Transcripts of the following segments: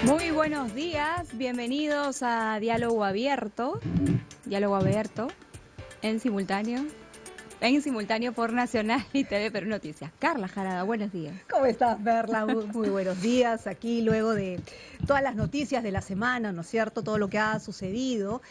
Muy buenos días, bienvenidos a Diálogo Abierto en simultáneo por Nacional y TV Perú Noticias. Carla Jarada, buenos días. ¿Cómo estás, Perla? Muy buenos días. Aquí luego de todas las noticias de la semana, ¿no es cierto? Todo lo que ha sucedido,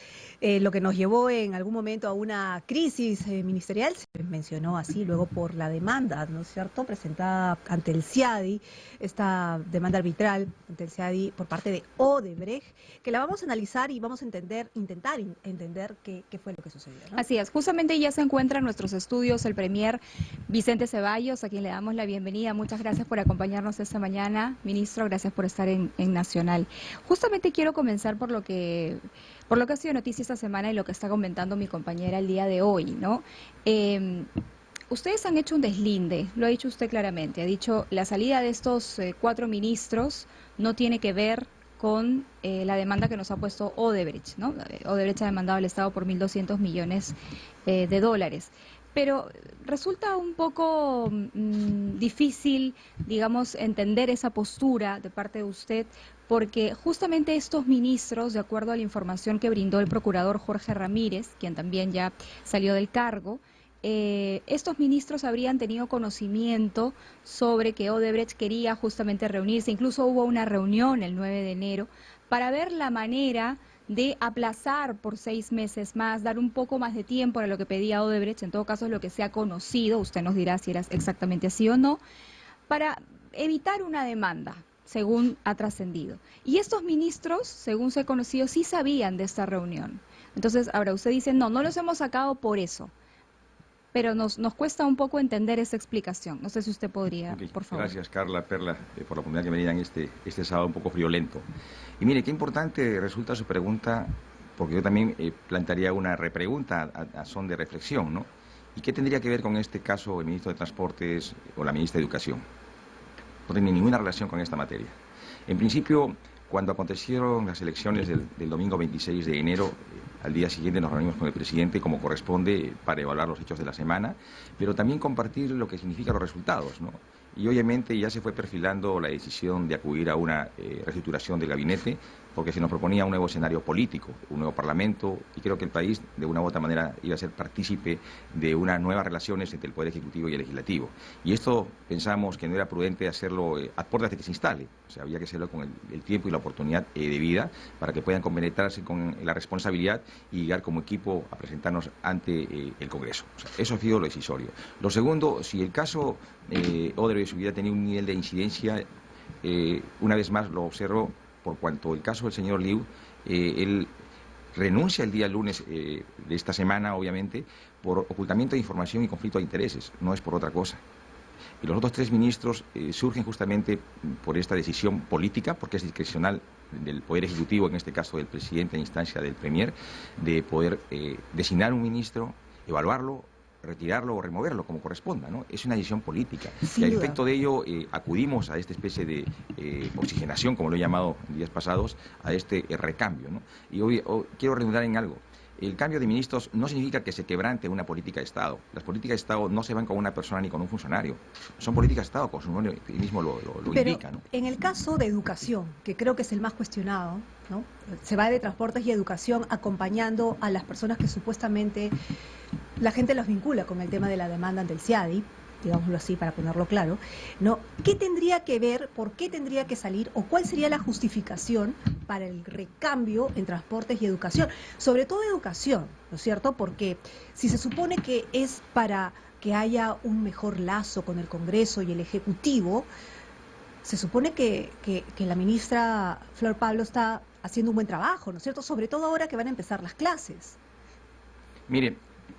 lo que nos llevó en algún momento a una crisis ministerial, se mencionó así, luego por la demanda, ¿no es cierto?, presentada ante el CIADI, esta demanda arbitral ante el CIADI por parte de Odebrecht, que la vamos a analizar y vamos a intentar entender qué fue lo que sucedió, ¿no? Así es, justamente ya se encuentra en nuestros estudios el premier Vicente Ceballos, a quien le damos la bienvenida. Muchas gracias por acompañarnos esta mañana, ministro, gracias por estar en Nacional. Justamente quiero comenzar por lo que ha sido noticia esta semana y lo que está comentando mi compañera el día de hoy, ¿no? Ustedes han hecho un deslinde, lo ha dicho usted claramente, ha dicho la salida de estos 4 ministros no tiene que ver con la demanda que nos ha puesto Odebrecht, ¿no? Odebrecht ha demandado al Estado por 1.200 millones de dólares. Pero resulta un poco difícil, digamos, entender esa postura de parte de usted, porque justamente estos ministros, de acuerdo a la información que brindó el procurador Jorge Ramírez, quien también ya salió del cargo, estos ministros habrían tenido conocimiento sobre que Odebrecht quería justamente reunirse, incluso hubo una reunión el 9 de enero para ver la manera de aplazar por 6 meses más, dar un poco más de tiempo a lo que pedía Odebrecht, en todo caso es lo que se ha conocido, usted nos dirá si era exactamente así o no, para evitar una demanda, según ha trascendido. Y estos ministros, según se ha conocido, sí sabían de esta reunión. Entonces, ahora usted dice, no los hemos sacado por eso. Pero nos cuesta un poco entender esa explicación. No sé si usted podría, por favor. Gracias, Carla, Perla, por la oportunidad que me dieran este sábado un poco friolento. Y mire, qué importante resulta su pregunta, porque yo también plantearía una repregunta a son de reflexión, ¿no? ¿Y qué tendría que ver con este caso el ministro de Transportes o la ministra de Educación? No tiene ninguna relación con esta materia. En principio, cuando acontecieron las elecciones del domingo 26 de enero, al día siguiente nos reunimos con el presidente como corresponde para evaluar los hechos de la semana, pero también compartir lo que significan los resultados, ¿no? Y obviamente ya se fue perfilando la decisión de acudir a una reestructuración del gabinete, porque se nos proponía un nuevo escenario político, un nuevo parlamento, y creo que el país de una u otra manera iba a ser partícipe de unas nuevas relaciones entre el Poder Ejecutivo y el Legislativo. Y esto pensamos que no era prudente hacerlo a puertas de que se instale, o sea, había que hacerlo con el tiempo y la oportunidad debida para que puedan compenetrarse con la responsabilidad y llegar como equipo a presentarnos ante el Congreso. O sea, eso ha sido lo decisorio. Lo segundo, si el caso Odebrecht hubiera tenido un nivel de incidencia, una vez más lo observo por cuanto el caso del señor Liu, él renuncia el día lunes de esta semana, obviamente, por ocultamiento de información y conflicto de intereses, no es por otra cosa. Y los otros 3 ministros surgen justamente por esta decisión política, porque es discrecional del Poder Ejecutivo, en este caso del presidente en instancia del Premier, de poder designar un ministro, evaluarlo, retirarlo o removerlo, como corresponda, ¿no? Es una decisión política. Y al efecto de ello acudimos a esta especie de oxigenación, como lo he llamado días pasados, a este recambio, ¿no? Y hoy quiero redundar en algo. El cambio de ministros no significa que se quebrante una política de Estado. Las políticas de Estado no se van con una persona ni con un funcionario. Son políticas de Estado, como su nombre mismo lo indica, ¿no? En el caso de educación, que creo que es el más cuestionado, ¿no? Se va de transportes y educación acompañando a las personas que supuestamente la gente los vincula con el tema de la demanda ante el CIADI, digámoslo así para ponerlo claro, ¿no? ¿Qué tendría que ver, por qué tendría que salir o cuál sería la justificación para el recambio en transportes y educación? Sobre todo educación, ¿no es cierto? Porque si se supone que es para que haya un mejor lazo con el Congreso y el Ejecutivo, se supone que la ministra Flor Pablo está haciendo un buen trabajo, ¿no es cierto? Sobre todo ahora que van a empezar las clases. Mire,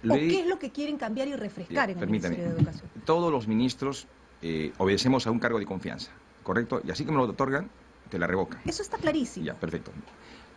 ¿O qué es lo que quieren cambiar y refrescar en el Ministerio de Educación? Todos los ministros obedecemos a un cargo de confianza, ¿correcto? Y así que me lo otorgan, te la revocan. Eso está clarísimo. Ya, perfecto.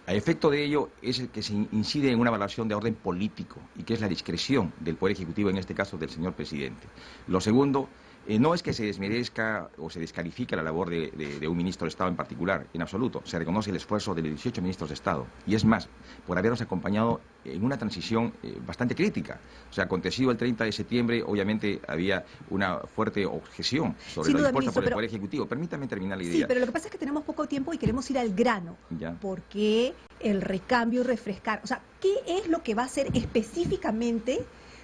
A efecto de ello es el que se incide en una evaluación de orden político y que es la discreción del Poder Ejecutivo, en este caso del señor presidente. Lo segundo, No es que se desmerezca o se descalifique la labor de un ministro de Estado en particular, en absoluto. Se reconoce el esfuerzo de los 18 ministros de Estado. Y es más, por habernos acompañado en una transición bastante crítica. O sea, acontecido el 30 de septiembre, obviamente había una fuerte objeción sobre Sin lo duda, dispuesto por el ministro, Poder Ejecutivo. Permítame terminar la idea. Sí, pero lo que pasa es que tenemos poco tiempo y queremos ir al grano. Ya. ¿Por qué el recambio y refrescar? O sea, ¿qué es lo que va a hacer específicamente,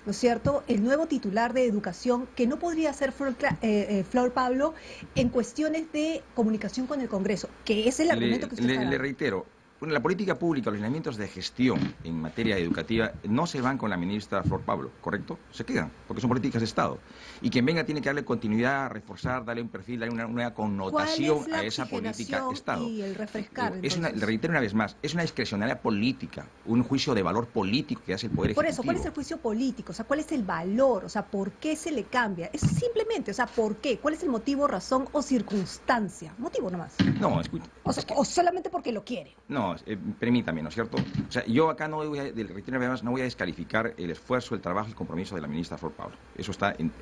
¿no es cierto?, el nuevo titular de Educación, que no podría ser Flor Pablo, en cuestiones de comunicación con el Congreso, que es el argumento que usted está Le dando? reitero, bueno, la política pública, los lineamientos de gestión en materia educativa no se van con la ministra Flor Pablo, ¿correcto? Se quedan, porque son políticas de Estado. Y quien venga tiene que darle continuidad, reforzar, darle un perfil, darle una nueva connotación ¿Cuál es la a esa política de oxigenación Estado. y el refrescar, Le entonces? reitero una vez más, es una discrecionalidad política, un juicio de valor político que hace el Poder Por Ejecutivo. eso, ¿cuál es el juicio político? O sea, ¿cuál es el valor? O sea, ¿por qué se le cambia? Es simplemente, o sea, ¿por qué? ¿Cuál es el motivo, razón o circunstancia? Motivo nomás. No, escucha. O sea, o solamente porque lo quiere. No, permítame, ¿no es cierto? O sea, yo acá no voy a descalificar el esfuerzo, el trabajo y el compromiso de la ministra Flor Pablo. Eso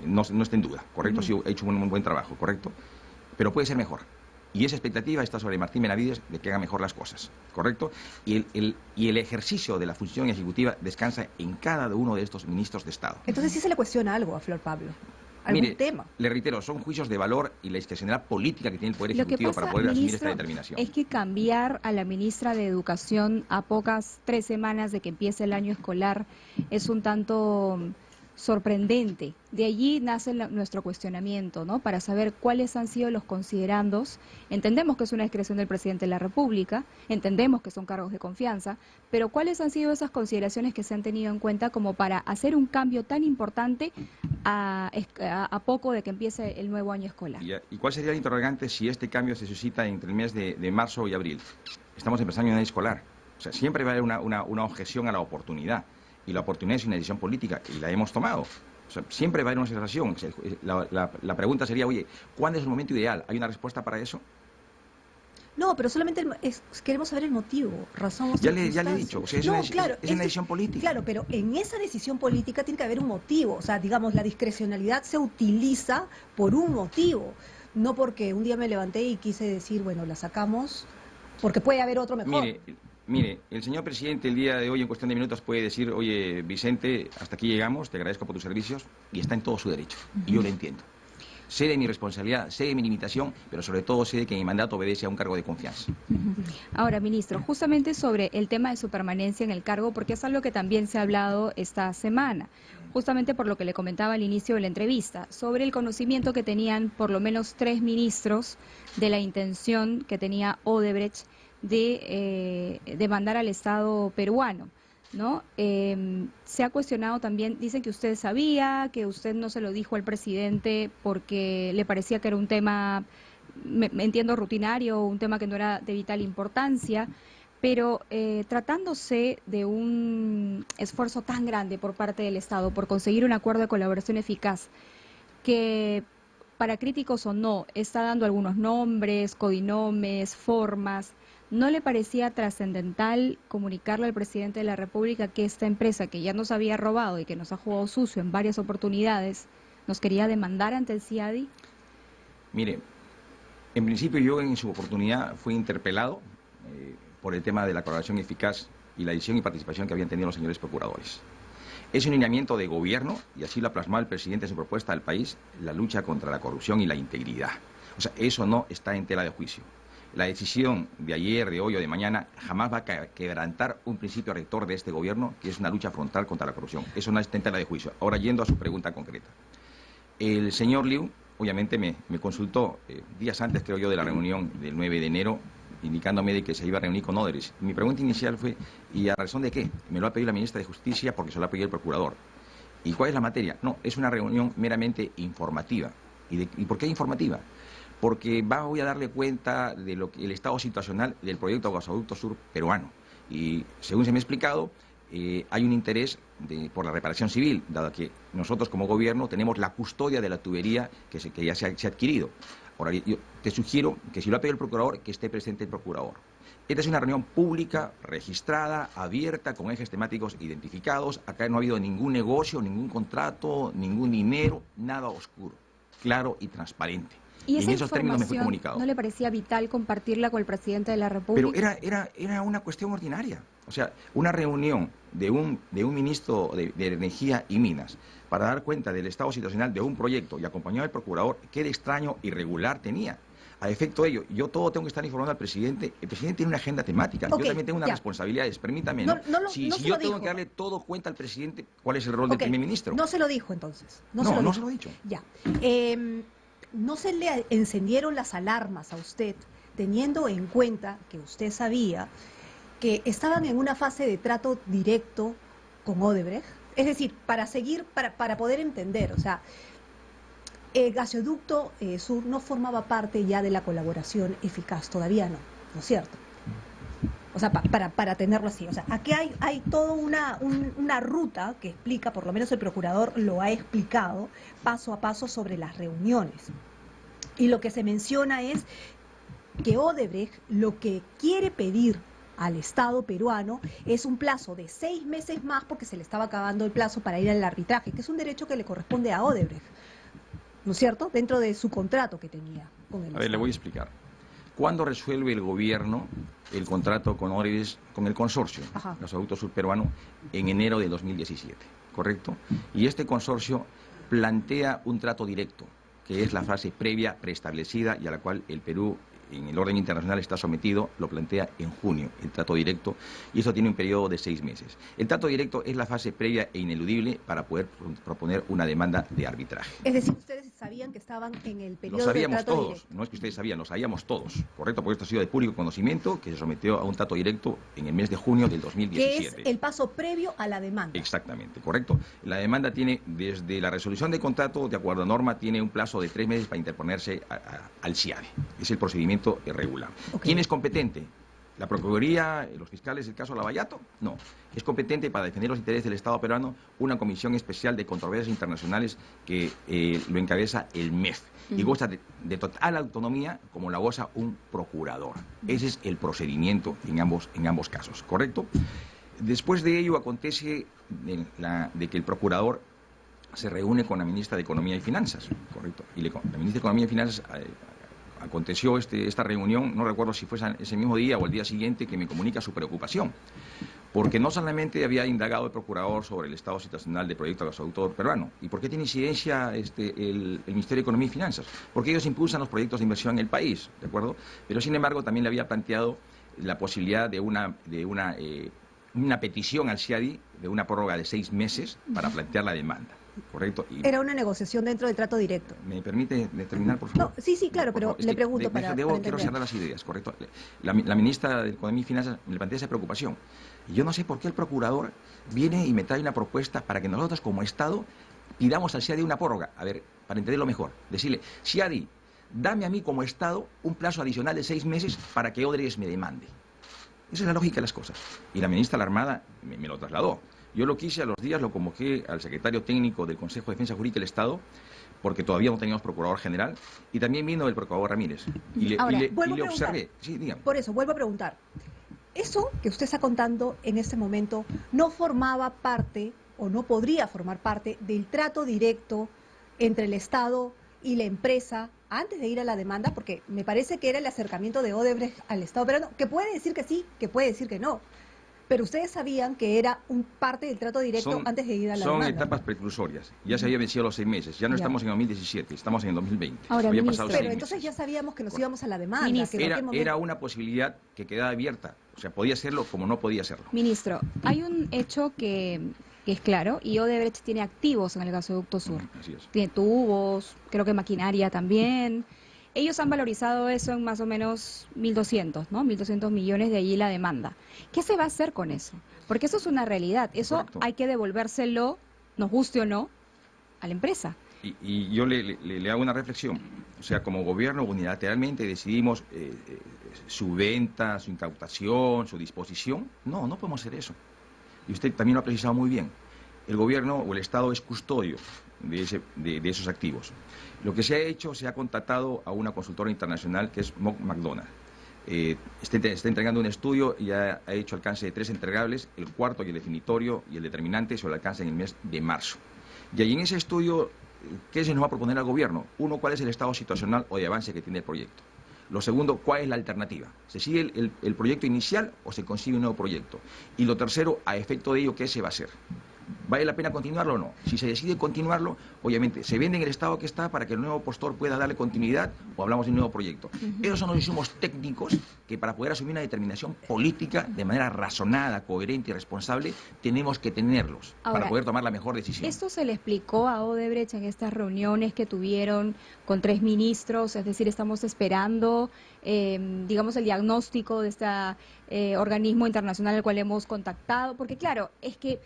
no está en duda, ¿correcto? Sí, ha hecho un buen trabajo, ¿correcto? Pero puede ser mejor. Y esa expectativa está sobre Martín Benavides de que haga mejor las cosas, ¿correcto? Y el ejercicio de la función ejecutiva descansa en cada uno de estos ministros de Estado. Entonces sí se le cuestiona algo a Flor Pablo. ¿Algún Mire, tema? le reitero, son juicios de valor y la discrecionalidad política que tiene el Poder Lo que Ejecutivo pasa, para poder asumir esta ministro, determinación. es que cambiar a la ministra de Educación a pocas 3 semanas de que empiece el año escolar es un tanto sorprendente. De allí nace nuestro cuestionamiento, ¿no? Para saber cuáles han sido los considerandos. Entendemos que es una discreción del presidente de la República, entendemos que son cargos de confianza, pero cuáles han sido esas consideraciones que se han tenido en cuenta como para hacer un cambio tan importante a poco de que empiece el nuevo año escolar. ¿Y cuál sería el interrogante si este cambio se suscita entre el mes de marzo y abril? Estamos empezando un año escolar. O sea, siempre va a haber una objeción a la oportunidad. Y la oportunidad es una decisión política y la hemos tomado. O sea, siempre va a haber una sensación. La pregunta sería, oye, ¿cuándo es el momento ideal? ¿Hay una respuesta para eso? No, pero solamente queremos saber el motivo, razón o Ya le he circunstancia. dicho, o sea, es una decisión política. Claro, pero en esa decisión política tiene que haber un motivo. O sea, digamos, la discrecionalidad se utiliza por un motivo. No porque un día me levanté y quise decir, bueno, la sacamos, porque puede haber otro mejor. Mire, el señor presidente el día de hoy en cuestión de minutos puede decir, oye, Vicente, hasta aquí llegamos, te agradezco por tus servicios, y está en todo su derecho, y yo lo entiendo. Sé de mi responsabilidad, sé de mi limitación, pero sobre todo sé de que mi mandato obedece a un cargo de confianza. Ahora, ministro, justamente sobre el tema de su permanencia en el cargo, porque es algo que también se ha hablado esta semana, justamente por lo que le comentaba al inicio de la entrevista, sobre el conocimiento que tenían por lo menos 3 ministros de la intención que tenía Odebrecht de demandar al Estado peruano, ¿no? Se ha cuestionado también, dicen que usted sabía, que usted no se lo dijo al presidente porque le parecía que era un tema, me entiendo, rutinario, un tema que no era de vital importancia, pero tratándose de un esfuerzo tan grande por parte del Estado por conseguir un acuerdo de colaboración eficaz, que para críticos o no, está dando algunos nombres, codinomes, formas. ¿No le parecía trascendental comunicarle al presidente de la República que esta empresa, que ya nos había robado y que nos ha jugado sucio en varias oportunidades, nos quería demandar ante el CIADI? Mire, en principio yo en su oportunidad fui interpelado por el tema de la colaboración eficaz y la decisión y participación que habían tenido los señores procuradores. Es un lineamiento de gobierno, y así lo ha plasmado el presidente en su propuesta al país, la lucha contra la corrupción y la integridad. O sea, eso no está en tela de juicio. La decisión de ayer, de hoy o de mañana jamás va a quebrantar un principio rector de este gobierno, que es una lucha frontal contra la corrupción. Eso no está en tela de juicio. Ahora, yendo a su pregunta concreta. El señor Liu, obviamente, me consultó días antes, creo yo, de la reunión del 9 de enero, indicándome de que se iba a reunir con Odebrecht. Mi pregunta inicial fue, ¿y a razón de qué? Me lo ha pedido la ministra de Justicia porque se lo ha pedido el procurador. ¿Y cuál es la materia? No, es una reunión meramente informativa. ¿Y por qué informativa? Porque voy a darle cuenta de el estado situacional del proyecto Gasoducto Sur peruano. Y según se me ha explicado, hay un interés por la reparación civil, dado que nosotros como gobierno tenemos la custodia de la tubería que ya se ha adquirido. Ahora, yo te sugiero que si lo ha pedido el procurador, que esté presente el procurador. Esta es una reunión pública, registrada, abierta, con ejes temáticos identificados. Acá no ha habido ningún negocio, ningún contrato, ningún dinero, nada oscuro. claro y transparente. ¿Y en esa esos términos me fue información comunicado. no le parecía vital compartirla con el presidente de la República? Pero era una cuestión ordinaria. O sea, una reunión de un ministro de Energía y Minas para dar cuenta del estado situacional de un proyecto y acompañado del procurador, qué de extraño y irregular tenía. A efecto de ello, yo todo tengo que estar informando al presidente. El presidente tiene una agenda temática. Okay, yo también tengo unas responsabilidades. Permítame, ¿no? Si yo tengo que darle todo cuenta al presidente, ¿cuál es el rol del primer ministro? No se lo dijo entonces. No se lo he dicho. Ya. ¿No se le encendieron las alarmas a usted, teniendo en cuenta que usted sabía que estaban en una fase de trato directo con Odebrecht? Es decir, para poder entender, o sea, el gasoducto sur no formaba parte ya de la colaboración eficaz, todavía no es cierto? O sea, para tenerlo así. O sea, aquí hay toda una ruta que explica, por lo menos el procurador lo ha explicado, paso a paso sobre las reuniones. Y lo que se menciona es que Odebrecht lo que quiere pedir al Estado peruano es un plazo de 6 meses más, porque se le estaba acabando el plazo para ir al arbitraje, que es un derecho que le corresponde a Odebrecht, ¿no es cierto?, dentro de su contrato que tenía con el Estado. A ver, le voy a explicar. ¿Cuándo resuelve el gobierno el contrato con Odebrecht, con el consorcio, Gasoducto Sur Peruano, en enero de 2017? ¿Correcto? Y este consorcio plantea un trato directo, que es la fase previa preestablecida y a la cual el Perú, en el orden internacional, está sometido, lo plantea en junio, el trato directo, y eso tiene un periodo de 6 meses. El trato directo es la fase previa e ineludible para poder proponer una demanda de arbitraje. Es decir, ustedes sabían que estaban en el periodo de trato directo. Lo sabíamos todos, no es que ustedes sabían, lo sabíamos todos, ¿correcto? Porque esto ha sido de público conocimiento, que se sometió a un trato directo en el mes de junio del 2017. Que es el paso previo a la demanda. Exactamente, correcto. La demanda tiene, desde la resolución de contrato, de acuerdo a norma, tiene un plazo de 3 meses para interponerse al CIADE. Es el procedimiento regular. Okay. ¿Quién es competente? ¿La Procuraduría, los fiscales del caso Lavallato? No. Es competente para defender los intereses del Estado peruano una comisión especial de controversias internacionales que lo encabeza el MEF y goza de total autonomía como la goza un procurador. Ese es el procedimiento en ambos casos, ¿correcto? Después de ello acontece de que el procurador se reúne con la ministra de Economía y Finanzas, ¿correcto? Y la ministra de Economía y Finanzas aconteció esta reunión, no recuerdo si fue ese mismo día o el día siguiente, que me comunica su preocupación, porque no solamente había indagado el procurador sobre el estado situacional del proyecto gasoducto peruano, ¿y por qué tiene incidencia el Ministerio de Economía y Finanzas? Porque ellos impulsan los proyectos de inversión en el país, ¿de acuerdo? Pero sin embargo también le había planteado la posibilidad de una petición al CIADI de una prórroga de 6 meses para plantear la demanda. ¿Correcto? Era una negociación dentro del trato directo. ¿Me permite terminar, por favor? No, sí, claro, pero le pregunto quiero cerrar las ideas, ¿correcto? La ministra de Economía y Finanzas me plantea esa preocupación. Y yo no sé por qué el procurador viene y me trae una propuesta para que nosotros, como Estado, pidamos al CIADI una prórroga. A ver, para entenderlo mejor, decirle, CIADI, dame a mí como Estado un plazo adicional de 6 meses para que Odebrecht me demande. Esa es la lógica de las cosas. Y la ministra de la Armada me lo trasladó. Yo lo quise a los días, lo convoqué al secretario técnico del Consejo de Defensa Jurídica del Estado, porque todavía no teníamos procurador general, y también vino el procurador Ramírez. Y le observé. Sí, dígame. Por eso, vuelvo a preguntar. Eso que usted está contando en este momento no formaba parte, o no podría formar parte, del trato directo entre el Estado y la empresa antes de ir a la demanda, porque me parece que era el acercamiento de Odebrecht al Estado peruano, que puede decir que sí, que puede decir que no. Pero ustedes sabían que era parte del trato directo antes de ir a la demanda. Son etapas precursorias. Ya se había vencido los 6 meses. Ya no estamos en 2017, estamos en 2020. Ahora, había pasado 6 pero entonces meses. Ya sabíamos que nos íbamos a la demanda. Era una posibilidad que quedaba abierta. O sea, podía hacerlo como no podía hacerlo. Ministro, hay un hecho que es claro, y Odebrecht tiene activos en el gasoducto sur. Así es. Tiene tubos, creo que maquinaria también. Ellos han valorizado eso en más o menos 1.200, ¿no? 1.200 millones, de allí la demanda. ¿Qué se va a hacer con eso? Porque eso es una realidad. Eso Correcto. hay que devolvérselo, nos guste o no, a la empresa. Y yo le hago una reflexión. O sea, como gobierno unilateralmente decidimos su venta, su incautación, su disposición. No podemos hacer eso. Y usted también lo ha precisado muy bien. El gobierno o el Estado es custodio de esos activos. Lo que se ha hecho, se ha contratado a una consultora internacional que es Mott MacDonald. Está entregando un estudio y ha hecho alcance de 3 entregables, el cuarto y el definitorio y el determinante se lo alcanza en el mes de marzo. Y ahí en ese estudio ¿qué se nos va a proponer al gobierno? Uno, ¿cuál es el estado situacional o de avance que tiene el proyecto? Lo segundo, ¿cuál es la alternativa? ¿Se sigue el proyecto inicial o se consigue un nuevo proyecto? Y lo tercero, a efecto de ello, ¿qué se va a hacer? ¿Vale la pena continuarlo o no? Si se decide continuarlo, obviamente, ¿se vende en el estado que está para que el nuevo postor pueda darle continuidad o hablamos de un nuevo proyecto? Esos son los insumos técnicos que para poder asumir una determinación política de manera razonada, coherente y responsable, tenemos que tenerlos Ahora, para poder tomar la mejor decisión. ¿esto se le explicó a Odebrecht en estas reuniones que tuvieron con 3 ministros? Es decir, estamos esperando, digamos, el diagnóstico de este organismo internacional al cual hemos contactado, porque claro, es que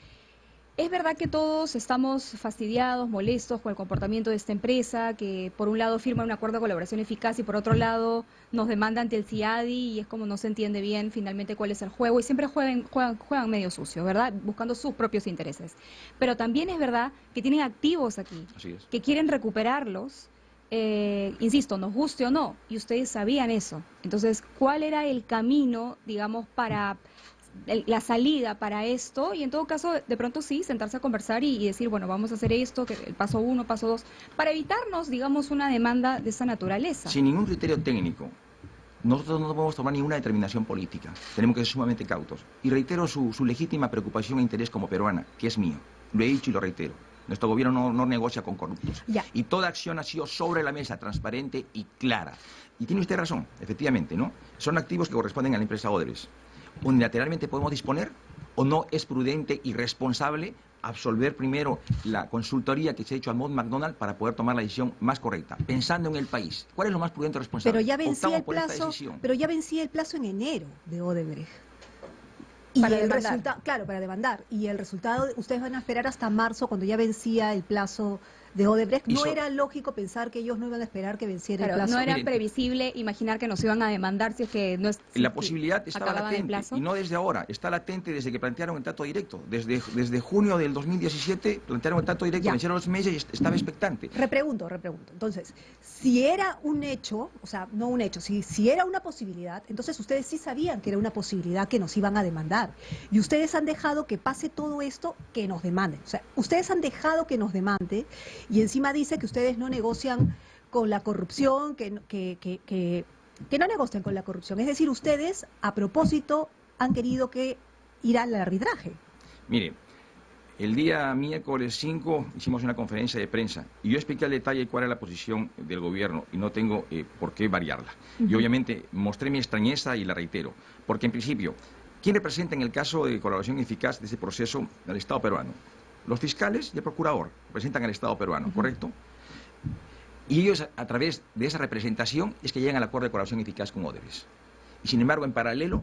es verdad que todos estamos fastidiados, molestos con el comportamiento de esta empresa, que por un lado firma un acuerdo de colaboración eficaz y por otro lado nos demanda ante el CIADI y es como no se entiende bien finalmente cuál es el juego y siempre juegan medio sucio, ¿verdad? Buscando sus propios intereses. Pero también es verdad que tienen activos aquí, Así es. que quieren recuperarlos, insisto, nos guste o no, y ustedes sabían eso. Entonces, ¿cuál era el camino, digamos, para la salida para esto? Y en todo caso, de pronto sí, sentarse a conversar y decir, bueno, vamos a hacer esto, que el paso 1, paso 2, para evitarnos, digamos, una demanda de esa naturaleza. Sin ningún criterio técnico, nosotros no podemos tomar ninguna determinación política. Tenemos que ser sumamente cautos. Y reitero su legítima preocupación e interés como peruana, que es mío. Lo he dicho y lo reitero. Nuestro gobierno no negocia con corruptos. Ya. Y toda acción ha sido sobre la mesa, transparente y clara. Y tiene usted razón, efectivamente, ¿no? Son activos que corresponden a la empresa Odebrecht. Unilateralmente podemos disponer o no es prudente y responsable absolver primero la consultoría que se ha hecho a Mott MacDonald para poder tomar la decisión más correcta, pensando en el país. ¿Cuál es lo más prudente y responsable? Pero ya vencía Optamos el por esta plazo, decisión. pero ya vencía el plazo en enero de Odebrecht. Y Para el demandar. resultado, claro, para demandar. Y el resultado, ustedes van a esperar hasta marzo, cuando ya vencía el plazo de Odebrecht. No era lógico pensar que ellos no iban a esperar que venciera Claro, el plazo. no era Miren, previsible imaginar que nos iban a demandar si es que no es... La si posibilidad estaba acababan el latente, plazo. y no desde ahora, está latente desde que plantearon el trato directo. Desde junio del 2017 plantearon el trato directo, Ya. vencieron los meses y estaba expectante. Repregunto. Entonces, si era un hecho, o sea, no un hecho, si era una posibilidad, entonces ustedes sí sabían que era una posibilidad que nos iban a demandar. Y ustedes han dejado que pase todo esto, que nos demanden. O sea, ustedes han dejado que nos demande y encima dice que ustedes no negocian con la corrupción, que no negocian con la corrupción. Es decir, ustedes, a propósito, han querido que ir al arbitraje. Mire, el día miércoles 5 hicimos una conferencia de prensa y yo expliqué al detalle cuál era la posición del gobierno y no tengo por qué variarla. Y obviamente mostré mi extrañeza y la reitero, porque en principio, ¿quién representa en el caso de colaboración eficaz de ese proceso al Estado peruano? Los fiscales y el procurador representan al Estado peruano, ¿correcto? Y ellos, a través de esa representación, es que llegan al acuerdo de colaboración eficaz con Odebrecht. Y sin embargo, en paralelo,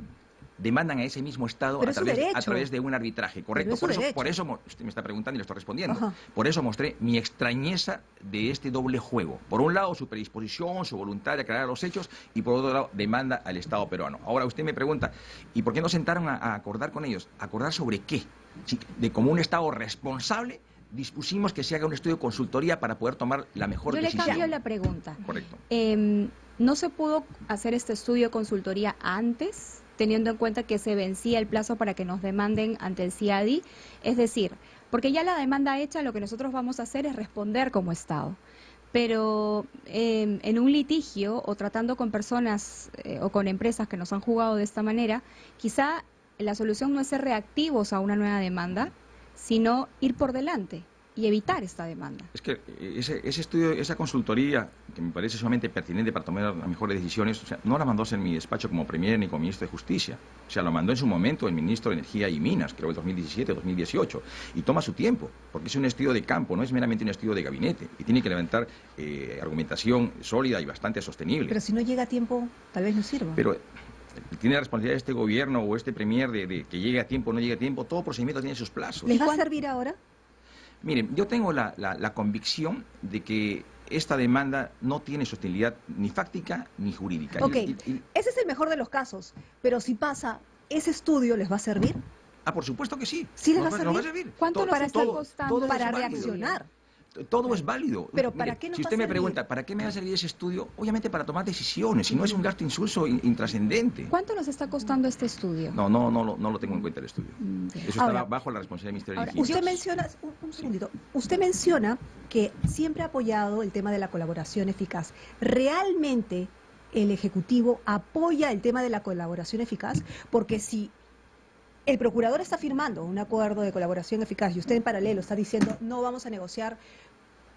demandan a ese mismo Estado Pero a es su través, derecho. de un arbitraje, ¿correcto? Pero es su Por derecho. eso, usted me está preguntando y le estoy respondiendo. Ajá. Por eso mostré mi extrañeza de este doble juego. Por un lado, su predisposición, su voluntad de aclarar los hechos, y por otro lado, demanda al Estado peruano. Ahora, usted me pregunta, ¿y por qué no sentaron a acordar con ellos? ¿Acordar sobre qué? Si, de como un Estado responsable, dispusimos que se haga un estudio de consultoría para poder tomar la mejor Yo le decisión. cambio la pregunta. Correcto. ¿No se pudo hacer este estudio de consultoría antes, teniendo en cuenta que se vencía el plazo para que nos demanden ante el CIADI? Es decir, porque ya la demanda hecha, lo que nosotros vamos a hacer es responder como Estado. Pero en un litigio o tratando con personas o con empresas que nos han jugado de esta manera, quizá la solución no es ser reactivos a una nueva demanda, sino ir por delante y evitar esta demanda. Es que ese estudio, esa consultoría, que me parece sumamente pertinente para tomar las mejores decisiones, o sea, no la mandó en mi despacho como Premier ni como Ministro de Justicia. O sea, lo mandó en su momento el Ministro de Energía y Minas, creo, en 2017, 2018. Y toma su tiempo, porque es un estudio de campo, no es meramente un estudio de gabinete. Y tiene que levantar argumentación sólida y bastante sostenible. Pero si no llega a tiempo, tal vez no sirva. Pero tiene la responsabilidad este gobierno o este Premier de que llegue a tiempo o no llegue a tiempo. Todo procedimiento tiene sus plazos. ¿Les va a servir ahora? Miren, yo tengo la convicción de que esta demanda no tiene sostenibilidad ni fáctica ni jurídica. Ok, ese es el mejor de los casos, pero si pasa, ¿ese estudio les va a servir? Por supuesto que sí. ¿Sí les va a Nos servir? servir. ¿Cuánto nos está costando todo para es válido. reaccionar? Todo es válido. Pero Mire, ¿para qué nos si va a usted me servir? pregunta, ¿para qué me va a servir ese estudio? Obviamente para tomar decisiones, si no es un gasto insulso intrascendente. ¿Cuánto nos está costando este estudio? No lo tengo en cuenta el estudio. Eso está Ahora, bajo la responsabilidad del Ministerio Ahora, de Justicia. usted menciona, un segundito, usted menciona que siempre ha apoyado el tema de la colaboración eficaz. ¿Realmente el Ejecutivo apoya el tema de la colaboración eficaz? Porque si el procurador está firmando un acuerdo de colaboración eficaz y usted en paralelo está diciendo no vamos a negociar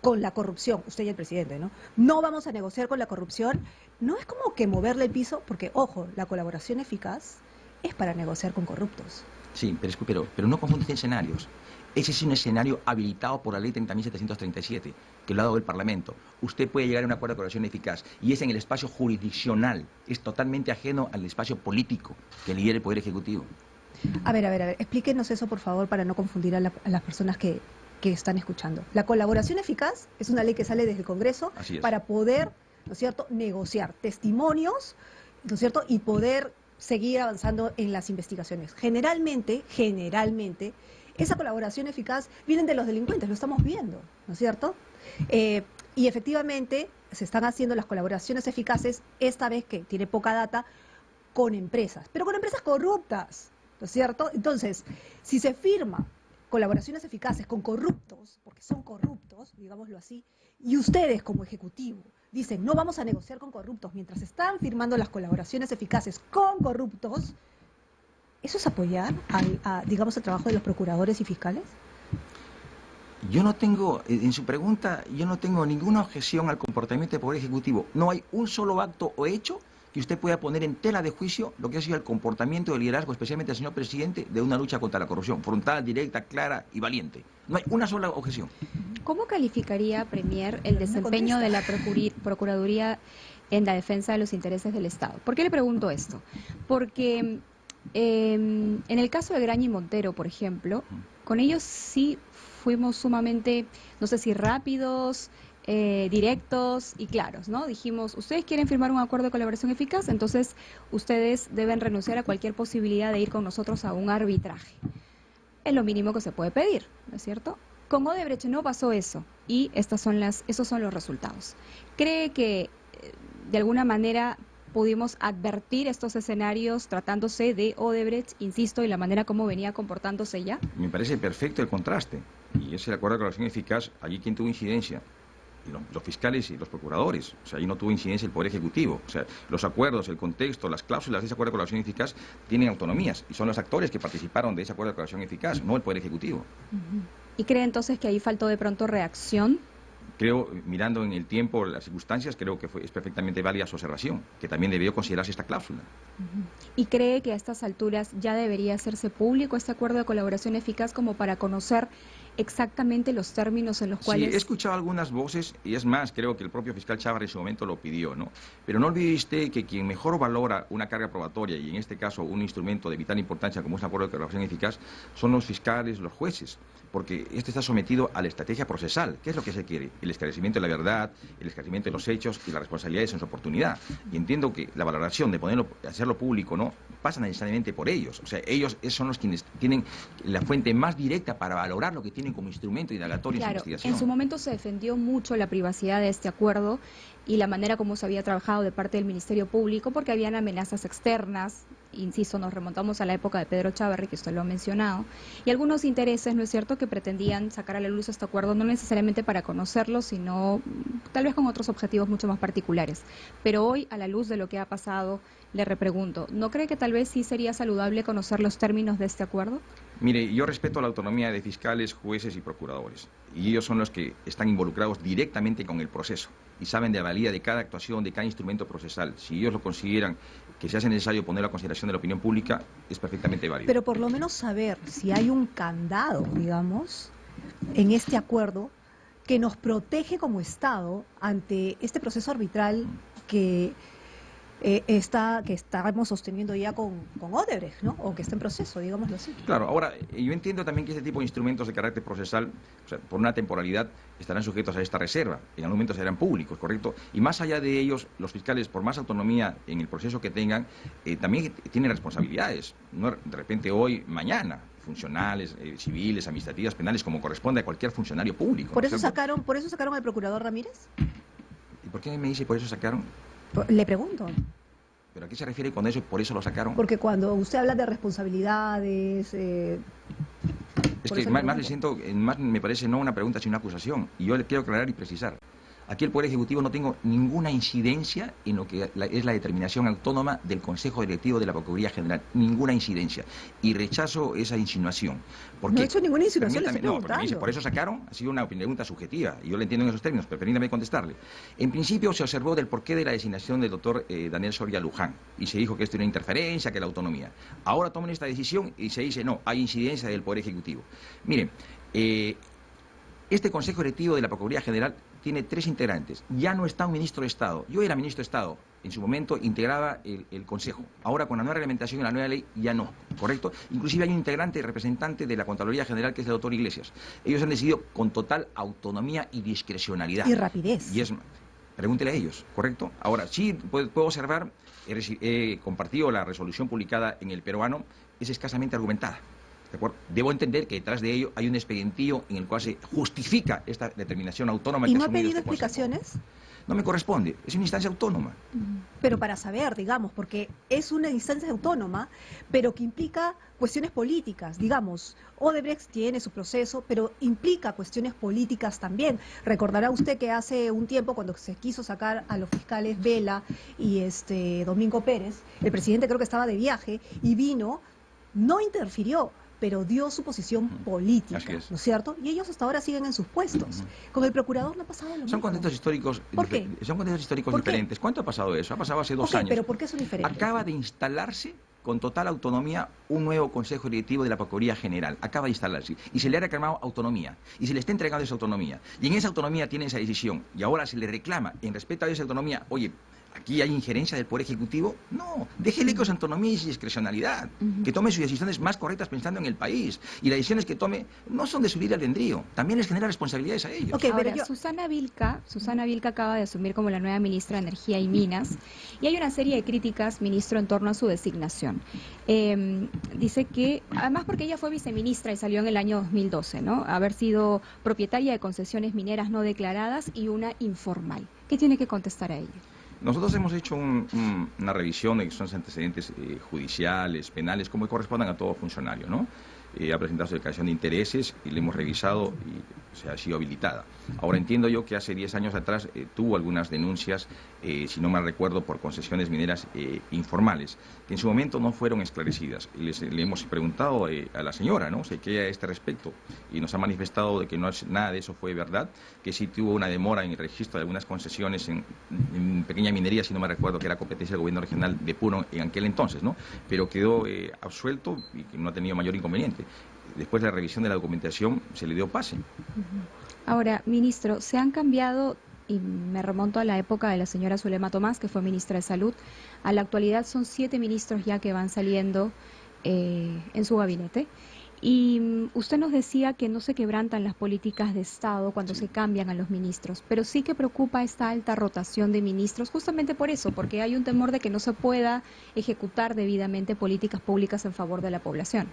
con la corrupción, usted y el presidente, ¿no? No vamos a negociar con la corrupción, no es como que moverle el piso, porque, ojo, la colaboración eficaz es para negociar con corruptos. Sí, pero no confunde escenarios. Ese es un escenario habilitado por la ley 30.737, que lo ha dado el Parlamento. Usted puede llegar a un acuerdo de colaboración eficaz y es en el espacio jurisdiccional, es totalmente ajeno al espacio político que lidera el Poder Ejecutivo. A ver, explíquenos eso, por favor, para no confundir a las personas que están escuchando. La colaboración eficaz es una ley que sale desde el Congreso para poder, ¿no es cierto?, negociar testimonios, ¿no es cierto?, y poder seguir avanzando en las investigaciones. Generalmente, esa colaboración eficaz viene de los delincuentes, lo estamos viendo, ¿no es cierto? Y efectivamente se están haciendo las colaboraciones eficaces, esta vez que tiene poca data, con empresas, pero con empresas corruptas, ¿no es cierto? Entonces, si se firma colaboraciones eficaces con corruptos, porque son corruptos, digámoslo así, y ustedes como Ejecutivo dicen no vamos a negociar con corruptos mientras están firmando las colaboraciones eficaces con corruptos, ¿eso es apoyar digamos, el trabajo de los procuradores y fiscales? Yo no tengo, en su pregunta, yo no tengo ninguna objeción al comportamiento del Poder Ejecutivo. No hay un solo acto o hecho que usted pueda poner en tela de juicio lo que ha sido el comportamiento del liderazgo, especialmente del señor presidente, de una lucha contra la corrupción, frontal, directa, clara y valiente. No hay una sola objeción. ¿Cómo calificaría, Premier, el desempeño de la Procuraduría en la defensa de los intereses del Estado? ¿Por qué le pregunto esto? Porque en el caso de Graña y Montero, por ejemplo, con ellos sí fuimos sumamente, no sé si rápidos, directos y claros, ¿no? Dijimos, ustedes quieren firmar un acuerdo de colaboración eficaz, entonces ustedes deben renunciar a cualquier posibilidad de ir con nosotros a un arbitraje. Es lo mínimo que se puede pedir, ¿no es cierto? Con Odebrecht no pasó eso y esos son los resultados. ¿Cree que de alguna manera pudimos advertir estos escenarios tratándose de Odebrecht, insisto, y la manera como venía comportándose ya? Me parece perfecto el contraste. Y ese acuerdo de colaboración eficaz, allí quien tuvo incidencia, los fiscales y los procuradores. O sea, ahí no tuvo incidencia el Poder Ejecutivo. O sea, los acuerdos, el contexto, las cláusulas de ese acuerdo de colaboración eficaz tienen autonomías y son los actores que participaron de ese acuerdo de colaboración eficaz, no el Poder Ejecutivo. ¿Y cree entonces que ahí faltó de pronto reacción? Creo, mirando en el tiempo, las circunstancias, creo que es perfectamente válida su observación, que también debió considerarse esta cláusula. ¿Y cree que a estas alturas ya debería hacerse público este acuerdo de colaboración eficaz como para conocer exactamente los términos en los cuales... Sí, he escuchado algunas voces, y es más, creo que el propio fiscal Chávez en su momento lo pidió, ¿no? Pero no olvide usted que quien mejor valora una carga probatoria, y en este caso un instrumento de vital importancia como es un acuerdo de colaboración eficaz, son los fiscales, los jueces, porque este está sometido a la estrategia procesal. ¿Qué es lo que se quiere? El esclarecimiento de la verdad, el esclarecimiento de los hechos y las responsabilidades en su oportunidad. Y entiendo que la valoración de hacerlo público, ¿no?, pasa necesariamente por ellos. O sea, ellos son los quienes tienen la fuente más directa para valorar lo que tienen como instrumento indagatorio en su investigación. En su momento se defendió mucho la privacidad de este acuerdo y la manera como se había trabajado de parte del Ministerio Público, porque habían amenazas externas, insisto, nos remontamos a la época de Pedro Chávarri, que usted lo ha mencionado, y algunos intereses, ¿no es cierto?, que pretendían sacar a la luz este acuerdo, no necesariamente para conocerlo, sino tal vez con otros objetivos mucho más particulares. Pero hoy, a la luz de lo que ha pasado, le repregunto, ¿no cree que tal vez sí sería saludable conocer los términos de este acuerdo? Mire, yo respeto la autonomía de fiscales, jueces y procuradores, y ellos son los que están involucrados directamente con el proceso y saben de la valía de cada actuación, de cada instrumento procesal. Si ellos lo consideran que se hace necesario ponerlo a consideración de la opinión pública, es perfectamente válido. Pero por lo menos saber si hay un candado, digamos, en este acuerdo que nos protege como Estado ante este proceso arbitral que esta que estamos sosteniendo ya con Odebrecht, ¿no? O que está en proceso, digámoslo así. Claro, ahora, yo entiendo también que este tipo de instrumentos de carácter procesal, o sea, por una temporalidad, estarán sujetos a esta reserva. En algún momento serán públicos, ¿correcto? Y más allá de ellos, los fiscales, por más autonomía en el proceso que tengan, también tienen responsabilidades. No de repente hoy, mañana, funcionales, civiles, administrativas, penales, como corresponde a cualquier funcionario público. ¿Por ¿no eso es cierto? por eso sacaron al procurador Ramírez? ¿Y por qué me dice por eso sacaron? Le pregunto. ¿Pero a qué se refiere con eso y por eso lo sacaron? Porque cuando usted habla de responsabilidades... Es por que eso le más le pregunto. siento, más me parece no una pregunta, sino una acusación. Y yo le quiero aclarar y precisar. Aquí el Poder Ejecutivo no tengo ninguna incidencia en lo que es la determinación autónoma del Consejo Directivo de la Procuraduría General. Ninguna incidencia. Y rechazo esa insinuación. ¿Por No qué? he hecho ninguna insinuación, le Permítame, estoy no, porque me dice, preguntando. por eso sacaron, ha sido una pregunta subjetiva. Y yo lo entiendo en esos términos, pero permítame contestarle. En principio se observó del porqué de la designación del doctor Daniel Soria Luján. Y se dijo que esto era una interferencia, que la autonomía. Ahora toman esta decisión y se dice, no, hay incidencia del Poder Ejecutivo. Miren, este Consejo Directivo de la Procuraduría General tiene 3 integrantes. Ya no está un ministro de Estado. Yo era ministro de Estado. En su momento integraba el Consejo. Ahora, con la nueva reglamentación y la nueva ley, ya no. ¿Correcto? Inclusive hay un integrante representante de la Contraloría General, que es el doctor Iglesias. Ellos han decidido con total autonomía y discrecionalidad. Y rapidez. Y es... Pregúntele a ellos, ¿correcto? Ahora, sí puedo observar, he compartido la resolución publicada en El Peruano, es escasamente argumentada. ¿De acuerdo? Debo entender que detrás de ello hay un expedientillo en el cual se justifica esta determinación autónoma. ¿Y que no ha asumido pedido este Consejo. explicaciones? No me corresponde, es una instancia autónoma. Pero para saber, digamos, porque es una instancia autónoma, pero que implica cuestiones políticas, digamos. Odebrecht tiene su proceso, pero implica cuestiones políticas también. Recordará usted que hace un tiempo, cuando se quiso sacar a los fiscales Vela y Domingo Pérez, el presidente creo que estaba de viaje y vino, no interfirió, pero dio su posición política, Así es. ¿no es cierto? Y ellos hasta ahora siguen en sus puestos. Con el procurador no ha pasado lo mismo. Son contextos históricos, ¿Por qué? son contextos históricos ¿Por qué? diferentes. ¿Cuánto ha pasado eso? Ha pasado hace 2 Ok, años. pero ¿por qué son diferentes? Acaba de instalarse con total autonomía un nuevo Consejo Directivo de la Procuraduría General. Acaba de instalarse. Y se le ha reclamado autonomía. Y se le está entregando esa autonomía. Y en esa autonomía tiene esa decisión. Y ahora se le reclama, en respeto a esa autonomía, oye, ¿aquí hay injerencia del Poder Ejecutivo? No, déjele con su autonomía y su discrecionalidad, que tome sus decisiones más correctas pensando en el país. Y las decisiones que tome no son de su libre albedrío, también les genera responsabilidades a ellos. Ok, pero Ahora, yo- Susana Vilca acaba de asumir como la nueva ministra de Energía y Minas y hay una serie de críticas, ministro, en torno a su designación. Dice que, además porque ella fue viceministra y salió en el año 2012, ¿no? Haber sido propietaria de concesiones mineras no declaradas y una informal. ¿Qué tiene que contestar a ella? Nosotros hemos hecho una revisión de que son antecedentes judiciales, penales, como correspondan a todo funcionario, ¿no? Ha presentado su declaración de intereses y le hemos revisado y se ha sido habilitada. Ahora entiendo yo que hace 10 años atrás tuvo algunas denuncias, si no mal recuerdo, por concesiones mineras informales, que en su momento no fueron esclarecidas. Y le hemos preguntado a la señora, ¿no? Sé que a este respecto, y nos ha manifestado de que nada de eso fue verdad, que sí tuvo una demora en el registro de algunas concesiones en pequeña minería, si no me recuerdo, que era competencia del gobierno regional de Puno en aquel entonces, ¿no? Pero quedó absuelto y que no ha tenido mayor inconveniente. Después de la revisión de la documentación se le dio pase. Ahora, ministro, se han cambiado, y me remonto a la época de la señora Zulema Tomás, que fue ministra de Salud. A la actualidad son 7 ministros ya que van saliendo en su gabinete. Y usted nos decía que no se quebrantan las políticas de Estado cuando se cambian a los ministros, pero sí que preocupa esta alta rotación de ministros, justamente por eso, porque hay un temor de que no se pueda ejecutar debidamente políticas públicas en favor de la población.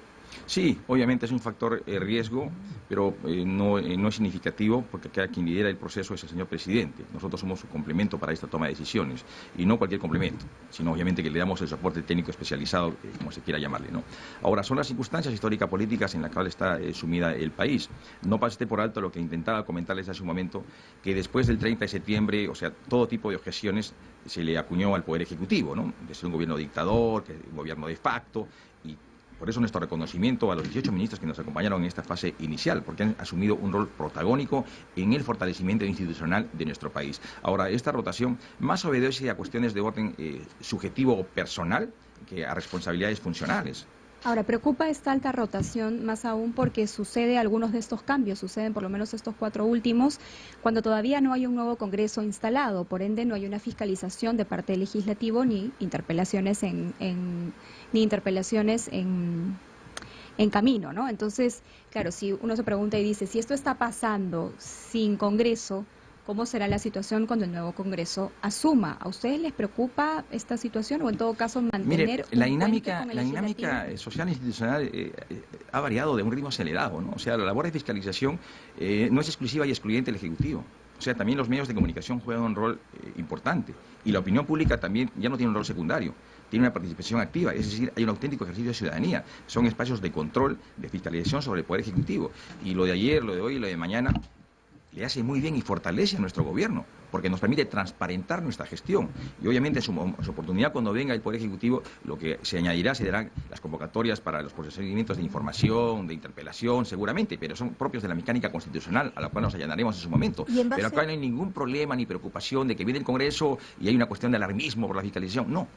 Sí, obviamente es un factor riesgo, pero no es significativo porque acá quien lidera el proceso es el señor presidente. Nosotros somos su complemento para esta toma de decisiones y no cualquier complemento, sino obviamente que le damos el soporte técnico especializado, como se quiera llamarle, ¿no? Ahora, son las circunstancias históricas-políticas en las cuales está sumida el país. No pase por alto lo que intentaba comentarles hace un momento, que después del 30 de septiembre, o sea, todo tipo de objeciones se le acuñó al Poder Ejecutivo, ¿no? De ser un gobierno dictador, que un gobierno de facto, y por eso nuestro reconocimiento a los 18 ministros que nos acompañaron en esta fase inicial, porque han asumido un rol protagónico en el fortalecimiento institucional de nuestro país. Ahora, esta rotación más obedece a cuestiones de orden subjetivo o personal que a responsabilidades funcionales. Ahora, preocupa esta alta rotación más aún porque sucede algunos de estos cambios, suceden por lo menos estos 4 últimos, cuando todavía no hay un nuevo Congreso instalado, por ende no hay una fiscalización de parte del Legislativo ni interpelaciones en camino, ¿no? Entonces, claro, si uno se pregunta y dice, si esto está pasando sin Congreso, ¿cómo será la situación cuando el nuevo Congreso asuma? ¿A ustedes les preocupa esta situación o en todo caso mantener Mire, un la puente dinámica, con el la Legislativo? dinámica social e institucional ha variado de un ritmo acelerado, ¿no? O sea, la labor de fiscalización no es exclusiva y excluyente del Ejecutivo. O sea, también los medios de comunicación juegan un rol importante. Y la opinión pública también ya no tiene un rol secundario. Tiene una participación activa, es decir, hay un auténtico ejercicio de ciudadanía. Son espacios de control, de fiscalización sobre el Poder Ejecutivo. Y lo de ayer, lo de hoy y lo de mañana le hace muy bien y fortalece a nuestro gobierno, porque nos permite transparentar nuestra gestión. Y obviamente en su oportunidad, cuando venga el Poder Ejecutivo, lo que se añadirá serán las convocatorias para los procedimientos de información, de interpelación, seguramente, pero son propios de la mecánica constitucional, a la cual nos allanaremos en su momento. Pero acá no hay ningún problema ni preocupación de que viene el Congreso y hay una cuestión de alarmismo por la fiscalización. No.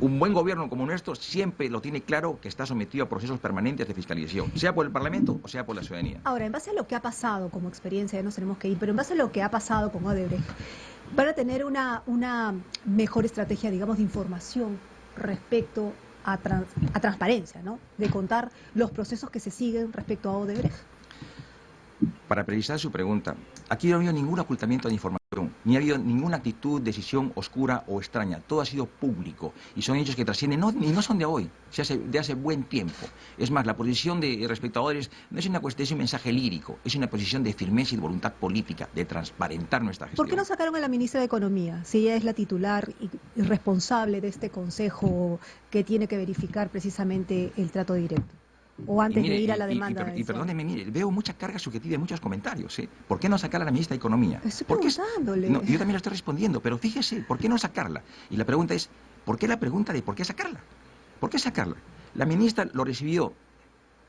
Un buen gobierno como nuestro siempre lo tiene claro que está sometido a procesos permanentes de fiscalización, sea por el Parlamento o sea por la ciudadanía. Ahora, en base a lo que ha pasado como experiencia, ya nos tenemos que ir, pero en base a lo que ha pasado con Odebrecht, ¿van a tener una mejor estrategia, digamos, de información respecto a transparencia, ¿no? De contar los procesos que se siguen respecto a Odebrecht? Para precisar su pregunta, aquí no ha habido ningún ocultamiento de información, ni ha habido ninguna actitud, decisión oscura o extraña. Todo ha sido público y son hechos que trascienden, y no son de hoy, de hace buen tiempo. Es más, la posición de respecto a Odebrecht no es una cuestión, es un mensaje lírico, es una posición de firmeza y de voluntad política, de transparentar nuestra gestión. ¿Por qué no sacaron a la ministra de Economía, si ella es la titular y responsable de este consejo que tiene que verificar precisamente el trato directo? O antes de ir a la demanda. Y perdóneme, mire, veo mucha carga subjetiva en muchos comentarios. ¿Por qué no sacar a la ministra de Economía? Estoy preguntándole. No, yo también lo estoy respondiendo, pero fíjese, ¿por qué no sacarla? Y la pregunta es, ¿por qué la pregunta de por qué sacarla? ¿Por qué sacarla? La ministra lo recibió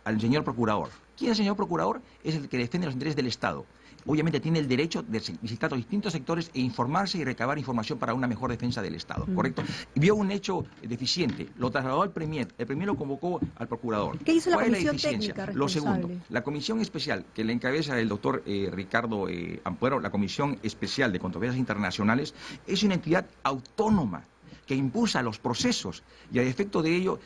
al señor procurador. ¿Quién es el señor procurador? Es el que defiende los intereses del Estado. Obviamente tiene el derecho de visitar los distintos sectores e informarse y recabar información para una mejor defensa del Estado, ¿correcto? Y vio un hecho deficiente, lo trasladó al Premier, el Premier lo convocó al procurador. ¿Qué hizo la ¿Cuál comisión es la deficiencia? técnica Lo responsable? segundo, la comisión especial que le encabeza el doctor Ricardo Ampuero, la Comisión Especial de Controversias Internacionales, es una entidad autónoma que impulsa los procesos y a efecto de ello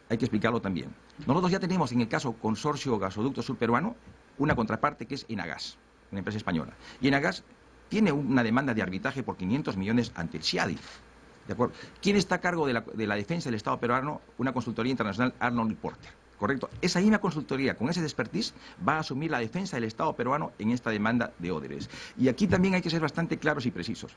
hay que explicarlo también. Nosotros ya tenemos en el caso Consorcio Gasoducto Sur Peruano una contraparte que es Enagas, una empresa española. Y Enagas tiene una demanda de arbitraje por 500 millones ante el CIADI. ¿De acuerdo? ¿Quién está a cargo de la defensa del Estado peruano? Una consultoría internacional, Arnold y Porter. ¿Correcto? Esa misma consultoría, con ese expertise, va a asumir la defensa del Estado peruano en esta demanda de Odebrecht. Y aquí también hay que ser bastante claros y precisos.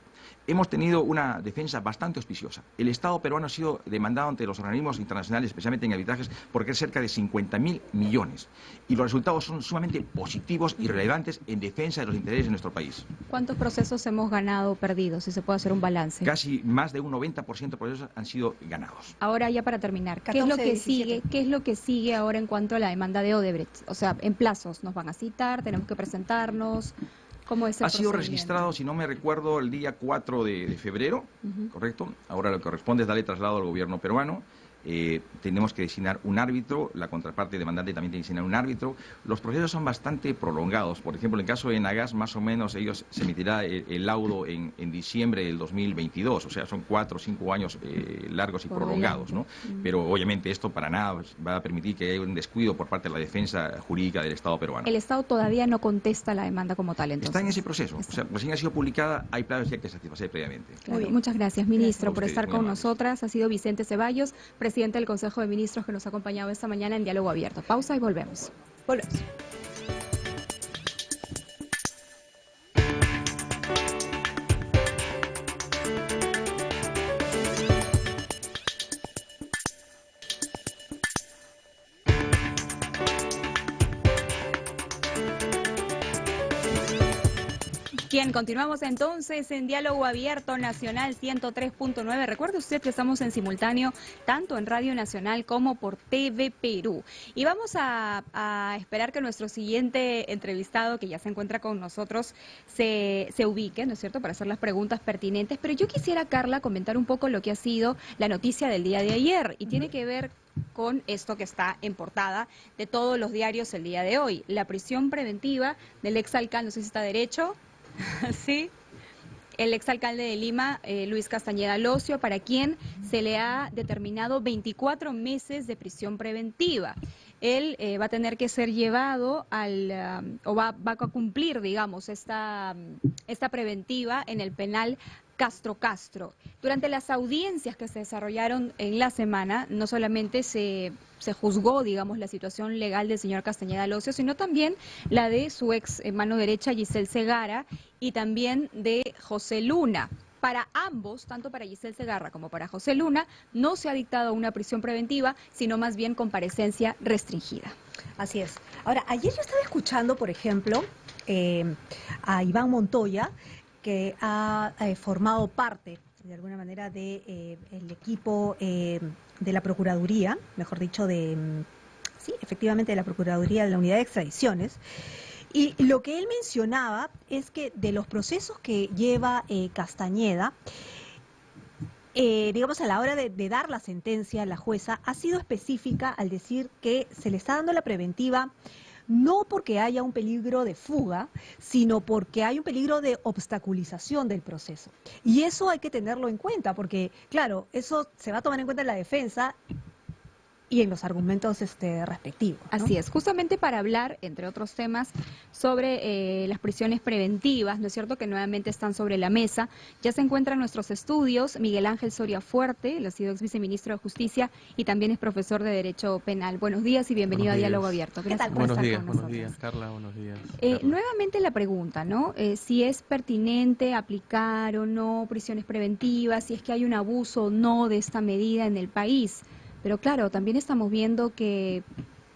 Hemos tenido una defensa bastante auspiciosa. El Estado peruano ha sido demandado ante los organismos internacionales, especialmente en arbitrajes, porque es cerca de 50.000 millones. Y los resultados son sumamente positivos y relevantes en defensa de los intereses de nuestro país. ¿Cuántos procesos hemos ganado o perdido, si se puede hacer un balance? Casi más de un 90% de procesos han sido ganados. Ahora ya para terminar, ¿qué es lo que sigue? ¿Qué es lo que sigue ahora en cuanto a la demanda de Odebrecht? O sea, en plazos, ¿nos van a citar? ¿Tenemos que presentarnos? ¿Cómo es el Ha sido procedimiento? registrado, si no me recuerdo, el día 4 de febrero, ¿correcto? Ahora lo que corresponde es darle traslado al gobierno peruano. Tenemos que designar un árbitro, la contraparte demandante también tiene que designar un árbitro. Los procesos son bastante prolongados. Por ejemplo, en el caso de Enagas, más o menos ellos se emitirá el laudo en diciembre del 2022, o sea, son 4 o 5 años largos y prolongados, ¿no? Pero obviamente esto para nada va a permitir que haya un descuido por parte de la defensa jurídica del Estado peruano. El Estado todavía no contesta la demanda como tal, entonces. Está en ese proceso, o sea, recién ha sido publicada, hay plazos que hay que satisfacer previamente. Claro. Muchas gracias, ministro, por Ustedes, estar muy con amables. nosotras. Ha sido Vicente Ceballos, presidente del Consejo de Ministros, que nos ha acompañado esta mañana en Diálogo Abierto. Pausa y volvemos. Volvemos. Bien, continuamos entonces en Diálogo Abierto Nacional 103.9. Recuerde usted que estamos en simultáneo tanto en Radio Nacional como por TV Perú. Y vamos a esperar que nuestro siguiente entrevistado, que ya se encuentra con nosotros, se ubique, ¿no es cierto?, para hacer las preguntas pertinentes. Pero yo quisiera, Carla, comentar un poco lo que ha sido la noticia del día de ayer y tiene que ver con esto que está en portada de todos los diarios el día de hoy. La prisión preventiva del exalcalde, no sé si está derecho, sí, el exalcalde de Lima, Luis Castañeda Locio, para quien se le ha determinado 24 meses de prisión preventiva. Él va a tener que ser llevado o va a cumplir, digamos, esta preventiva en el penal Castro. Durante las audiencias que se desarrollaron en la semana, no solamente se juzgó, digamos, la situación legal del señor Castañeda Locio, sino también la de su ex mano derecha, Giselle Segarra, y también de José Luna. Para ambos, tanto para Giselle Segarra como para José Luna, no se ha dictado una prisión preventiva, sino más bien comparecencia restringida. Así es. Ahora, ayer yo estaba escuchando, por ejemplo, a Iván Montoya, que ha formado parte, de alguna manera, de el equipo de la Procuraduría, mejor dicho, sí, efectivamente, de la Procuraduría de la Unidad de Extradiciones. Y lo que él mencionaba es que de los procesos que lleva Castañeda, digamos, a la hora de dar la sentencia, la jueza ha sido específica al decir que se le está dando la preventiva no porque haya un peligro de fuga, sino porque hay un peligro de obstaculización del proceso. Y eso hay que tenerlo en cuenta, porque, claro, eso se va a tomar en cuenta en la defensa y en los argumentos respectivos, ¿no? Así es, justamente para hablar, entre otros temas, sobre las prisiones preventivas, ¿no es cierto?, que nuevamente están sobre la mesa. Ya se encuentran en nuestros estudios Miguel Ángel Soria Fuerte, él ha sido ex viceministro de Justicia y también es profesor de Derecho Penal. Buenos días y bienvenido a Diálogo Abierto. Gracias por estar con nosotros. Buenos días, Carla, buenos días. Nuevamente la pregunta, ¿no? Si es pertinente aplicar o no prisiones preventivas, si es que hay un abuso o no de esta medida en el país. Pero claro, también estamos viendo que,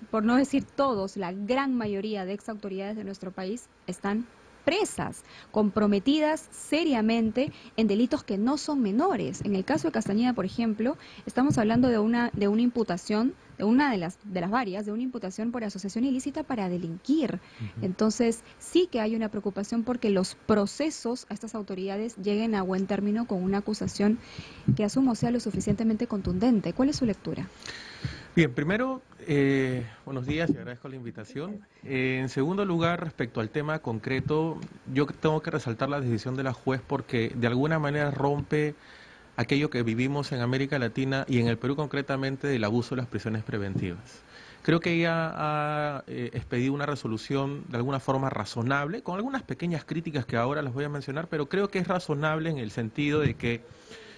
por no decir todos, la gran mayoría de exautoridades de nuestro país están presas, comprometidas seriamente en delitos que no son menores. En el caso de Castañeda, por ejemplo, estamos hablando de una imputación, de una de las varias, de una imputación por asociación ilícita para delinquir. Entonces, sí que hay una preocupación porque los procesos a estas autoridades lleguen a buen término con una acusación que asumo sea lo suficientemente contundente. ¿Cuál es su lectura? Bien, primero, buenos días y agradezco la invitación. En segundo lugar, respecto al tema concreto, yo tengo que resaltar la decisión de la juez porque de alguna manera rompe aquello que vivimos en América Latina y en el Perú concretamente del abuso de las prisiones preventivas. Creo que ella ha expedido una resolución de alguna forma razonable, con algunas pequeñas críticas que ahora las voy a mencionar, pero creo que es razonable en el sentido de que,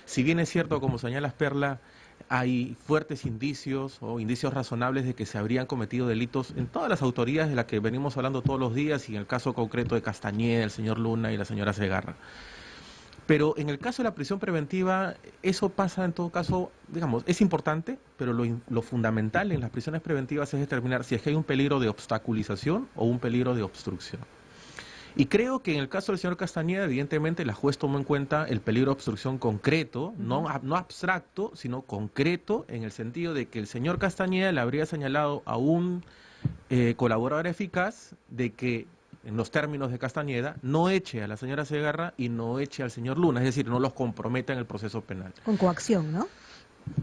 si bien es cierto, como señalas, Perla, hay fuertes indicios o indicios razonables de que se habrían cometido delitos en todas las autoridades de las que venimos hablando todos los días y en el caso concreto de Castañeda, el señor Luna y la señora Segarra. Pero en el caso de la prisión preventiva, eso pasa en todo caso, digamos, es importante, pero lo fundamental en las prisiones preventivas es determinar si es que hay un peligro de obstaculización o un peligro de obstrucción. Y creo que en el caso del señor Castañeda, evidentemente, la juez tomó en cuenta el peligro de obstrucción concreto, no abstracto, sino concreto, en el sentido de que el señor Castañeda le habría señalado a un colaborador eficaz de que, en los términos de Castañeda, no eche a la señora Segarra y no eche al señor Luna, es decir, no los comprometa en el proceso penal. Con coacción, ¿no?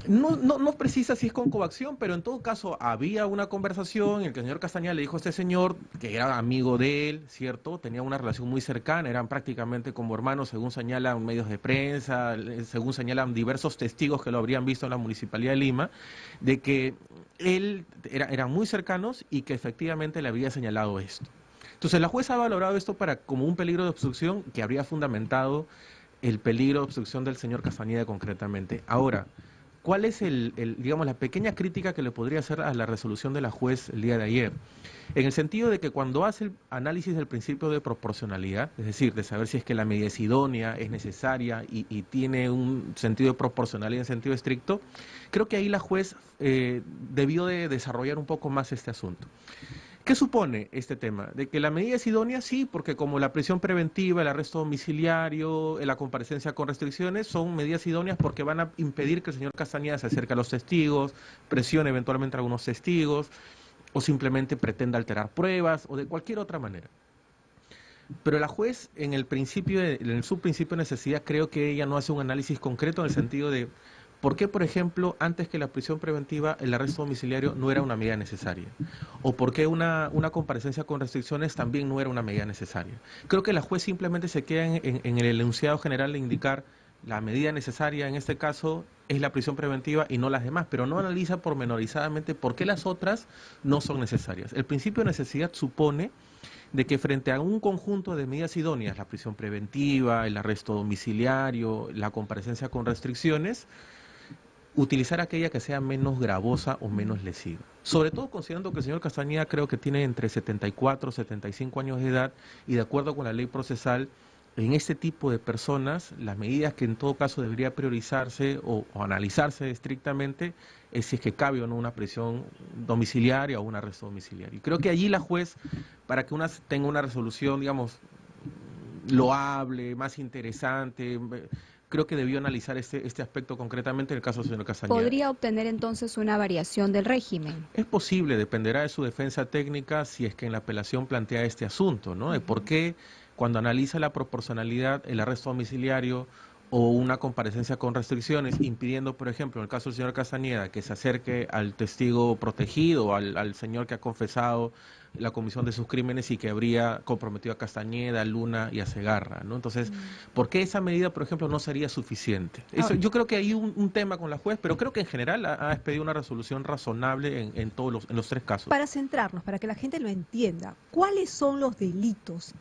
No precisa si es con coacción, pero en todo caso había una conversación en la que el señor Castañeda le dijo a este señor, que era amigo de él, ¿cierto? Tenía una relación muy cercana, eran prácticamente como hermanos, según señalan medios de prensa, según señalan diversos testigos que lo habrían visto en la Municipalidad de Lima, de que él eran muy cercanos y que efectivamente le había señalado esto. Entonces la jueza ha valorado esto como un peligro de obstrucción que habría fundamentado el peligro de obstrucción del señor Castañeda concretamente. Ahora, ¿cuál es digamos, la pequeña crítica que le podría hacer a la resolución de la juez el día de ayer? En el sentido de que cuando hace el análisis del principio de proporcionalidad, es decir, de saber si es que la medida es idónea, es necesaria y tiene un sentido proporcional en sentido estricto, creo que ahí la juez debió de desarrollar un poco más este asunto. ¿Qué supone este tema? De que la medida es idónea, sí, porque como la prisión preventiva, el arresto domiciliario, la comparecencia con restricciones, son medidas idóneas porque van a impedir que el señor Castañeda se acerque a los testigos, presione eventualmente a algunos testigos, o simplemente pretenda alterar pruebas, o de cualquier otra manera. Pero la juez, en el subprincipio de necesidad, creo que ella no hace un análisis concreto en el sentido de ¿Por qué, por ejemplo, antes que la prisión preventiva, el arresto domiciliario no era una medida necesaria? ¿O por qué una comparecencia con restricciones también no era una medida necesaria? Creo que la juez simplemente se queda en el enunciado general de indicar la medida necesaria en este caso es la prisión preventiva y no las demás, pero no analiza pormenorizadamente por qué las otras no son necesarias. El principio de necesidad supone de que frente a un conjunto de medidas idóneas, la prisión preventiva, el arresto domiciliario, la comparecencia con restricciones, utilizar aquella que sea menos gravosa o menos lesiva. Sobre todo considerando que el señor Castañeda creo que tiene entre 74 y 75 años de edad y de acuerdo con la ley procesal, en este tipo de personas, las medidas que en todo caso debería priorizarse o analizarse estrictamente es si es que cabe o no una prisión domiciliaria o un arresto domiciliario. Y creo que allí la juez, para que tenga una resolución, digamos, loable, más interesante, creo que debió analizar este aspecto concretamente en el caso del señor Castañeda. ¿Podría obtener entonces una variación del régimen? Es posible, dependerá de su defensa técnica si es que en la apelación plantea este asunto, ¿no? De por qué cuando analiza la proporcionalidad, el arresto domiciliario o una comparecencia con restricciones, impidiendo, por ejemplo, en el caso del señor Castañeda, que se acerque al testigo protegido, al señor que ha confesado la comisión de sus crímenes y que habría comprometido a Castañeda, a Luna y a Segarra, ¿no? Entonces, ¿por qué esa medida, por ejemplo, no sería suficiente? Eso, yo creo que hay un tema con la juez, pero creo que en general ha expedido una resolución razonable en todos los tres casos. Para centrarnos, para que la gente lo entienda, ¿cuáles son los delitos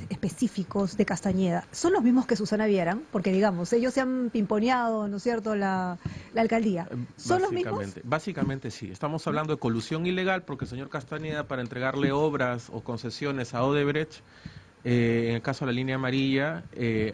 específicos de Castañeda? ¿Son los mismos que Susana Villarán? Porque, digamos, ellos se han pimponeado, ¿no es cierto?, la alcaldía. ¿Son los mismos? Básicamente sí. Estamos hablando de colusión ilegal porque el señor Castañeda, para entregarle obras o concesiones a Odebrecht, en el caso de la línea amarilla,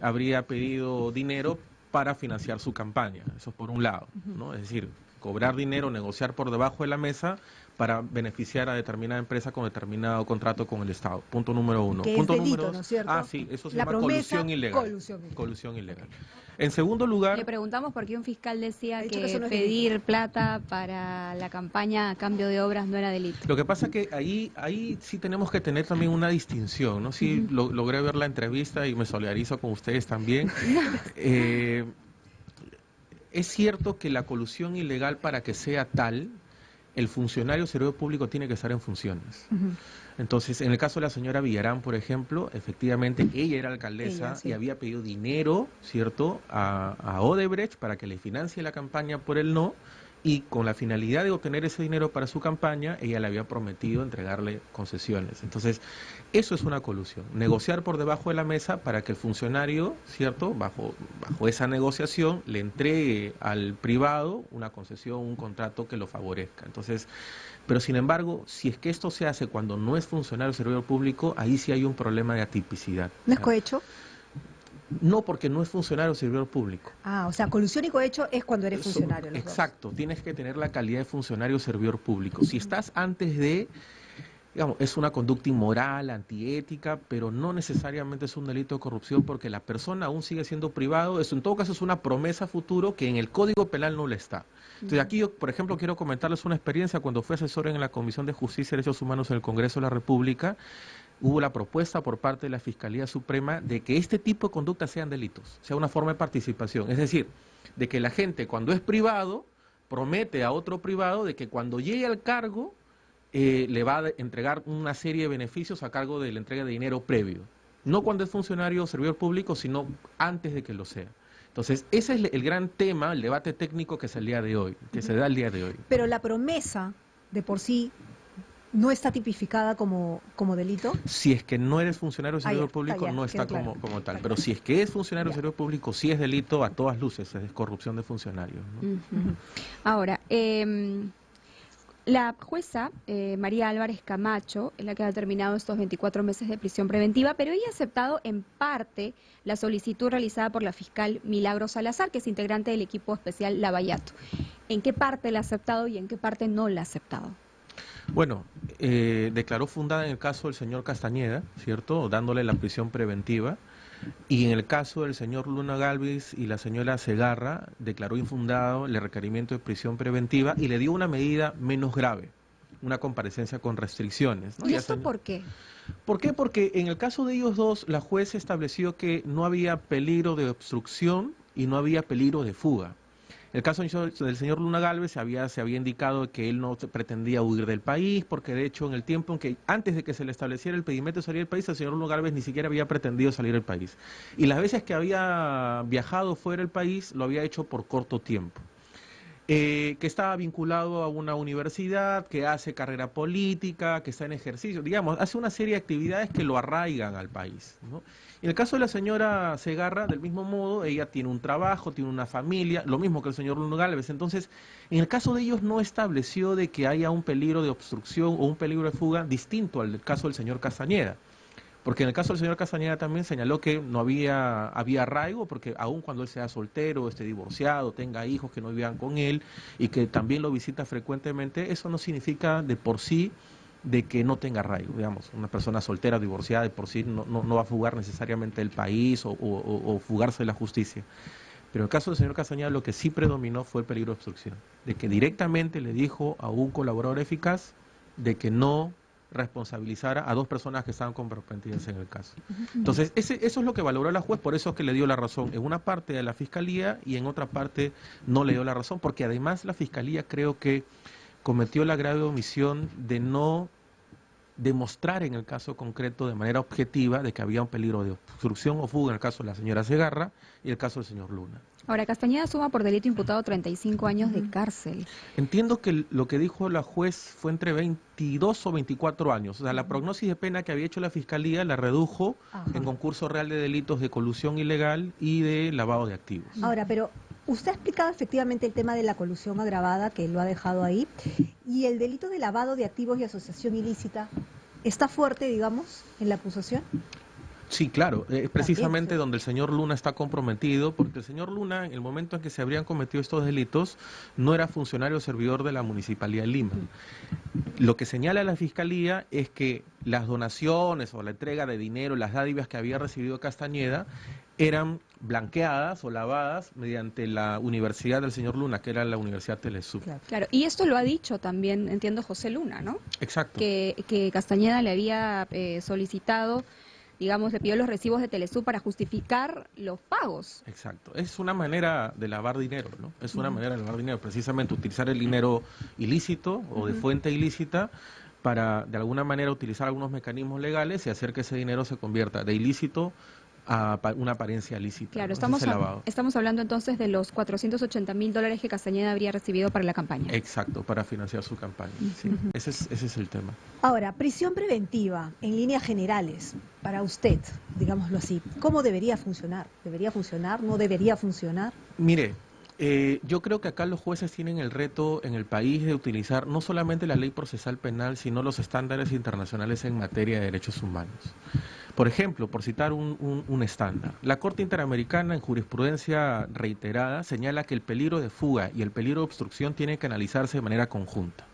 habría pedido dinero para financiar su campaña. Eso es por un lado, ¿no? Es decir, cobrar dinero, negociar por debajo de la mesa para beneficiar a determinada empresa con determinado contrato con el Estado. Punto número uno. Que Punto es delito, número dos. ¿no es cierto? Sí, eso se La llama promesa, colusión ilegal. Colusión ilegal. En segundo lugar... Le preguntamos por qué un fiscal decía que eso no es pedir plata para la campaña a cambio de obras no era delito. Lo que pasa que ahí sí tenemos que tener también una distinción, ¿no? Sí, logré ver la entrevista y me solidarizo con ustedes también. Es cierto que la colusión ilegal, para que sea tal, el funcionario servidor público tiene que estar en funciones. Entonces, en el caso de la señora Villarán, por ejemplo, efectivamente ella era alcaldesa y había pedido dinero, ¿cierto?, a Odebrecht para que le financie la campaña por el no, y con la finalidad de obtener ese dinero para su campaña, ella le había prometido entregarle concesiones. Entonces, eso es una colusión, negociar por debajo de la mesa para que el funcionario, ¿cierto?, bajo esa negociación, le entregue al privado una concesión, un contrato que lo favorezca. Entonces, pero sin embargo, si es que esto se hace cuando no es funcionario servidor público, ahí sí hay un problema de atipicidad. ¿No es cohecho? No, porque no es funcionario servidor público. O sea, colusión y cohecho es cuando eres funcionario. Exacto, tienes que tener la calidad de funcionario servidor público. Si estás antes de, digamos, es una conducta inmoral, antiética, pero no necesariamente es un delito de corrupción porque la persona aún sigue siendo privado. Eso en todo caso es una promesa futuro que en el Código Penal no le está. Entonces aquí yo, por ejemplo, quiero comentarles una experiencia. Cuando fui asesor en la Comisión de Justicia y Derechos Humanos en el Congreso de la República, hubo la propuesta por parte de la Fiscalía Suprema de que este tipo de conductas sean delitos, sea una forma de participación. Es decir, de que la gente cuando es privado promete a otro privado de que cuando llegue al cargo le va a entregar una serie de beneficios a cargo de la entrega de dinero previo. No cuando es funcionario o servidor público, sino antes de que lo sea. Entonces, ese es el gran tema, el debate técnico que es el día de hoy, que se da el día de hoy. Pero la promesa de por sí no está tipificada como delito. Si es que no eres funcionario o servidor público, no está como tal. Pero si es que es funcionario o servidor público, sí es delito a todas luces, es corrupción de funcionarios, ¿no? Ahora, la jueza María Álvarez Camacho es la que ha determinado estos 24 meses de prisión preventiva, pero ella ha aceptado en parte la solicitud realizada por la fiscal Milagros Salazar, que es integrante del equipo especial Lavallato. ¿En qué parte la ha aceptado y en qué parte no la ha aceptado? Bueno, declaró fundada en el caso del señor Castañeda, ¿cierto?, dándole la prisión preventiva, y en el caso del señor Luna Galvis y la señora Segarra, declaró infundado el requerimiento de prisión preventiva y le dio una medida menos grave, una comparecencia con restricciones, ¿no? ¿Y esto por qué? ¿Por qué? Porque en el caso de ellos dos, la juez estableció que no había peligro de obstrucción y no había peligro de fuga. El caso del señor Luna Gálvez se había indicado que él no pretendía huir del país, porque de hecho en el tiempo en que, antes de que se le estableciera el impedimento de salir del país, el señor Luna Gálvez ni siquiera había pretendido salir del país. Y las veces que había viajado fuera del país, lo había hecho por corto tiempo. Que estaba vinculado a una universidad, que hace carrera política, que está en ejercicio, digamos, hace una serie de actividades que lo arraigan al país, ¿no? En el caso de la señora Segarra, del mismo modo, ella tiene un trabajo, tiene una familia, lo mismo que el señor Luna Gálvez. Entonces, en el caso de ellos no estableció de que haya un peligro de obstrucción o un peligro de fuga distinto al caso del señor Castañeda. Porque en el caso del señor Castañeda también señaló que no había arraigo, porque aun cuando él sea soltero, esté divorciado, tenga hijos que no vivan con él y que también lo visita frecuentemente, eso no significa de por sí de que no tenga arraigo. Digamos, una persona soltera, divorciada, de por sí no va a fugar necesariamente del país o fugarse de la justicia. Pero en el caso del señor Castañeda lo que sí predominó fue el peligro de obstrucción, de que directamente le dijo a un colaborador eficaz de que no responsabilizara a dos personas que estaban comprometidas en el caso. Entonces, eso es lo que valoró la juez, por eso es que le dio la razón en una parte de la fiscalía y en otra parte no le dio la razón, porque además la fiscalía creo que cometió la grave omisión de no demostrar en el caso concreto de manera objetiva de que había un peligro de obstrucción o fuga en el caso de la señora Segarra y el caso del señor Luna. Ahora, Castañeda suma por delito imputado 35 años de cárcel. Entiendo que lo que dijo la juez fue entre 22 o 24 años. O sea, la prognosis de pena que había hecho la Fiscalía la redujo en concurso real de delitos de colusión ilegal y de lavado de activos. Ahora, pero usted ha explicado efectivamente el tema de la colusión agravada, que lo ha dejado ahí, y el delito de lavado de activos y asociación ilícita, ¿está fuerte, digamos, en la acusación? Sí, claro, es precisamente donde el señor Luna está comprometido, porque el señor Luna, en el momento en que se habrían cometido estos delitos, no era funcionario o servidor de la Municipalidad de Lima. Lo que señala la Fiscalía es que las donaciones o la entrega de dinero, las dádivas que había recibido Castañeda, eran blanqueadas o lavadas mediante la universidad del señor Luna, que era la Universidad Telesub. Claro, y esto lo ha dicho también, entiendo, José Luna, ¿no? Exacto. Que Castañeda le había solicitado, digamos, le pidió los recibos de Telesub para justificar los pagos. Exacto. Es una manera de lavar dinero, ¿no? Es una manera de lavar dinero, precisamente utilizar el dinero ilícito o de fuente ilícita para, de alguna manera, utilizar algunos mecanismos legales y hacer que ese dinero se convierta de ilícito a una apariencia lícita. Claro, ¿no? estamos hablando entonces de los $480.000 que Castañeda habría recibido para la campaña. Exacto, para financiar su campaña. Sí. Ese es el tema. Ahora, prisión preventiva, en líneas generales, para usted, digámoslo así, ¿cómo debería funcionar? ¿Debería funcionar? ¿No debería funcionar? Mire, yo creo que acá los jueces tienen el reto en el país de utilizar no solamente la ley procesal penal, sino los estándares internacionales en materia de derechos humanos. Por ejemplo, por citar un estándar, la Corte Interamericana en jurisprudencia reiterada señala que el peligro de fuga y el peligro de obstrucción tienen que analizarse de manera conjunta.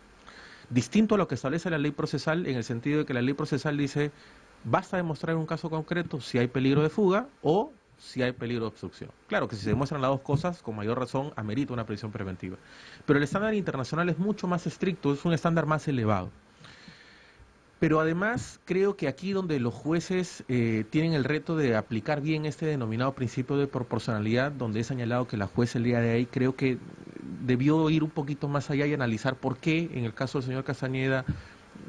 Distinto a lo que establece la ley procesal, en el sentido de que la ley procesal dice, basta demostrar en un caso concreto si hay peligro de fuga o si hay peligro de obstrucción. Claro que si se demuestran las dos cosas, con mayor razón, amerita una prisión preventiva. Pero el estándar internacional es mucho más estricto, es un estándar más elevado. Pero además creo que aquí donde los jueces tienen el reto de aplicar bien este denominado principio de proporcionalidad, donde he señalado que la juez el día de ahí creo que debió ir un poquito más allá y analizar por qué en el caso del señor Castañeda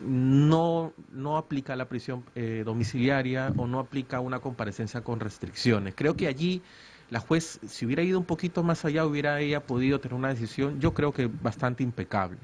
no aplica la prisión domiciliaria o no aplica una comparecencia con restricciones. Creo que allí la juez, si hubiera ido un poquito más allá, hubiera ella podido tener una decisión, yo creo que bastante impecable,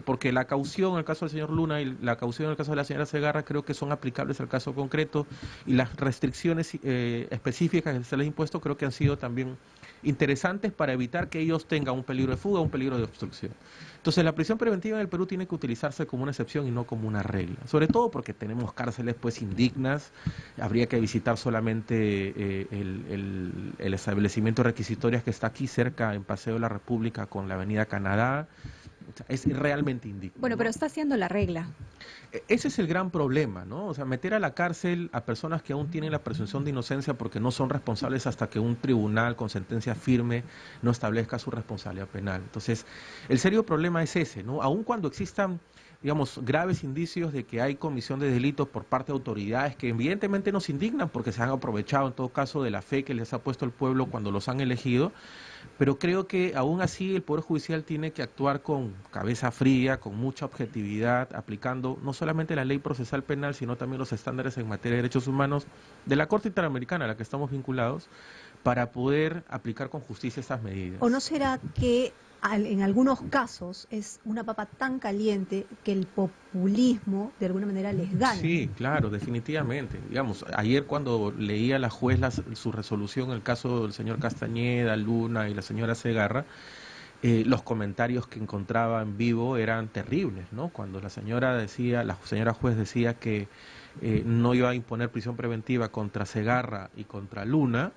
porque la caución en el caso del señor Luna y la caución en el caso de la señora Segarra creo que son aplicables al caso concreto y las restricciones específicas que se les ha impuesto creo que han sido también interesantes para evitar que ellos tengan un peligro de fuga o un peligro de obstrucción. Entonces la prisión preventiva en el Perú tiene que utilizarse como una excepción y no como una regla, sobre todo porque tenemos cárceles pues indignas, habría que visitar solamente el establecimiento requisitorias que está aquí cerca en Paseo de la República con la Avenida Canadá. Es realmente indigno. Bueno, pero está haciendo la regla. Ese es el gran problema, ¿no? O sea, meter a la cárcel a personas que aún tienen la presunción de inocencia porque no son responsables hasta que un tribunal con sentencia firme no establezca su responsabilidad penal. Entonces, el serio problema es ese, ¿no? Aun cuando existan digamos, graves indicios de que hay comisión de delitos por parte de autoridades que evidentemente nos indignan porque se han aprovechado en todo caso de la fe que les ha puesto el pueblo cuando los han elegido, pero creo que aún así el Poder Judicial tiene que actuar con cabeza fría, con mucha objetividad, aplicando no solamente la ley procesal penal, sino también los estándares en materia de derechos humanos de la Corte Interamericana a la que estamos vinculados, para poder aplicar con justicia estas medidas. ¿O no será que en algunos casos es una papa tan caliente que el populismo de alguna manera les gana? Sí, claro, definitivamente. Digamos, ayer cuando leía la juez su resolución en el caso del señor Castañeda, Luna y la señora Segarra, los comentarios que encontraba en vivo eran terribles, ¿no? Cuando la señora juez decía que no iba a imponer prisión preventiva contra Segarra y contra Luna.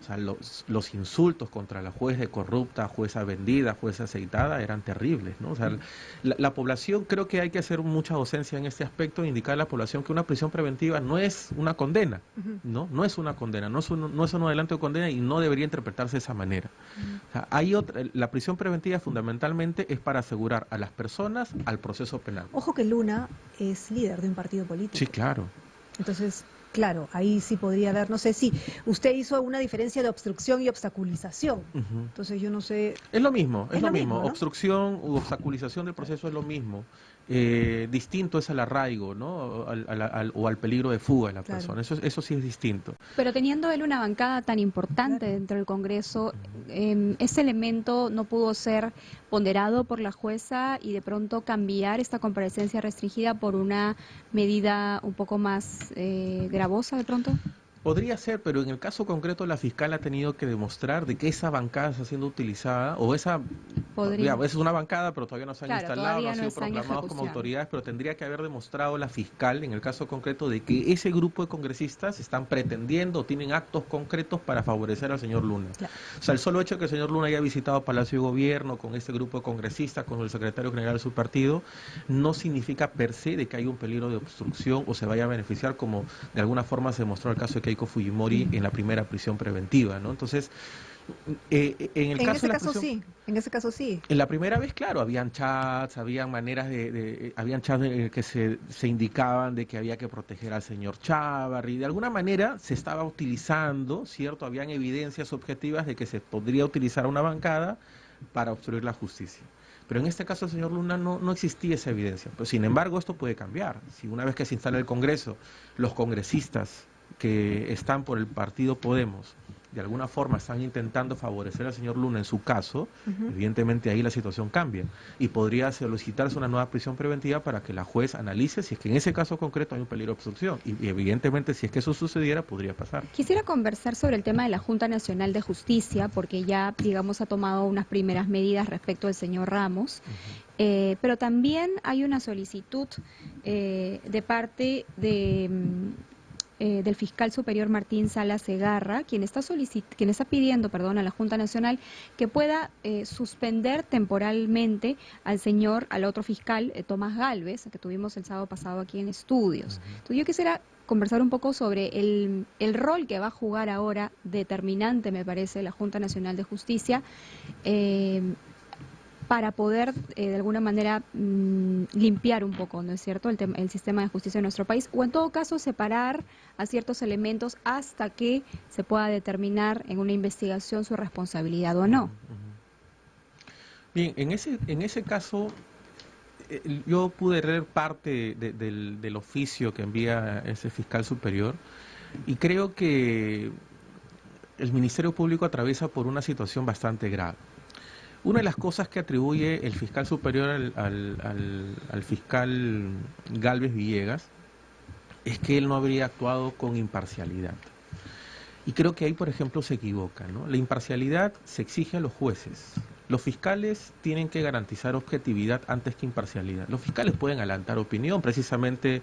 O sea, los insultos contra la juez de corrupta, jueza vendida, jueza aceitada eran terribles, ¿no? O sea, la población, creo que hay que hacer mucha docencia en este aspecto, indicar a la población que una prisión preventiva no es una condena, ¿no? No es una condena, no es un adelanto de condena y no debería interpretarse de esa manera. O sea, la prisión preventiva fundamentalmente es para asegurar a las personas al proceso penal. Ojo que Luna es líder de un partido político. Sí, claro. Entonces, claro, ahí sí podría haber, no sé si usted hizo una diferencia de obstrucción y obstaculización. Entonces yo no sé. Es lo mismo, es lo mismo. ¿no? Obstrucción u obstaculización del proceso es lo mismo. Distinto es al arraigo, ¿no? O al peligro de fuga de la persona. Eso sí es distinto. Pero teniendo él una bancada tan importante dentro del Congreso, ese elemento no pudo ser ponderado por la jueza y de pronto cambiar esta comparecencia restringida por una medida un poco más gravosa de pronto. Podría ser, pero en el caso concreto la fiscal ha tenido que demostrar de que esa bancada está siendo utilizada, o esa es una bancada, pero todavía no se han instalado, no han sido proclamados como autoridades, pero tendría que haber demostrado la fiscal, en el caso concreto, de que ese grupo de congresistas están pretendiendo o tienen actos concretos para favorecer al señor Luna. Claro. O sea, el solo hecho de que el señor Luna haya visitado Palacio de Gobierno con este grupo de congresistas, con el secretario general de su partido, no significa per se de que hay un peligro de obstrucción o se vaya a beneficiar, como de alguna forma se demostró en el caso de Keiko Fujimori en la primera prisión preventiva, ¿no? Entonces, en ese caso sí. En la primera vez, claro, habían chats, habían maneras habían chats que se indicaban de que había que proteger al señor Chávarri, de alguna manera se estaba utilizando, ¿cierto? Habían evidencias objetivas de que se podría utilizar una bancada para obstruir la justicia. Pero en este caso el señor Luna no existía esa evidencia. Pero, sin embargo, esto puede cambiar. Si una vez que se instala el Congreso, los congresistas que están por el partido Podemos, de alguna forma están intentando favorecer al señor Luna en su caso, evidentemente ahí la situación cambia y podría solicitarse una nueva prisión preventiva para que la juez analice si es que en ese caso concreto hay un peligro de obstrucción y evidentemente si es que eso sucediera podría pasar. Quisiera conversar sobre el tema de la Junta Nacional de Justicia porque ya, digamos, ha tomado unas primeras medidas respecto al señor Ramos, pero también hay una solicitud de parte del fiscal superior Martín Salas Segarra, quien está pidiendo, a la Junta Nacional que pueda suspender temporalmente al otro fiscal, Tomás Gálvez, que tuvimos el sábado pasado aquí en estudios. Entonces yo quisiera conversar un poco sobre el rol que va a jugar ahora, determinante me parece, la Junta Nacional de Justicia, para poder de alguna manera limpiar un poco, ¿no es cierto?, el sistema de justicia de nuestro país, o en todo caso separar a ciertos elementos hasta que se pueda determinar en una investigación su responsabilidad o no. Bien, en ese caso yo pude leer parte del oficio que envía ese fiscal superior y creo que el Ministerio Público atraviesa por una situación bastante grave. Una de las cosas que atribuye el fiscal superior al fiscal Gálvez Villegas es que él no habría actuado con imparcialidad. Y creo que ahí, por ejemplo, se equivoca, ¿no? La imparcialidad se exige a los jueces. Los fiscales tienen que garantizar objetividad antes que imparcialidad. Los fiscales pueden adelantar opinión, precisamente,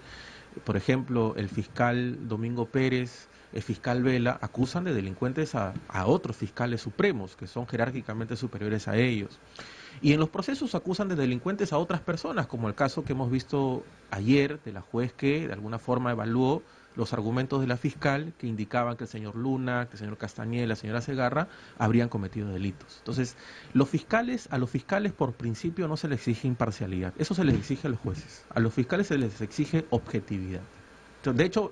por ejemplo, el fiscal Domingo Pérez, el fiscal Vela, acusan de delincuentes a otros fiscales supremos, que son jerárquicamente superiores a ellos. Y en los procesos acusan de delincuentes a otras personas, como el caso que hemos visto ayer de la juez que de alguna forma evaluó los argumentos de la fiscal que indicaban que el señor Luna, que el señor Castañeda, la señora Segarra habrían cometido delitos. Entonces, a los fiscales por principio no se les exige imparcialidad, eso se les exige a los jueces. A los fiscales se les exige objetividad. De hecho,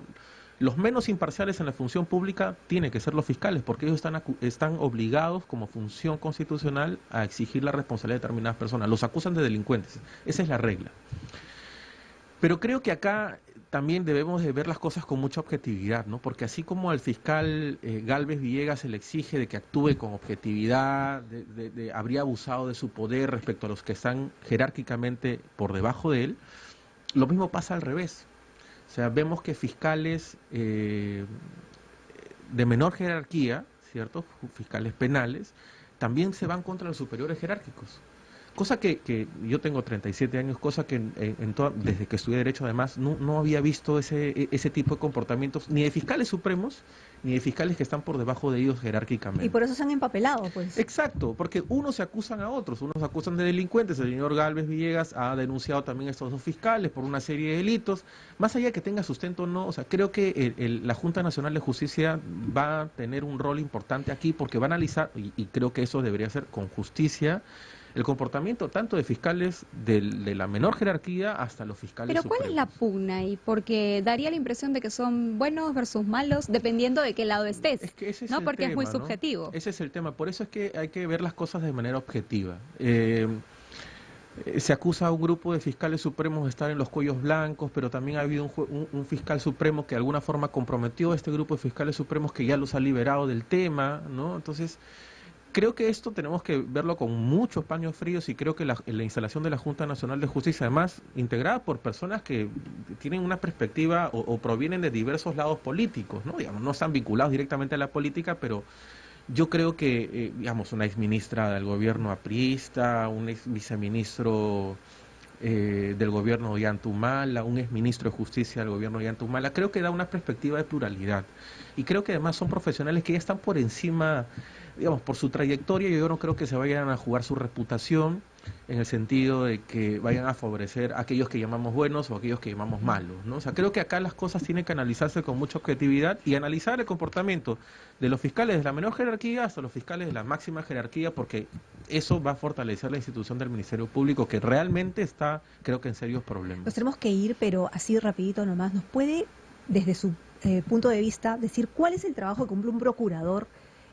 los menos imparciales en la función pública tienen que ser los fiscales, porque ellos están obligados como función constitucional a exigir la responsabilidad de determinadas personas. Los acusan de delincuentes, esa es la regla. Pero creo que acá también debemos de ver las cosas con mucha objetividad, ¿no? Porque así como al fiscal Gálvez Villegas se le exige de que actúe con objetividad, habría abusado de su poder respecto a los que están jerárquicamente por debajo de él, lo mismo pasa al revés. O sea, vemos que fiscales de menor jerarquía, ¿cierto? Fiscales penales, también se van contra los superiores jerárquicos. Cosa que yo tengo 37 años, cosa que desde que estudié Derecho además no había visto ese tipo de comportamientos, ni de fiscales supremos, ni de fiscales que están por debajo de ellos jerárquicamente. Y por eso se han empapelado, pues. Exacto, porque unos se acusan a otros, unos se acusan de delincuentes. El señor Gálvez Villegas ha denunciado también a estos dos fiscales por una serie de delitos. Más allá de que tenga sustento o no, o sea, creo que la Junta Nacional de Justicia va a tener un rol importante aquí porque va a analizar, y creo que eso debería ser con justicia, el comportamiento tanto de fiscales de la menor jerarquía hasta los fiscales Pero ¿cuál supremos. es la pugna ahí? Porque daría la impresión de que son buenos versus malos dependiendo de qué lado estés, Es que ese es ¿no? el Porque es muy tema, ¿no? subjetivo. Ese es el tema, por eso es que hay que ver las cosas de manera objetiva. Se acusa a un grupo de fiscales supremos de estar en los cuellos blancos, pero también ha habido un fiscal supremo que de alguna forma comprometió a este grupo de fiscales supremos que ya los ha liberado del tema, ¿no? Entonces, creo que esto tenemos que verlo con muchos paños fríos y creo que la instalación de la Junta Nacional de Justicia, además integrada por personas que tienen una perspectiva o provienen de diversos lados políticos, ¿no? Digamos, no están vinculados directamente a la política, pero yo creo que, digamos, una exministra del gobierno aprista, un ex viceministro del gobierno de Ollantumala, un exministro de Justicia del gobierno de Ollantumala, creo que da una perspectiva de pluralidad. Y creo que además son profesionales que ya están por encima, digamos, por su trayectoria. Yo no creo que se vayan a jugar su reputación en el sentido de que vayan a favorecer a aquellos que llamamos buenos o a aquellos que llamamos malos, ¿no? O sea, creo que acá las cosas tienen que analizarse con mucha objetividad y analizar el comportamiento de los fiscales de la menor jerarquía hasta los fiscales de la máxima jerarquía, porque eso va a fortalecer la institución del Ministerio Público, que realmente está, creo que en serios problemas. Nos tenemos que ir, pero así rapidito nomás, ¿nos puede, desde su punto de vista, decir cuál es el trabajo que cumple un procurador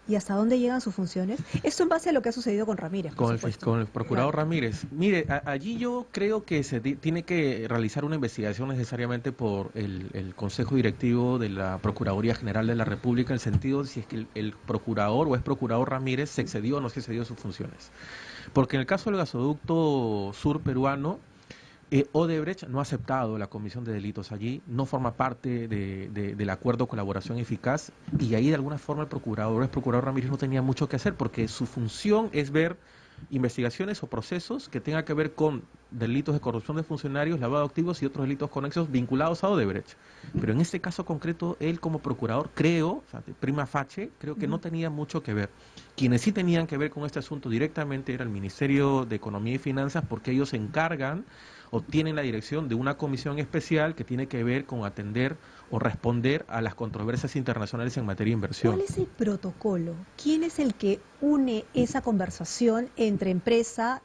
y hasta dónde llegan sus funciones? Esto en base a lo que ha sucedido con Ramírez, por supuesto. Con el procurador Claro. Ramírez. Mire, allí yo creo que se tiene que realizar una investigación necesariamente por el Consejo Directivo de la Procuraduría General de la República, en el sentido de si es que el procurador o ex procurador Ramírez se excedió o no se excedió sus funciones. Porque en el caso del gasoducto sur peruano, Odebrecht no ha aceptado la comisión de delitos allí, no forma parte del acuerdo de colaboración eficaz, y ahí de alguna forma el procurador Ramírez no tenía mucho que hacer, porque su función es ver investigaciones o procesos que tengan que ver con delitos de corrupción de funcionarios, lavado de activos y otros delitos conexos vinculados a Odebrecht. Pero en este caso concreto, él como procurador, creo, o sea, de prima facie, creo que no tenía mucho que ver. Quienes sí tenían que ver con este asunto directamente era el Ministerio de Economía y Finanzas, porque ellos se encargan o tienen la dirección de una comisión especial que tiene que ver con atender o responder a las controversias internacionales en materia de inversión. ¿Cuál es el protocolo? ¿Quién es el que une esa conversación entre empresa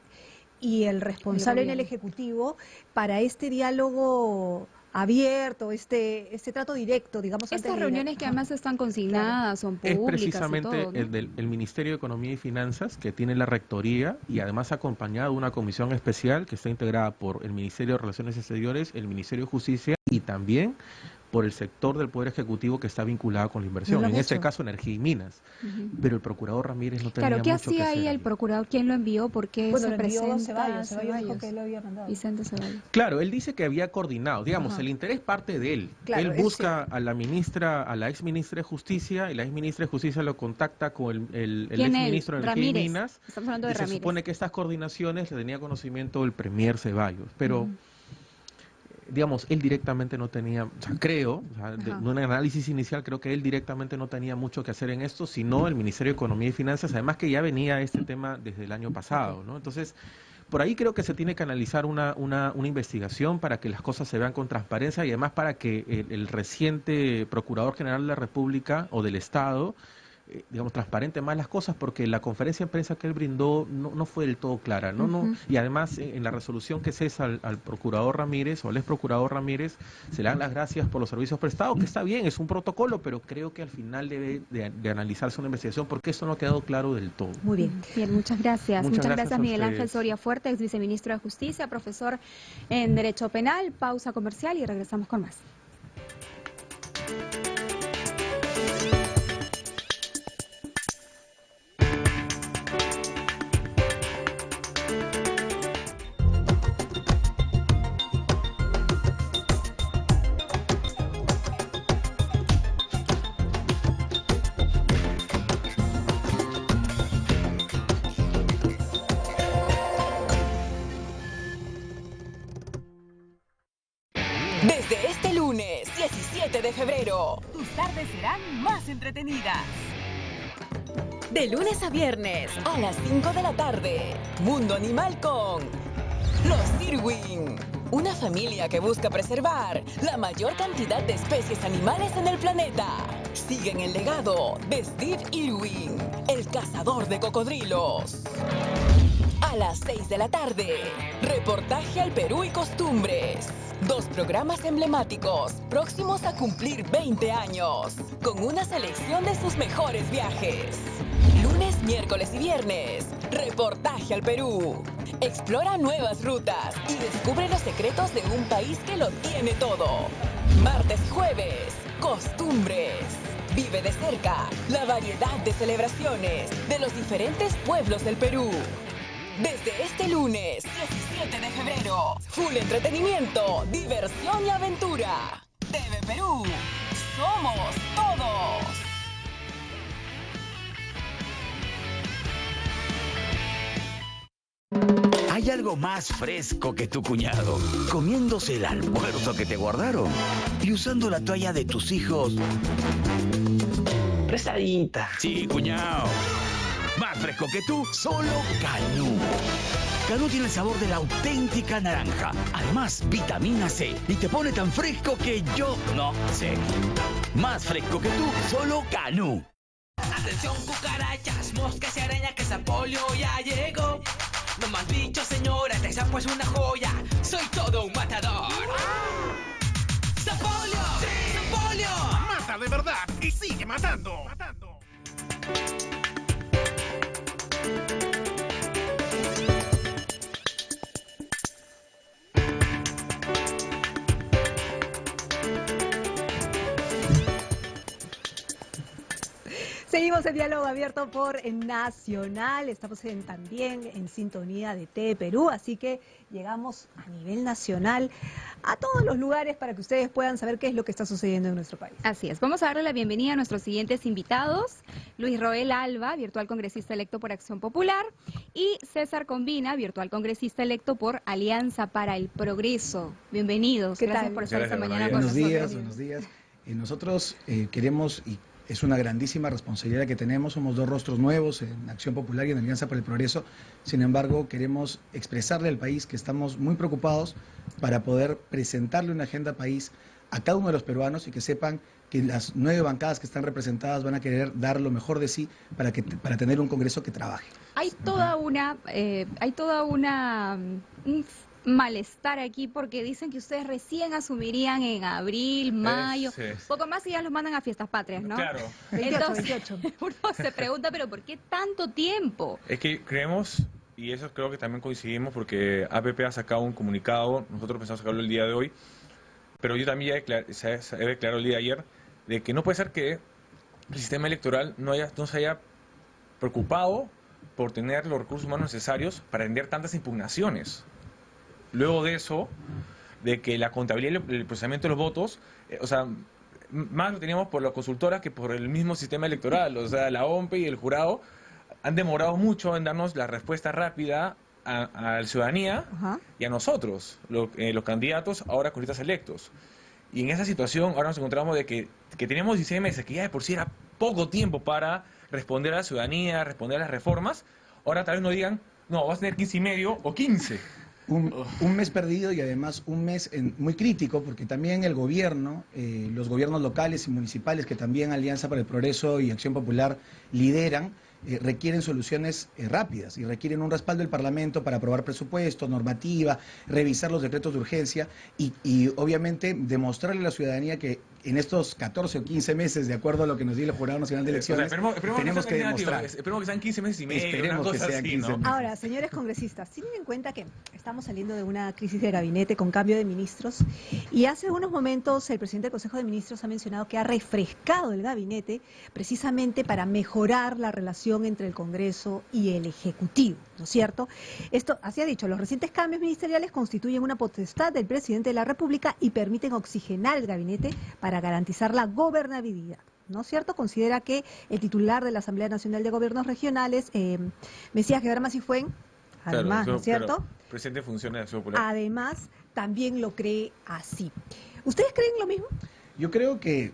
y el responsable en el Ejecutivo para este diálogo abierto, este trato directo, digamos? Estas reuniones que además están consignadas, son Es públicas precisamente y todo, ¿no? el Ministerio de Economía y Finanzas, que tiene la rectoría y además acompañado de una comisión especial que está integrada por el Ministerio de Relaciones Exteriores, el Ministerio de Justicia y también por el sector del Poder Ejecutivo que está vinculado con la inversión, No lo en han este hecho. caso energía y minas. Pero el procurador Ramírez no tenía Claro, ¿qué mucho que hacía hacer ahí el allí. procurador? ¿Quién lo envió? ¿Por qué Bueno, se lo envió presenta Ceballos dijo que él lo había mandado. Vicente Ceballos. Claro, él dice que había coordinado, digamos, Ajá. el interés parte de él. Claro, Él él busca a la ministra, a la ex ministra de Justicia, y la ex ministra de Justicia lo contacta con el ex ¿Quién él? ministro de Energía y Ramírez. Minas. Estamos hablando de Y se Ramírez. supone que estas coordinaciones le tenía conocimiento el premier Ceballos, pero digamos, él directamente no tenía, o sea, creo, o sea, de Ajá. un análisis inicial, creo que él directamente no tenía mucho que hacer en esto, sino el Ministerio de Economía y Finanzas, además que ya venía este tema desde el año pasado, ¿no? Entonces, por ahí creo que se tiene que analizar una investigación para que las cosas se vean con transparencia y además para que el reciente Procurador General de la República o del Estado digamos, transparente más las cosas, porque la conferencia de prensa que él brindó no fue del todo clara, ¿no? Y además en la resolución que cesa al procurador Ramírez o al ex procurador Ramírez se le dan las gracias por los servicios prestados, que está bien, es un protocolo, pero creo que al final debe de analizarse una investigación porque esto no ha quedado claro del todo. Muy bien. Bien, muchas gracias. Muchas gracias Miguel Ángel Soria Fuerte, ex viceministro de Justicia, profesor en Derecho Penal. Pausa comercial y regresamos con más. Desde este lunes, 17 de febrero, tus tardes serán más entretenidas. De lunes a viernes, a las 5 de la tarde, Mundo Animal con los Irwin. Una familia que busca preservar la mayor cantidad de especies animales en el planeta. Siguen el legado de Steve Irwin, el cazador de cocodrilos. A las 6 de la tarde, reportaje al Perú y costumbres. 2 programas emblemáticos, próximos a cumplir 20 años, con una selección de sus mejores viajes. Lunes, miércoles y viernes, reportaje al Perú. Explora nuevas rutas y descubre los secretos de un país que lo tiene todo. Martes y jueves, costumbres. Vive de cerca la variedad de celebraciones de los diferentes pueblos del Perú. Desde este lunes, 17 de febrero, full entretenimiento, diversión y aventura. TV Perú, somos todos. Hay algo más fresco que tu cuñado, comiéndose el almuerzo que te guardaron y usando la toalla de tus hijos prestadita. Sí, cuñado. Más fresco que tú, solo Canú. Canú tiene el sabor de la auténtica naranja. Además, vitamina C. Y te pone tan fresco que yo no sé. Más fresco que tú, solo Canú. Atención cucarachas, moscas y arañas, que Sapolio ya llegó. No más bichos, señora, este sapo es una joya. Soy todo un matador. ¡Sapolio! ¡Sí! ¡Sapolio! Mata de verdad y sigue matando. Seguimos en diálogo abierto por Nacional, estamos también en sintonía de TV Perú, así que llegamos a nivel nacional a todos los lugares para que ustedes puedan saber qué es lo que está sucediendo en nuestro país. Así es, vamos a darle la bienvenida a nuestros siguientes invitados, Luis Roel Alba, virtual congresista electo por Acción Popular, y César Combina, virtual congresista electo por Alianza para el Progreso. Bienvenidos, gracias por estar esta mañana con nosotros. Buenos días. Nosotros queremos, y es una grandísima responsabilidad que tenemos, somos 2 rostros nuevos en Acción Popular y en Alianza para el Progreso. Sin embargo, queremos expresarle al país que estamos muy preocupados para poder presentarle una agenda país a cada uno de los peruanos y que sepan que las 9 bancadas que están representadas van a querer dar lo mejor de sí para tener un Congreso que trabaje. Hay toda un malestar aquí porque dicen que ustedes recién asumirían en abril, mayo, poco más y ya los mandan a fiestas patrias, ¿no? Claro. Entonces, 28. Uno se pregunta, pero ¿por qué tanto tiempo? Es que creemos, y eso creo que también coincidimos, porque APP ha sacado un comunicado, nosotros pensamos sacarlo el día de hoy, pero yo también se había declarado el día de ayer, de que no puede ser que el sistema electoral no se haya preocupado por tener los recursos humanos necesarios para atender tantas impugnaciones. Luego de eso, de que la contabilidad y el procesamiento de los votos, más lo teníamos por las consultoras que por el mismo sistema electoral. O sea, la OMPE y el jurado han demorado mucho en darnos la respuesta rápida a la ciudadanía y a nosotros, los candidatos, ahora congresistas electos. Y en esa situación ahora nos encontramos de que teníamos 16 meses, que ya de por sí era poco tiempo para responder a la ciudadanía, responder a las reformas. Ahora tal vez nos digan, no, vas a tener 15 y medio o 15. Un mes perdido y además un mes muy crítico porque también el gobierno, los gobiernos locales y municipales que también Alianza para el Progreso y Acción Popular lideran, requieren soluciones rápidas y requieren un respaldo del Parlamento para aprobar presupuestos, normativa, revisar los decretos de urgencia y obviamente demostrarle a la ciudadanía que en estos 14 o 15 meses, de acuerdo a lo que nos dice el Jurado Nacional de Elecciones, esperemos tenemos que demostrar. Esperemos que sean 15 meses y medio. Esperemos que sean 15 meses. Ahora, señores congresistas, tienen en cuenta que estamos saliendo de una crisis de gabinete con cambio de ministros y hace unos momentos el presidente del Consejo de Ministros ha mencionado que ha refrescado el gabinete precisamente para mejorar la relación entre el Congreso y el Ejecutivo, ¿no es cierto? Esto, así ha dicho, los recientes cambios ministeriales constituyen una potestad del presidente de la República y permiten oxigenar el gabinete para garantizar la gobernabilidad, ¿no es cierto? Considera que el titular de la Asamblea Nacional de Gobiernos Regionales, Mesías Guevara Cifuén, además, ¿no es cierto? Presidente de funciones de Acción Popular. Además, también lo cree así. ¿Ustedes creen lo mismo? Yo creo que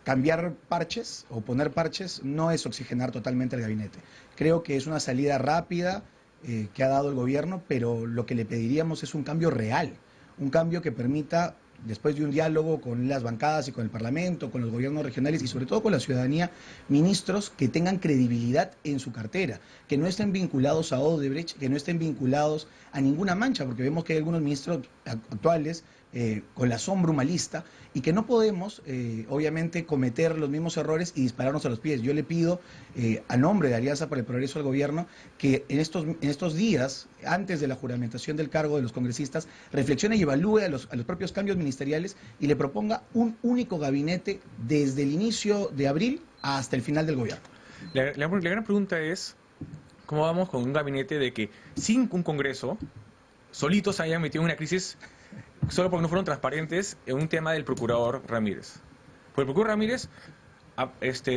cambiar parches o poner parches no es oxigenar totalmente el gabinete. Creo que es una salida rápida que ha dado el gobierno, pero lo que le pediríamos es un cambio real, un cambio que permita, después de un diálogo con las bancadas y con el Parlamento, con los gobiernos regionales y sobre todo con la ciudadanía, ministros que tengan credibilidad en su cartera, que no estén vinculados a Odebrecht, que no estén vinculados a ninguna mancha, porque vemos que hay algunos ministros actuales con la sombra humanista y que no podemos, obviamente, cometer los mismos errores y dispararnos a los pies. Yo le pido, a nombre de Alianza para el Progreso al Gobierno, que en estos días, antes de la juramentación del cargo de los congresistas, reflexione y evalúe a los propios cambios ministeriales y le proponga un único gabinete desde el inicio de abril hasta el final del gobierno. La gran pregunta es, ¿cómo vamos con un gabinete de que sin un Congreso, solitos se hayan metido en una crisis solo porque no fueron transparentes en un tema del procurador Ramírez? Pues el procurador Ramírez,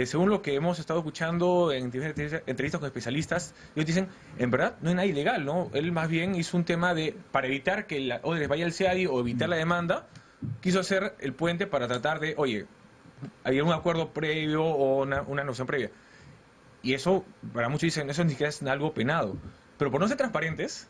según lo que hemos estado escuchando en entrevistas con especialistas, ellos dicen, en verdad no hay nada ilegal, ¿no? Él más bien hizo un tema para evitar que la Odebrecht vaya al CIADI o evitar la demanda, quiso hacer el puente para tratar de, oye, hay un acuerdo previo o una negociación previa. Y eso, para muchos dicen, eso ni siquiera es algo penado. Pero por no ser transparentes,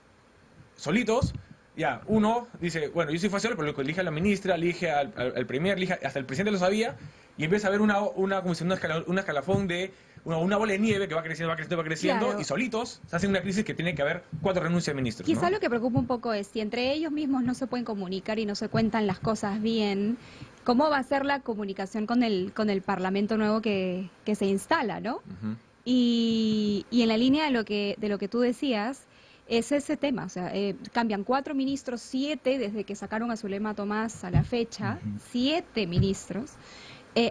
solitos, ya, uno dice, bueno, yo soy facial, pero lo que elige a la ministra, elige al premier, elige, hasta el presidente lo sabía, y empieza a haber un escalafón de una bola de nieve que va creciendo, claro. Y solitos se hace una crisis que tiene que haber 4 renuncias de ministros. Quizá ¿no? lo que preocupa un poco es, si entre ellos mismos no se pueden comunicar y no se cuentan las cosas bien, ¿cómo va a ser la comunicación con el Parlamento nuevo que se instala, ¿no? Uh-huh. Y en la línea de lo que tú decías, es ese tema, o sea, cambian 4 ministros, 7 desde que sacaron a Zulema Tomás a la fecha, 7 ministros,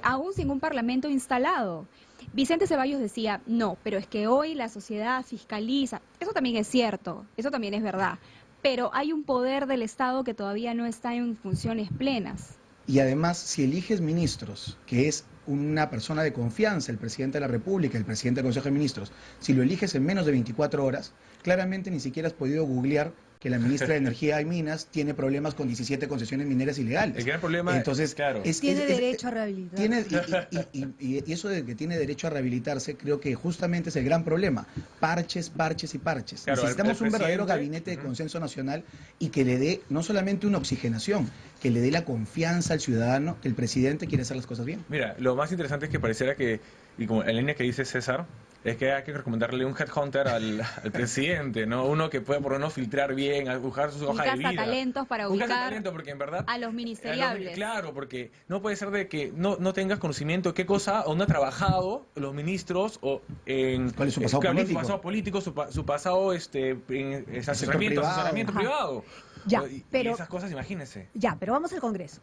aún sin un parlamento instalado. Vicente Ceballos decía, no, pero es que hoy la sociedad fiscaliza, eso también es cierto, eso también es verdad, pero hay un poder del Estado que todavía no está en funciones plenas. Y además, si eliges ministros, que es una persona de confianza, el presidente de la República, el presidente del Consejo de Ministros, si lo eliges en menos de 24 horas, claramente ni siquiera has podido googlear que la ministra de Energía y Minas tiene problemas con 17 concesiones mineras ilegales. El gran problema, entonces, claro, tiene derecho a rehabilitarse. Y eso de que tiene derecho a rehabilitarse, creo que justamente es el gran problema. Parches, parches y parches. Claro, necesitamos un verdadero gabinete de consenso nacional y que le dé no solamente una oxigenación, que le dé la confianza al ciudadano que el presidente quiere hacer las cosas bien. Mira, lo más interesante es que pareciera que, y como en línea que dice César, es que hay que recomendarle un headhunter al presidente, ¿no? Uno que pueda por lo menos filtrar bien, buscar sus hojas de vida. Talentos para ubicar talento porque en verdad, a los ministeriables. Claro, porque no puede ser de que no tengas conocimiento de qué cosa o no ha trabajado los ministros o en... ¿Cuál es su pasado político? Su pasado político, su pasado en asesoramiento privado. Ya, y pero, esas cosas, imagínense. Ya, pero vamos al Congreso.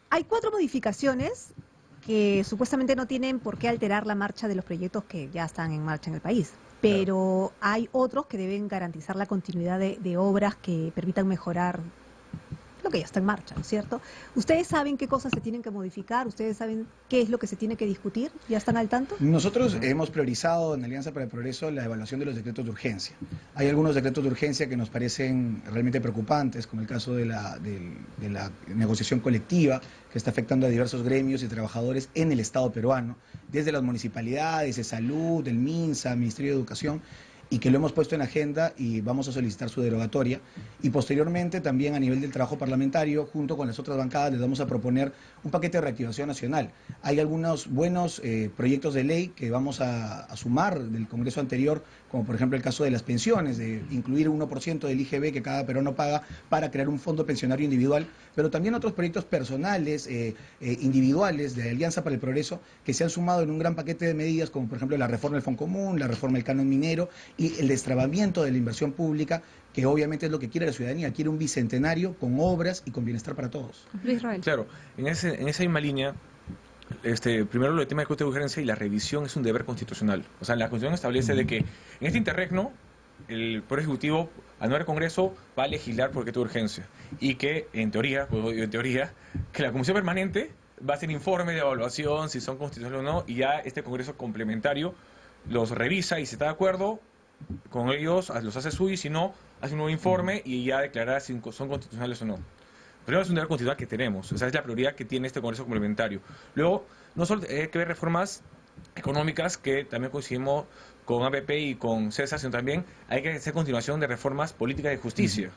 Hay 4 modificaciones que supuestamente no tienen por qué alterar la marcha de los proyectos que ya están en marcha en el país. Pero hay otros que deben garantizar la continuidad de obras que permitan mejorar lo que ya está en marcha, ¿no es cierto? ¿Ustedes saben qué cosas se tienen que modificar? ¿Ustedes saben qué es lo que se tiene que discutir? ¿Ya están al tanto? Nosotros hemos priorizado en Alianza para el Progreso la evaluación de los decretos de urgencia. Hay algunos decretos de urgencia que nos parecen realmente preocupantes, como el caso de la negociación colectiva, que está afectando a diversos gremios y trabajadores en el Estado peruano, desde las municipalidades, de salud, del MINSA, Ministerio de Educación. y que lo hemos puesto en agenda y vamos a solicitar su derogatoria. Y posteriormente también a nivel del trabajo parlamentario, junto con las otras bancadas, les vamos a proponer un paquete de reactivación nacional. Hay algunos buenos proyectos de ley que vamos a sumar del Congreso anterior, como por ejemplo el caso de las pensiones, de incluir 1% del IGB que cada peruano paga para crear un fondo pensionario individual, pero también otros proyectos personales, individuales de Alianza para el Progreso, que se han sumado en un gran paquete de medidas, como por ejemplo la reforma del Foncomún, la reforma del canon minero y el destrabamiento de la inversión pública, que obviamente es lo que quiere la ciudadanía, quiere un bicentenario con obras y con bienestar para todos. Luis Roel. Claro, en esa misma línea, primero el tema del coste de urgencia y la revisión es un deber constitucional. O sea, la Constitución establece de que en este interregno el Poder Ejecutivo, al no haber Congreso, va a legislar por decreto de urgencia. Y que, en teoría, que la Comisión Permanente va a hacer informe de evaluación, si son constitucionales o no, y ya este Congreso complementario los revisa y si está de acuerdo con ellos, los hace suyo, y si no, hace un nuevo informe y ya declarará si son constitucionales o no. Primero es un deber constitucional que tenemos, esa es la prioridad que tiene este Congreso complementario. Luego, no solo hay que ver reformas económicas, que también coincidimos con APP y con César, sino también hay que hacer continuación de reformas políticas de justicia.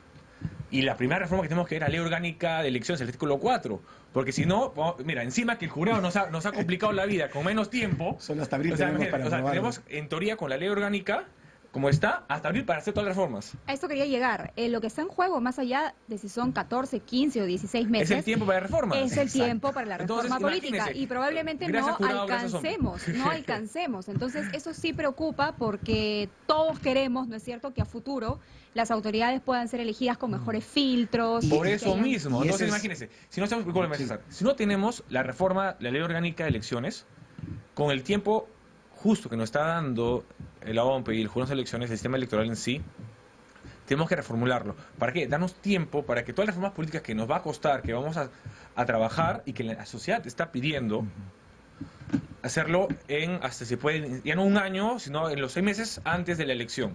Y la primera reforma que tenemos que ver es la ley orgánica de elecciones, el artículo 4. Porque si no, mira, encima que el jurado nos ha complicado la vida con menos tiempo. Solo hasta abril tenemos en teoría con la ley orgánica, como está, hasta abril para hacer todas las reformas. A esto quería llegar. Lo que está en juego, más allá de si son 14, 15 o 16 meses... Es el tiempo para las reformas. Es el tiempo para la reforma política. Y probablemente no alcancemos. Entonces, eso sí preocupa porque todos queremos, ¿no es cierto?, que a futuro las autoridades puedan ser elegidas con mejores filtros. Por eso mismo. Entonces, imagínense, si no tenemos la reforma, la ley orgánica de elecciones, con el tiempo justo que nos está dando la OMP y el Jurado de Elecciones, el sistema electoral en sí, tenemos que reformularlo. ¿Para qué? Darnos tiempo para que todas las reformas políticas que nos va a costar, que vamos a trabajar y que la sociedad está pidiendo, hacerlo hasta se puede, ya no un año, sino en los 6 meses antes de la elección.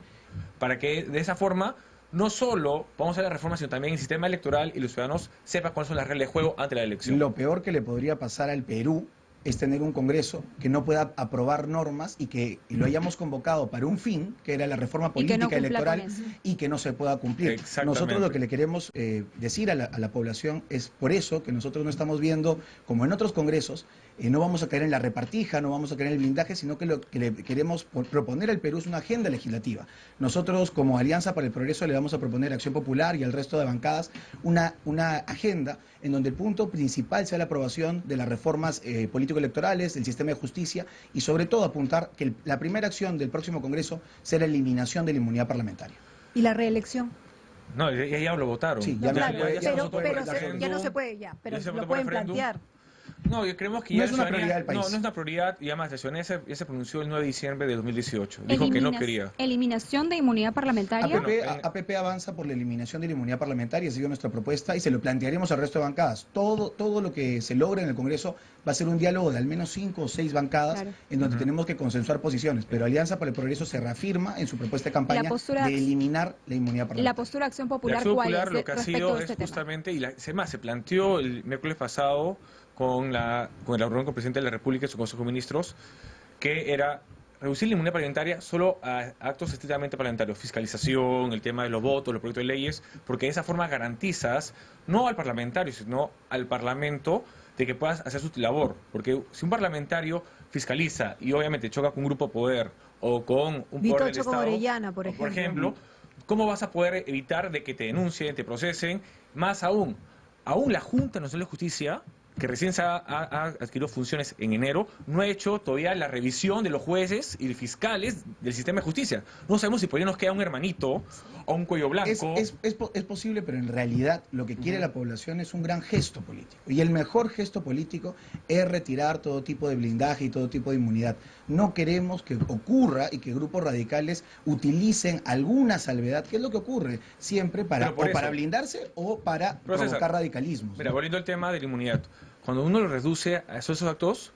Para que de esa forma no solo vamos a hacer la reforma, sino también el sistema electoral y los ciudadanos sepan cuáles son las reglas de juego antes de la elección. Lo peor que le podría pasar al Perú es tener un Congreso que no pueda aprobar normas y lo hayamos convocado para un fin, que era la reforma política electoral, y que no se pueda cumplir. Nosotros lo que le queremos decir a la población es por eso que nosotros no estamos viendo, como en otros congresos, no vamos a caer en la repartija, no vamos a caer en el blindaje, sino que lo que le queremos proponer al Perú es una agenda legislativa. Nosotros, como Alianza para el Progreso, le vamos a proponer a Acción Popular y al resto de bancadas una agenda en donde el punto principal sea la aprobación de las reformas político-electorales, del sistema de justicia y sobre todo apuntar que la primera acción del próximo Congreso será la eliminación de la inmunidad parlamentaria. ¿Y la reelección? No, ya lo votaron. Sí, ya no se puede, pero lo pueden plantear. No, creemos que no ya es una prioridad del país. No es una prioridad, y además la ciudadanía ya se pronunció el 9 de diciembre de 2018. Dijo que no quería. ¿Eliminación de inmunidad parlamentaria? APP avanza por la eliminación de la inmunidad parlamentaria, ha sido nuestra propuesta y se lo plantearemos al resto de bancadas. Todo lo que se logre en el Congreso va a ser un diálogo de al menos 5 o 6 bancadas en donde tenemos que consensuar posiciones, pero Alianza para el Progreso se reafirma en su propuesta de campaña de eliminar la inmunidad parlamentaria. ¿La postura de Acción Popular Acción cuál Popular es lo que ha sido es justamente, se planteó el miércoles pasado con la reunión con el presidente de la República y su Consejo de Ministros, que era reducir la inmunidad parlamentaria solo a actos estrictamente parlamentarios, fiscalización, el tema de los votos, los proyectos de leyes, porque de esa forma garantizas no al parlamentario, sino al Parlamento de que puedas hacer su labor. Porque si un parlamentario fiscaliza y obviamente choca con un grupo de poder o con un poder del Estado, Orellana, por ejemplo, ¿cómo vas a poder evitar de que te denuncien, te procesen? Más aún la Junta Nacional de Justicia, que recién se ha adquirido funciones en enero, no ha hecho todavía la revisión de los jueces y fiscales del sistema de justicia. No sabemos si por ahí nos queda un hermanito o un cuello blanco. Es posible, pero en realidad lo que quiere la población es un gran gesto político. Y el mejor gesto político es retirar todo tipo de blindaje y todo tipo de inmunidad. No queremos que ocurra y que grupos radicales utilicen alguna salvedad, que es lo que ocurre siempre para blindarse o para provocar radicalismos. Mira, volviendo al tema de la inmunidad. Cuando uno lo reduce a esos actos,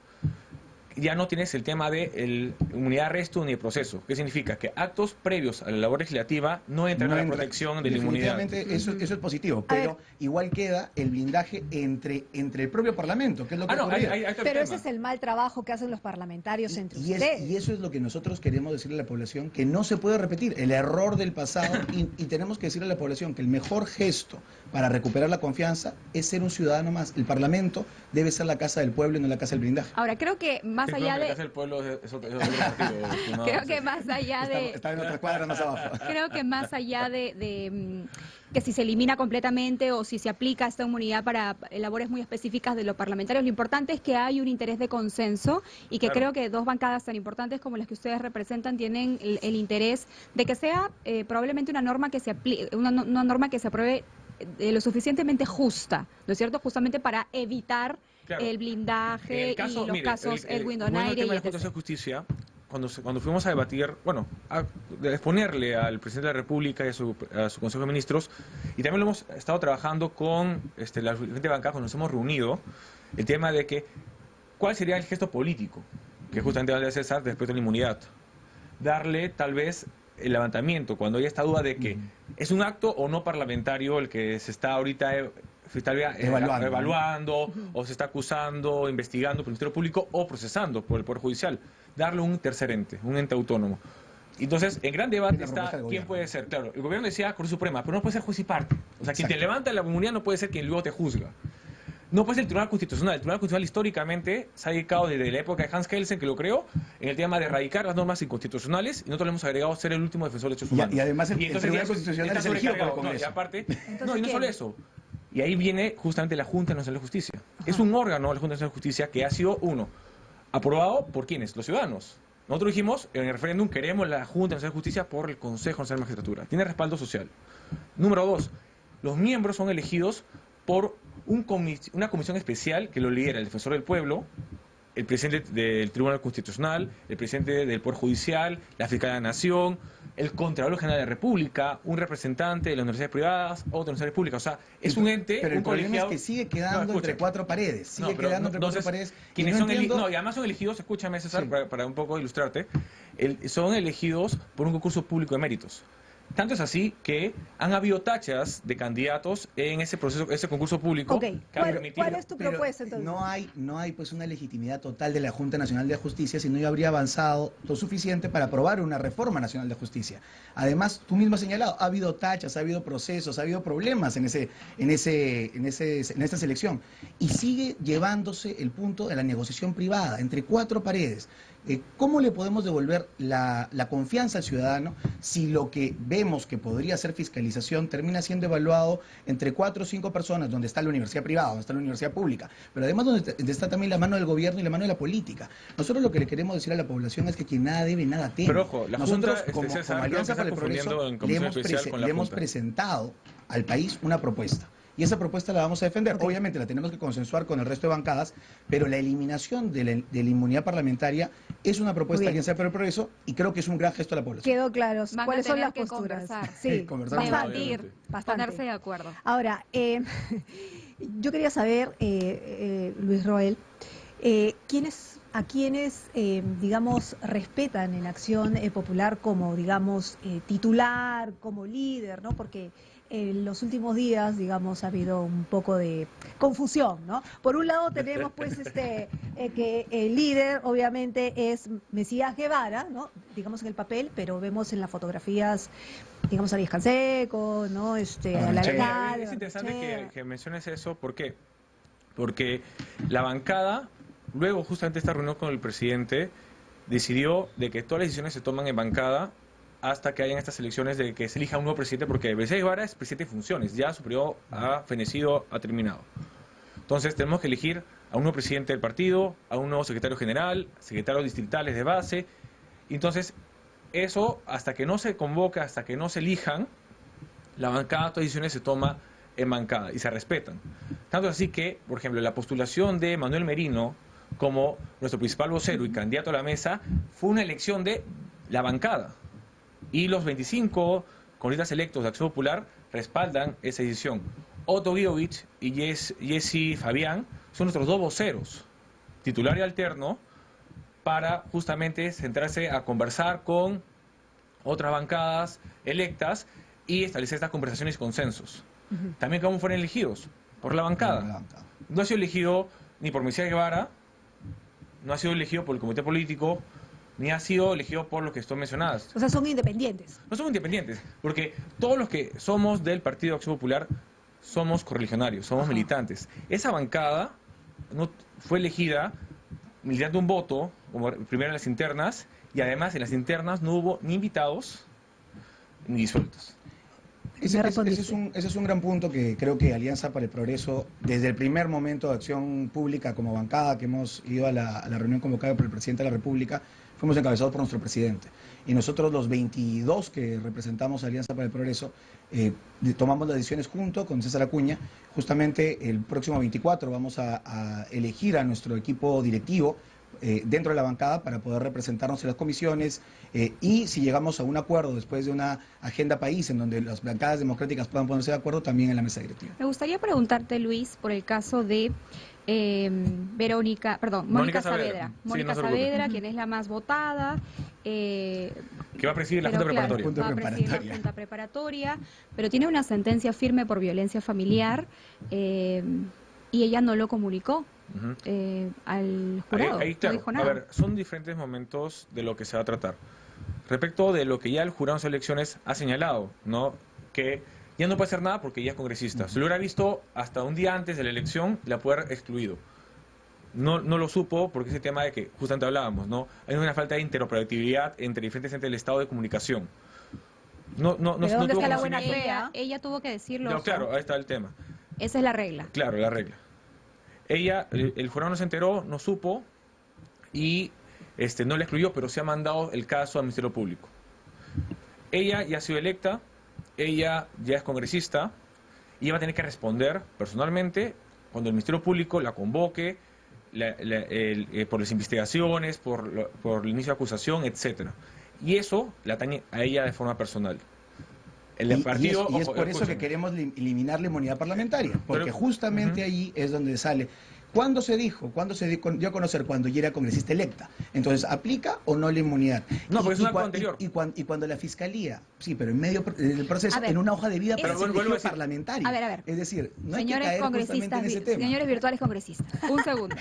ya no tienes el tema de inmunidad de arresto ni de proceso. ¿Qué significa? Que actos previos a la labor legislativa no entran a la protección de la inmunidad. Definitivamente eso es positivo, pero igual queda el blindaje entre el propio Parlamento, que es lo que ocurrió. Pero ese es el mal trabajo que hacen los parlamentarios entre ustedes. Y eso es lo que nosotros queremos decirle a la población, que no se puede repetir el error del pasado y tenemos que decirle a la población que el mejor gesto para recuperar la confianza es ser un ciudadano más. El Parlamento debe ser la casa del pueblo y no la casa del blindaje. Ahora, creo que más allá de... Creo que más allá de... Está en otra cuadra más abajo. Creo que más allá de que si se elimina completamente o si se aplica esta inmunidad para labores muy específicas de los parlamentarios, lo importante es que hay un interés de consenso y que creo que dos bancadas tan importantes como las que ustedes representan tienen el interés de que sea probablemente una norma que se una norma que se apruebe lo suficientemente justa, ¿no es cierto? Justamente para evitar el blindaje y los casos Edwin Donaire y Junta de Justicia, cuando fuimos a debatir, bueno, a exponerle al presidente de la República y a su Consejo de Ministros, y también lo hemos estado trabajando con la diferente bancada cuando nos hemos reunido, el tema de que cuál sería el gesto político que justamente va a César después de la inmunidad. Darle tal vez el levantamiento, cuando haya esta duda de que es un acto o no parlamentario el que se está ahorita evaluando o se está acusando, investigando por el Ministerio Público o procesando por el Poder Judicial, darle un tercer ente, un ente autónomo. Entonces, en gran debate está quién puede ser. Claro, el gobierno decía Corte Suprema, pero no puede ser juez y parte. O sea, quien te levanta la inmunidad no puede ser quien luego te juzga. No puede ser el Tribunal Constitucional. El Tribunal Constitucional históricamente se ha dedicado desde la época de Hans Kelsen, que lo creó, en el tema de erradicar las normas inconstitucionales, y nosotros le hemos agregado ser el último defensor de derechos humanos. Y además el Tribunal Constitucional es elegido por el Congreso. No, y aparte, y no solo eso. Y ahí viene justamente la Junta Nacional de Justicia. Es un órgano, la Junta Nacional de Justicia, que ha sido, aprobado por ¿quiénes? Los ciudadanos. Nosotros dijimos, en el referéndum, queremos la Junta Nacional de Justicia por el Consejo Nacional de Magistratura. Tiene respaldo social. Número 2, los miembros son elegidos por una comisión especial que lo lidera el defensor del pueblo, el presidente del Tribunal Constitucional, el presidente del Poder Judicial, la Fiscalía de la Nación, el Contralor General de la República, un representante de las universidades privadas, otras universidades públicas. O sea, es un ente, pero un colegiado... Pero el problema es que sigue quedando entre cuatro paredes. Sigue quedando entre cuatro paredes. Quienes son y además son elegidos, escúchame César, para un poco ilustrarte, son elegidos por un concurso público de méritos. Tanto es así que han habido tachas de candidatos en ese proceso, ese concurso público. Okay. ¿Cuál es tu propuesta entonces? No hay pues una legitimidad total de la Junta Nacional de Justicia, si no ya habría avanzado lo suficiente para aprobar una reforma nacional de justicia. Además, tú mismo has señalado, ha habido tachas, ha habido procesos, ha habido problemas en esta selección. Y sigue llevándose el punto de la negociación privada entre cuatro paredes. ¿Cómo le podemos devolver la confianza al ciudadano si lo que vemos que podría ser fiscalización termina siendo evaluado entre 4 o 5 personas, donde está la universidad privada, donde está la universidad pública, pero además donde está también la mano del gobierno y la mano de la política? Nosotros lo que le queremos decir a la población es que quien nada debe, nada teme. Pero ojo, nosotros como Alianza para el Progreso le hemos presentado al país una propuesta. Y esa propuesta la vamos a defender. Obviamente la tenemos que consensuar con el resto de bancadas, pero la eliminación de la inmunidad parlamentaria es una propuesta de Alianza para el Progreso y creo que es un gran gesto a la población. Quedó claro. ¿Cuáles son las posturas? Sí, bastante. Ponerse de acuerdo. Ahora, yo quería saber, Luis Roel, a quienes, digamos, respetan en la acción popular como, digamos, titular, como líder, ¿no? Porque en los últimos días, digamos, ha habido un poco de confusión, ¿no? Por un lado tenemos, pues, que el líder, obviamente, es Mesías Guevara, ¿no? Digamos en el papel, pero vemos en las fotografías, digamos, a Arias Canseco, ¿no? A la alcalde. Es interesante que menciones eso, ¿por qué? Porque la bancada, luego justamente esta reunión con el presidente, decidió de que todas las decisiones se toman en bancada hasta que hayan estas elecciones de que se elija un nuevo presidente, porque Mesías Guevara es presidente de funciones, ya su periodo ha fenecido, ha terminado. Entonces tenemos que elegir a un nuevo presidente del partido, a un nuevo secretario general, secretarios distritales de base. Entonces, eso hasta que no se convoca, hasta que no se elijan, la bancada, todas las decisiones se toma en bancada y se respetan. Tanto así que, por ejemplo, la postulación de Manuel Merino como nuestro principal vocero y candidato a la mesa fue una elección de la bancada. Y los 25 congresistas electos de Acción Popular respaldan esa decisión. Otto Guidovich y Jessy Fabián son nuestros dos voceros, titular y alterno, para justamente centrarse a conversar con otras bancadas electas y establecer estas conversaciones y consensos. También cómo fueron elegidos por la bancada. No ha sido elegido ni por Michelle Guevara, no ha sido elegido por el comité político, ni ha sido elegido por los que están mencionadas. O sea, son independientes. No somos independientes, porque todos los que somos del Partido Acción Popular somos correligionarios, somos militantes. Esa bancada no fue elegida militando un voto, como primero en las internas, y además en las internas no hubo ni invitados ni disueltos. Ese es un gran punto que creo que Alianza para el Progreso, desde el primer momento de acción pública como bancada, que hemos ido a la reunión convocada por el presidente de la República, fuimos encabezados por nuestro presidente. Y nosotros, los 22 que representamos a Alianza para el Progreso, tomamos las decisiones junto con César Acuña. Justamente el próximo 24 vamos a elegir a nuestro equipo directivo dentro de la bancada para poder representarnos en las comisiones y si llegamos a un acuerdo después de una agenda país en donde las bancadas democráticas puedan ponerse de acuerdo, también en la mesa directiva. Me gustaría preguntarte, Luis, por el caso de Mónica Saavedra. Mónica Saavedra, quien es la más votada. Que va a presidir la Junta Preparatoria. Va a presidir la Junta Preparatoria, pero tiene una sentencia firme por violencia familiar y ella no lo comunicó. Al jurado. Ahí, claro, no dijo nada. A ver, son diferentes momentos de lo que se va a tratar. Respecto de lo que ya el jurado en sus elecciones ha señalado, ¿no? Que ya no puede hacer nada porque ya es congresista. Se lo hubiera visto hasta un día antes de la elección, la puede haber excluido. No lo supo porque ese tema de que justamente hablábamos, ¿no? Hay una falta de interoperatividad entre diferentes entes del Estado de comunicación. ¿Dónde está la buena fe? Ella tuvo que decirlo. No, claro, ahí está el tema. Esa es la regla. Claro, la regla. Ella, el jurado no se enteró, no supo y no la excluyó, pero se ha mandado el caso al Ministerio Público. Ella ya ha sido electa, ella ya es congresista y va a tener que responder personalmente cuando el Ministerio Público la convoque por las investigaciones, por el inicio de acusación, etcétera. Y eso la atañe a ella de forma personal. Y es por eso que queremos eliminar la inmunidad parlamentaria, porque justamente ahí es donde sale. ¿Cuándo se dio a conocer? Cuando ya era congresista electa. Entonces, ¿aplica o no la inmunidad? No, porque es un acto anterior. Y cuando la Fiscalía, sí, pero en medio del proceso, en una hoja de vida parlamentaria. A ver. Es decir, no hay señores que caer justamente en ese tema. Señores virtuales congresistas, un segundo.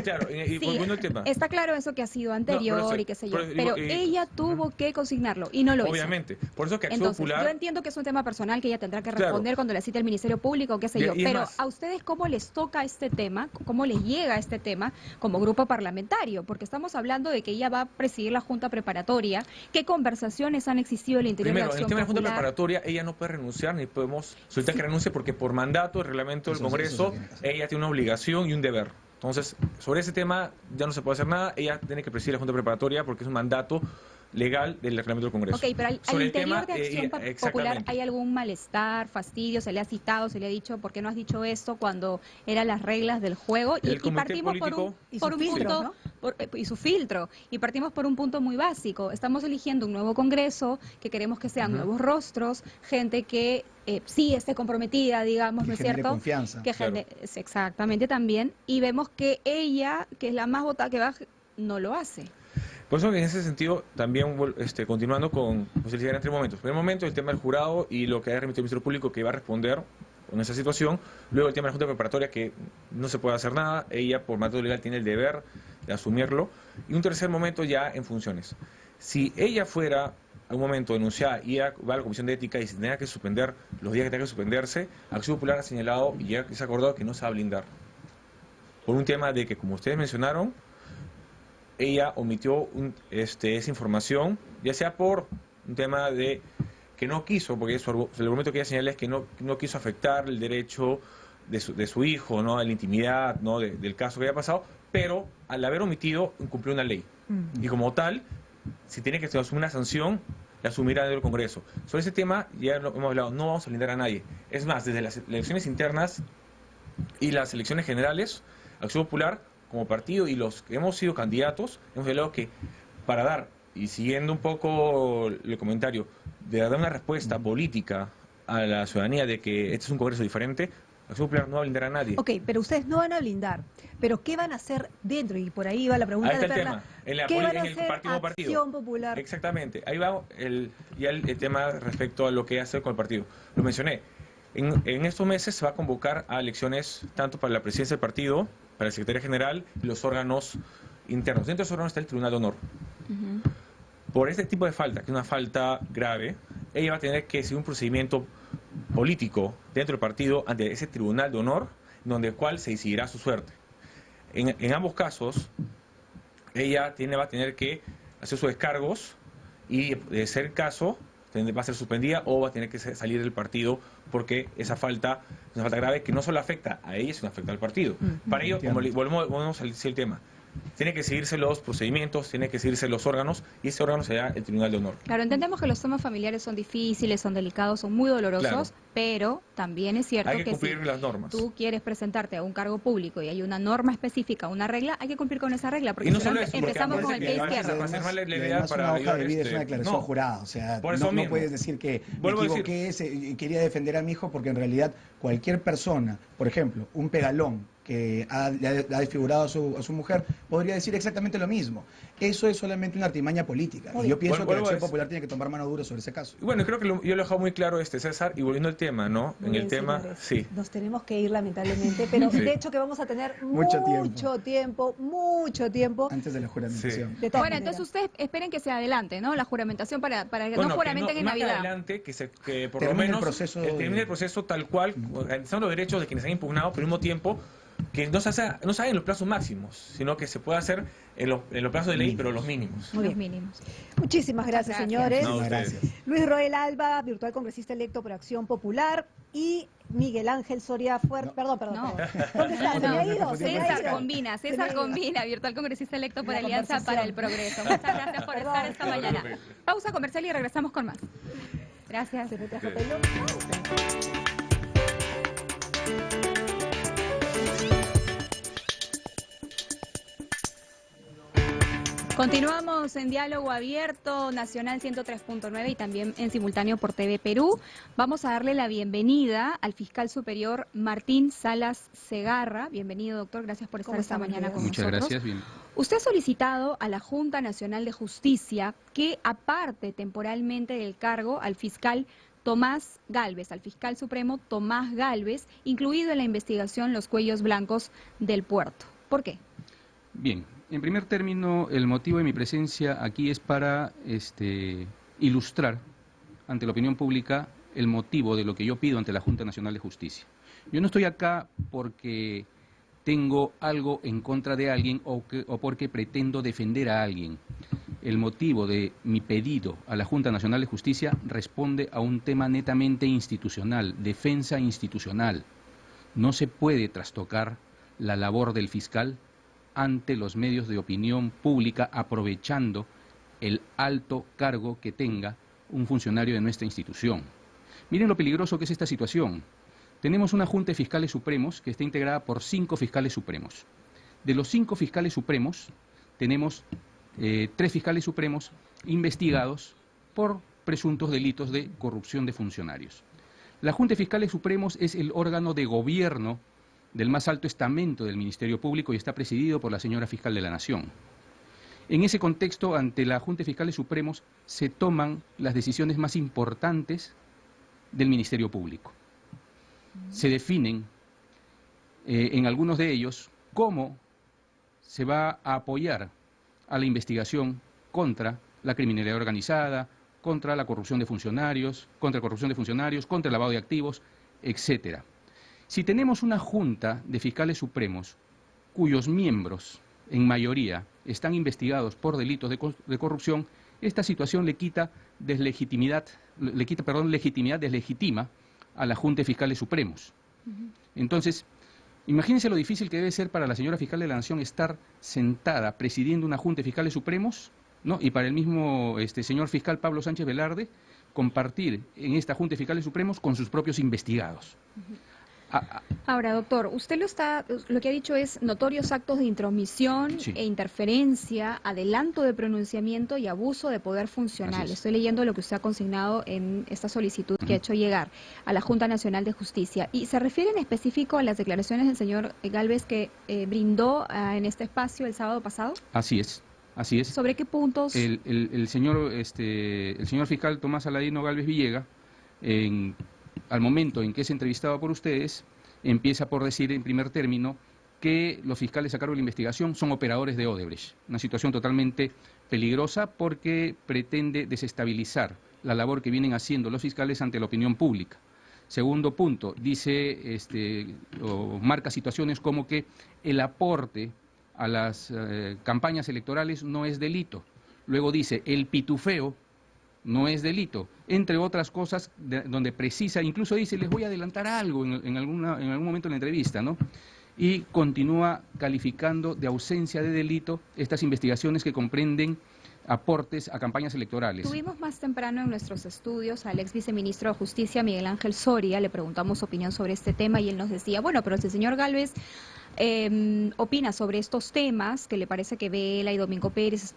Claro, y volviendo al tema. Está claro eso que ha sido anterior y qué sé yo, pero ella tuvo que consignarlo y no lo obviamente. hizo. Por eso que Acción Popular... Yo entiendo que es un tema personal que ella tendrá que responder cuando le cite el Ministerio Público, qué sé yo, pero más, ¿a ustedes cómo les toca este tema? ¿Cómo les llega este tema como grupo parlamentario? Porque estamos hablando de que ella va a presidir la Junta Preparatoria. ¿Qué conversaciones han existido en el interior de Acción Popular? En el tema de la Junta Preparatoria, ella no puede renunciar ni podemos solicitar que renuncie porque por mandato, el reglamento del Congreso, ella tiene una obligación y un deber. Entonces, sobre ese tema ya no se puede hacer nada. Ella tiene que presidir la Junta Preparatoria porque es un mandato legal del reglamento del Congreso. Ok, pero al interior de Acción Popular hay algún malestar, fastidio, se le ha citado, se le ha dicho, ¿por qué no has dicho esto cuando eran las reglas del juego? Y partimos por un punto, y su filtro, y partimos por un punto muy básico. Estamos eligiendo un nuevo Congreso, que queremos que sean nuevos rostros, gente que sí esté comprometida, digamos, ¿no es cierto? Confianza. Que genere, exactamente también, y vemos que ella, que es la más votada que va, no lo hace. Por eso, en ese sentido, también continuando con en tres momentos. Primer momento, el tema del jurado y lo que ha remitido el Ministerio Público que va a responder con esa situación. Luego, el tema de la Junta Preparatoria, que no se puede hacer nada. Ella, por mandato legal, tiene el deber de asumirlo. Y un tercer momento ya en funciones. Si ella fuera a un momento denunciada y va a la Comisión de Ética y se tenga que suspender los días que tenga que suspenderse, Acción Popular ha señalado y ya se ha acordado que no se va a blindar. Por un tema de que, como ustedes mencionaron, ella omitió esa información, ya sea por un tema de que no quiso, porque el argumento que ella señala es que no quiso afectar el derecho de su hijo, ¿no? A la intimidad, ¿no? Del caso que había pasado, pero al haber omitido incumplió una ley. Y como tal, si tiene que asumir una sanción, la asumirá dentro del Congreso. Sobre ese tema ya hemos hablado, no vamos a blindar a nadie. Es más, desde las elecciones internas y las elecciones generales, Acción Popular como partido y los que hemos sido candidatos, hemos hablado que para dar, y siguiendo un poco el comentario, de dar una respuesta política a la ciudadanía de que este es un Congreso diferente, Acción Popular no va a blindar a nadie. Ok, pero ustedes no van a blindar. ¿Pero qué van a hacer dentro? Y por ahí va la pregunta Ahí está de el Perla. tema. ¿Qué van a en el hacer partido Acción Popular? Exactamente. Ahí va el tema respecto a lo que hace con el partido. Lo mencioné. En estos meses se va a convocar a elecciones tanto para la presidencia del partido, para el secretario general y los órganos internos. Dentro de esos órganos está el Tribunal de Honor. Por este tipo de falta, que es una falta grave, ella va a tener que seguir un procedimiento político dentro del partido ante ese Tribunal de Honor, donde el cual se decidirá su suerte. En ambos casos, ella va a tener que hacer sus descargos y, de ser caso, va a ser suspendida o va a tener que salir del partido porque esa falta es una falta grave que no solo afecta a ella, sino afecta al partido. Para ello, como volvemos al tema, tiene que seguirse los procedimientos, tiene que seguirse los órganos y ese órgano será el Tribunal de Honor. Claro, entendemos que los temas familiares son difíciles, son delicados, son muy dolorosos, Claro. Pero también es cierto Hay que que cumplir si las normas. tú quieres presentarte a un cargo público y hay una norma específica, una regla, hay que cumplir con esa regla, porque Y no si no solo eso, porque empezamos con el pie además- izquierdo. Para hacer mal la Y idea, además para una hoja de ayudar, vida es una declaración no. jurada, o sea, Por eso no mismo. puedes decir que me Vuelvo a decir. equivoqué, quería defender a mi hijo, porque en realidad cualquier persona, por ejemplo, un pegalón que le ha desfigurado a su mujer, podría decir exactamente lo mismo. Eso es solamente una artimaña política. Y yo pienso que la Vuelvo a Acción decir. Popular tiene que tomar mano dura sobre ese caso. Y bueno, creo que yo lo he dejado muy claro, César, y volviendo al tema, ¿no? Muy En el bien, tema, señores. sí. Nos tenemos que ir lamentablemente, pero Sí. de hecho que vamos a tener Mucho mucho tiempo. Antes de la juramentación. De todas Bueno, maneras. entonces ustedes esperen que se adelante, ¿no? La juramentación para que Bueno, no juramenten en más que Navidad. adelante, que por Termine lo el menos proceso de- termine el proceso tal cual, garantizando los derechos de quienes han impugnado, pero al mismo tiempo que no se haga en los plazos máximos, sino que se pueda hacer en los plazos de ley, pero los mínimos. Muy bien. Los mínimos. Muchísimas gracias, señores. No, Gracias. Luis Roel Alba, virtual congresista electo por Acción Popular, y Miguel Ángel Soria Fuerte. Perdón. No. ¿Dónde está? Se me ha ido. Se me ha César ido. combina, Se me ha ido. virtual congresista electo por La Alianza conversación. para el Progreso. Muchas gracias por estar esta Perdón. mañana. Pausa comercial y regresamos con más. Gracias. Se me trajo pelo. Continuamos en Diálogo Abierto, Nacional 103.9 y también en simultáneo por TV Perú. Vamos a darle la bienvenida al fiscal superior Martín Salas Segarra. Bienvenido, doctor. Gracias por estar ¿Cómo esta está? mañana con Muchas nosotros. gracias. Bien. Usted ha solicitado a la Junta Nacional de Justicia que aparte temporalmente del cargo al fiscal Tomás Gálvez, al fiscal supremo Tomás Gálvez, incluido en la investigación Los Cuellos Blancos del Puerto. ¿Por qué? Bien. En primer término, el motivo de mi presencia aquí es para ilustrar ante la opinión pública el motivo de lo que yo pido ante la Junta Nacional de Justicia. Yo no estoy acá porque tengo algo en contra de alguien o porque pretendo defender a alguien. El motivo de mi pedido a la Junta Nacional de Justicia responde a un tema netamente institucional, defensa institucional. No se puede trastocar la labor del fiscal ante los medios de opinión pública, aprovechando el alto cargo que tenga un funcionario de nuestra institución. Miren lo peligroso que es esta situación. Tenemos una Junta de Fiscales Supremos que está integrada por 5 fiscales supremos. De los 5 fiscales supremos, tenemos 3 fiscales supremos investigados por presuntos delitos de corrupción de funcionarios. La Junta de Fiscales Supremos es el órgano de gobierno del más alto estamento del Ministerio Público y está presidido por la señora Fiscal de la Nación. En ese contexto, ante la Junta de Fiscales Supremos, se toman las decisiones más importantes del Ministerio Público. Se definen, en algunos de ellos, cómo se va a apoyar a la investigación contra la criminalidad organizada, contra la corrupción de funcionarios, contra el lavado de activos, etcétera. Si tenemos una Junta de Fiscales Supremos cuyos miembros, en mayoría, están investigados por delitos de corrupción, esta situación deslegitima a la Junta de Fiscales Supremos. Entonces, imagínense lo difícil que debe ser para la señora Fiscal de la Nación estar sentada presidiendo una Junta de Fiscales Supremos, ¿no? Y para el mismo señor fiscal Pablo Sánchez Velarde compartir en esta Junta de Fiscales Supremos con sus propios investigados. Ahora, doctor, usted lo que ha dicho es notorios actos de intromisión e interferencia, adelanto de pronunciamiento y abuso de poder funcional. Estoy leyendo lo que usted ha consignado en esta solicitud que ha hecho llegar a la Junta Nacional de Justicia. Y se refiere en específico a las declaraciones del señor Gálvez que brindó en este espacio el sábado pasado. Así es. Así es. ¿Sobre qué puntos? El señor fiscal Tomás Aladino Gálvez Villega, al momento en que es entrevistado por ustedes, empieza por decir en primer término que los fiscales a cargo de la investigación son operadores de Odebrecht. Una situación totalmente peligrosa porque pretende desestabilizar la labor que vienen haciendo los fiscales ante la opinión pública. Segundo punto, dice, o marca situaciones como que el aporte a las campañas electorales no es delito. Luego dice, el pitufeo no es delito, entre otras cosas donde precisa, incluso dice, les voy a adelantar algo en algún momento en la entrevista, ¿no? Y continúa calificando de ausencia de delito estas investigaciones que comprenden aportes a campañas electorales. Tuvimos más temprano en nuestros estudios al ex viceministro de Justicia, Miguel Ángel Soria, le preguntamos su opinión sobre este tema y él nos decía, bueno, pero si el señor Gálvez opina sobre estos temas, que le parece que Vela y Domingo Pérez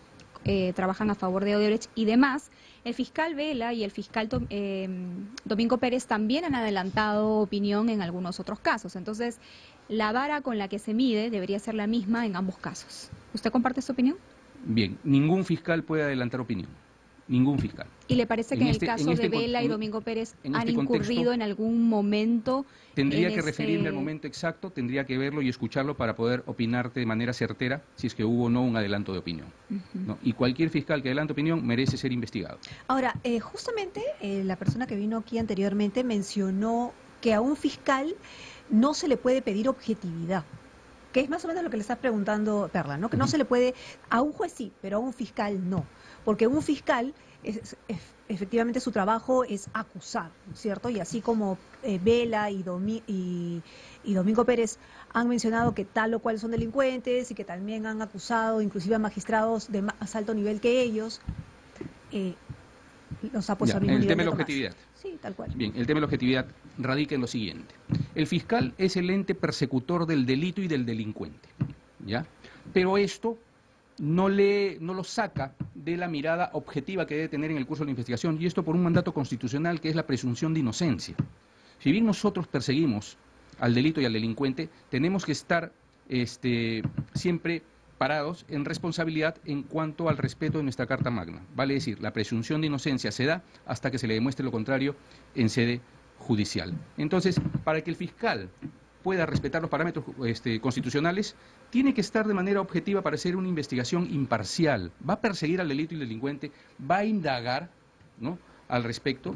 trabajan a favor de Odebrecht y demás, el fiscal Vela y el fiscal Domingo Pérez también han adelantado opinión en algunos otros casos. Entonces, la vara con la que se mide debería ser la misma en ambos casos. ¿Usted comparte esta opinión? Bien, ningún fiscal puede adelantar opinión. Ningún fiscal. ¿Y le parece que en el caso de Vela y Domingo Pérez han incurrido en algún momento? Tendría que referirme al momento exacto, tendría que verlo y escucharlo para poder opinarte de manera certera si es que hubo o no un adelanto de opinión. ¿No? Y cualquier fiscal que adelante opinión merece ser investigado. Ahora, justamente la persona que vino aquí anteriormente mencionó que a un fiscal no se le puede pedir objetividad. Que es más o menos lo que le está preguntando Perla, ¿no? Que no se le puede, a un juez sí, pero a un fiscal no. Porque un fiscal, efectivamente su trabajo es acusar, ¿cierto? Y así como Vela y Domingo Pérez han mencionado que tal o cual son delincuentes y que también han acusado inclusive a magistrados de más alto nivel que ellos, los ha puesto al mismo nivel. El tema de la objetividad. Sí, tal cual. Bien, el tema de la objetividad radica en lo siguiente. El fiscal es el ente persecutor del delito y del delincuente, ¿ya? Pero esto no lo saca de la mirada objetiva que debe tener en el curso de la investigación, y esto por un mandato constitucional que es la presunción de inocencia. Si bien nosotros perseguimos al delito y al delincuente, tenemos que estar siempre parados en responsabilidad en cuanto al respeto de nuestra Carta Magna. Vale decir, la presunción de inocencia se da hasta que se le demuestre lo contrario en sede judicial. Entonces, para que el fiscal pueda respetar los parámetros constitucionales, tiene que estar de manera objetiva para hacer una investigación imparcial. Va a perseguir al delito y al delincuente, va a indagar, ¿no?, al respecto,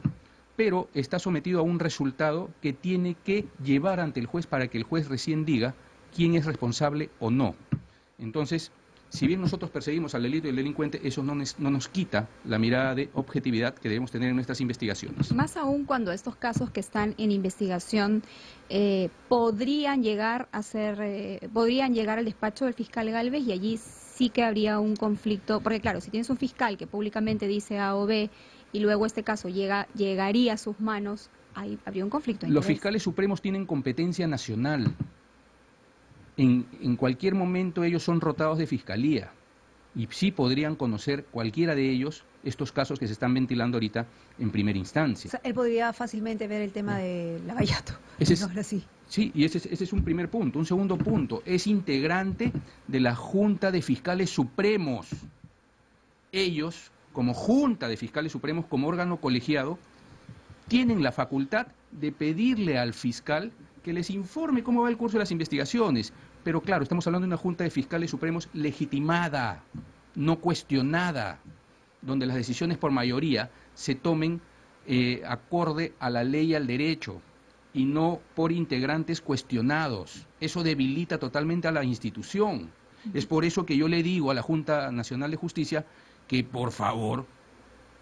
pero está sometido a un resultado que tiene que llevar ante el juez para que el juez recién diga quién es responsable o no. Entonces, si bien nosotros perseguimos al delito y al delincuente, eso no nos quita la mirada de objetividad que debemos tener en nuestras investigaciones. Más aún cuando estos casos que están en investigación podrían llegar al despacho del fiscal Gálvez, y allí sí que habría un conflicto, porque claro, si tienes un fiscal que públicamente dice A o B y luego este caso llegaría a sus manos, ahí habría un conflicto de interés. Los fiscales supremos tienen competencia nacional. En cualquier momento ellos son rotados de fiscalía y sí podrían conocer cualquiera de ellos estos casos que se están ventilando ahorita en primera instancia. O sea, él podría fácilmente ver el tema de Lavallato. Sí, y ese es un primer punto. Un segundo punto, es integrante de la Junta de Fiscales Supremos. Ellos, como Junta de Fiscales Supremos, como órgano colegiado, tienen la facultad de pedirle al fiscal que les informe cómo va el curso de las investigaciones. Pero claro, estamos hablando de una Junta de Fiscales Supremos legitimada, no cuestionada, donde las decisiones por mayoría se tomen acorde a la ley y al derecho, y no por integrantes cuestionados. Eso debilita totalmente a la institución. Es por eso que yo le digo a la Junta Nacional de Justicia que, por favor,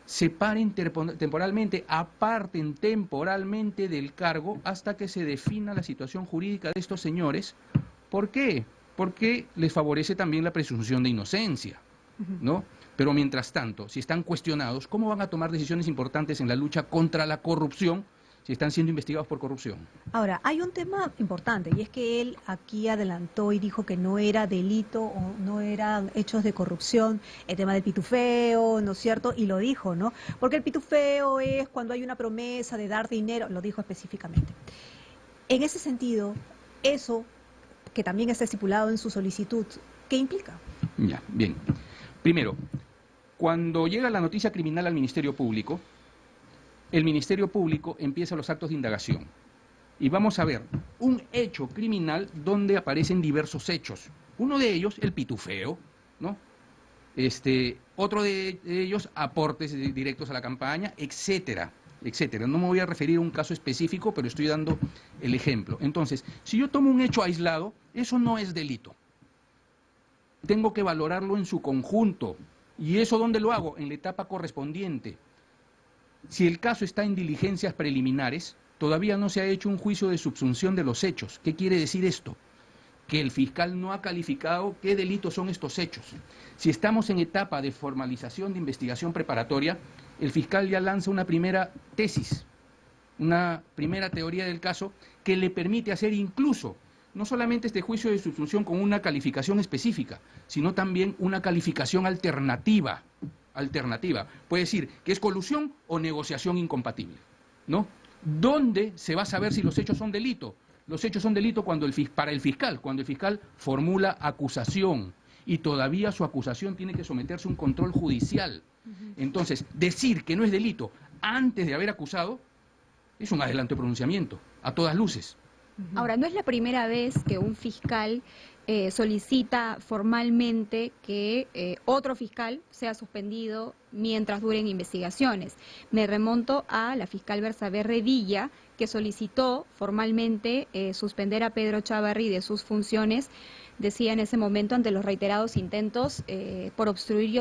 separen temporalmente, aparten temporalmente del cargo hasta que se defina la situación jurídica de estos señores. ¿Por qué? Porque les favorece también la presunción de inocencia, ¿no? Pero mientras tanto, si están cuestionados, ¿cómo van a tomar decisiones importantes en la lucha contra la corrupción si están siendo investigados por corrupción. Ahora, hay un tema importante y es que él aquí adelantó y dijo que no era delito o no eran hechos de corrupción el tema del pitufeo, ¿no es cierto? Y lo dijo, ¿no? Porque el pitufeo es cuando hay una promesa de dar dinero, lo dijo específicamente. En ese sentido, eso que también está estipulado en su solicitud, ¿qué implica? Ya, bien. Primero, cuando llega la noticia criminal al Ministerio Público, el Ministerio Público empieza los actos de indagación. Y vamos a ver un hecho criminal donde aparecen diversos hechos. Uno de ellos, el pitufeo, ¿no? Otro de ellos, aportes directos a la campaña, etcétera, etcétera. No me voy a referir a un caso específico, pero estoy dando el ejemplo. Entonces, si yo tomo un hecho aislado, eso no es delito. Tengo que valorarlo en su conjunto. ¿Y eso dónde lo hago? En la etapa correspondiente. Si el caso está en diligencias preliminares, todavía no se ha hecho un juicio de subsunción de los hechos. ¿Qué quiere decir esto? Que el fiscal no ha calificado qué delitos son estos hechos. Si estamos en etapa de formalización de investigación preparatoria, el fiscal ya lanza una primera tesis, una primera teoría del caso que le permite hacer incluso no solamente este juicio de subsunción con una calificación específica, sino también una calificación alternativa. Puede decir que es colusión o negociación incompatible, ¿no? ¿Dónde se va a saber si los hechos son delito? Los hechos son delito para el fiscal, cuando el fiscal formula acusación y todavía su acusación tiene que someterse a un control judicial. Entonces, decir que no es delito antes de haber acusado es un adelanto de pronunciamiento, a todas luces. Ahora, no es la primera vez que un fiscal solicita formalmente que otro fiscal sea suspendido mientras duren investigaciones. Me remonto a la fiscal Bersabe Redilla, que solicitó formalmente suspender a Pedro Chávarri de sus funciones, decía en ese momento, ante los reiterados intentos por obstruir y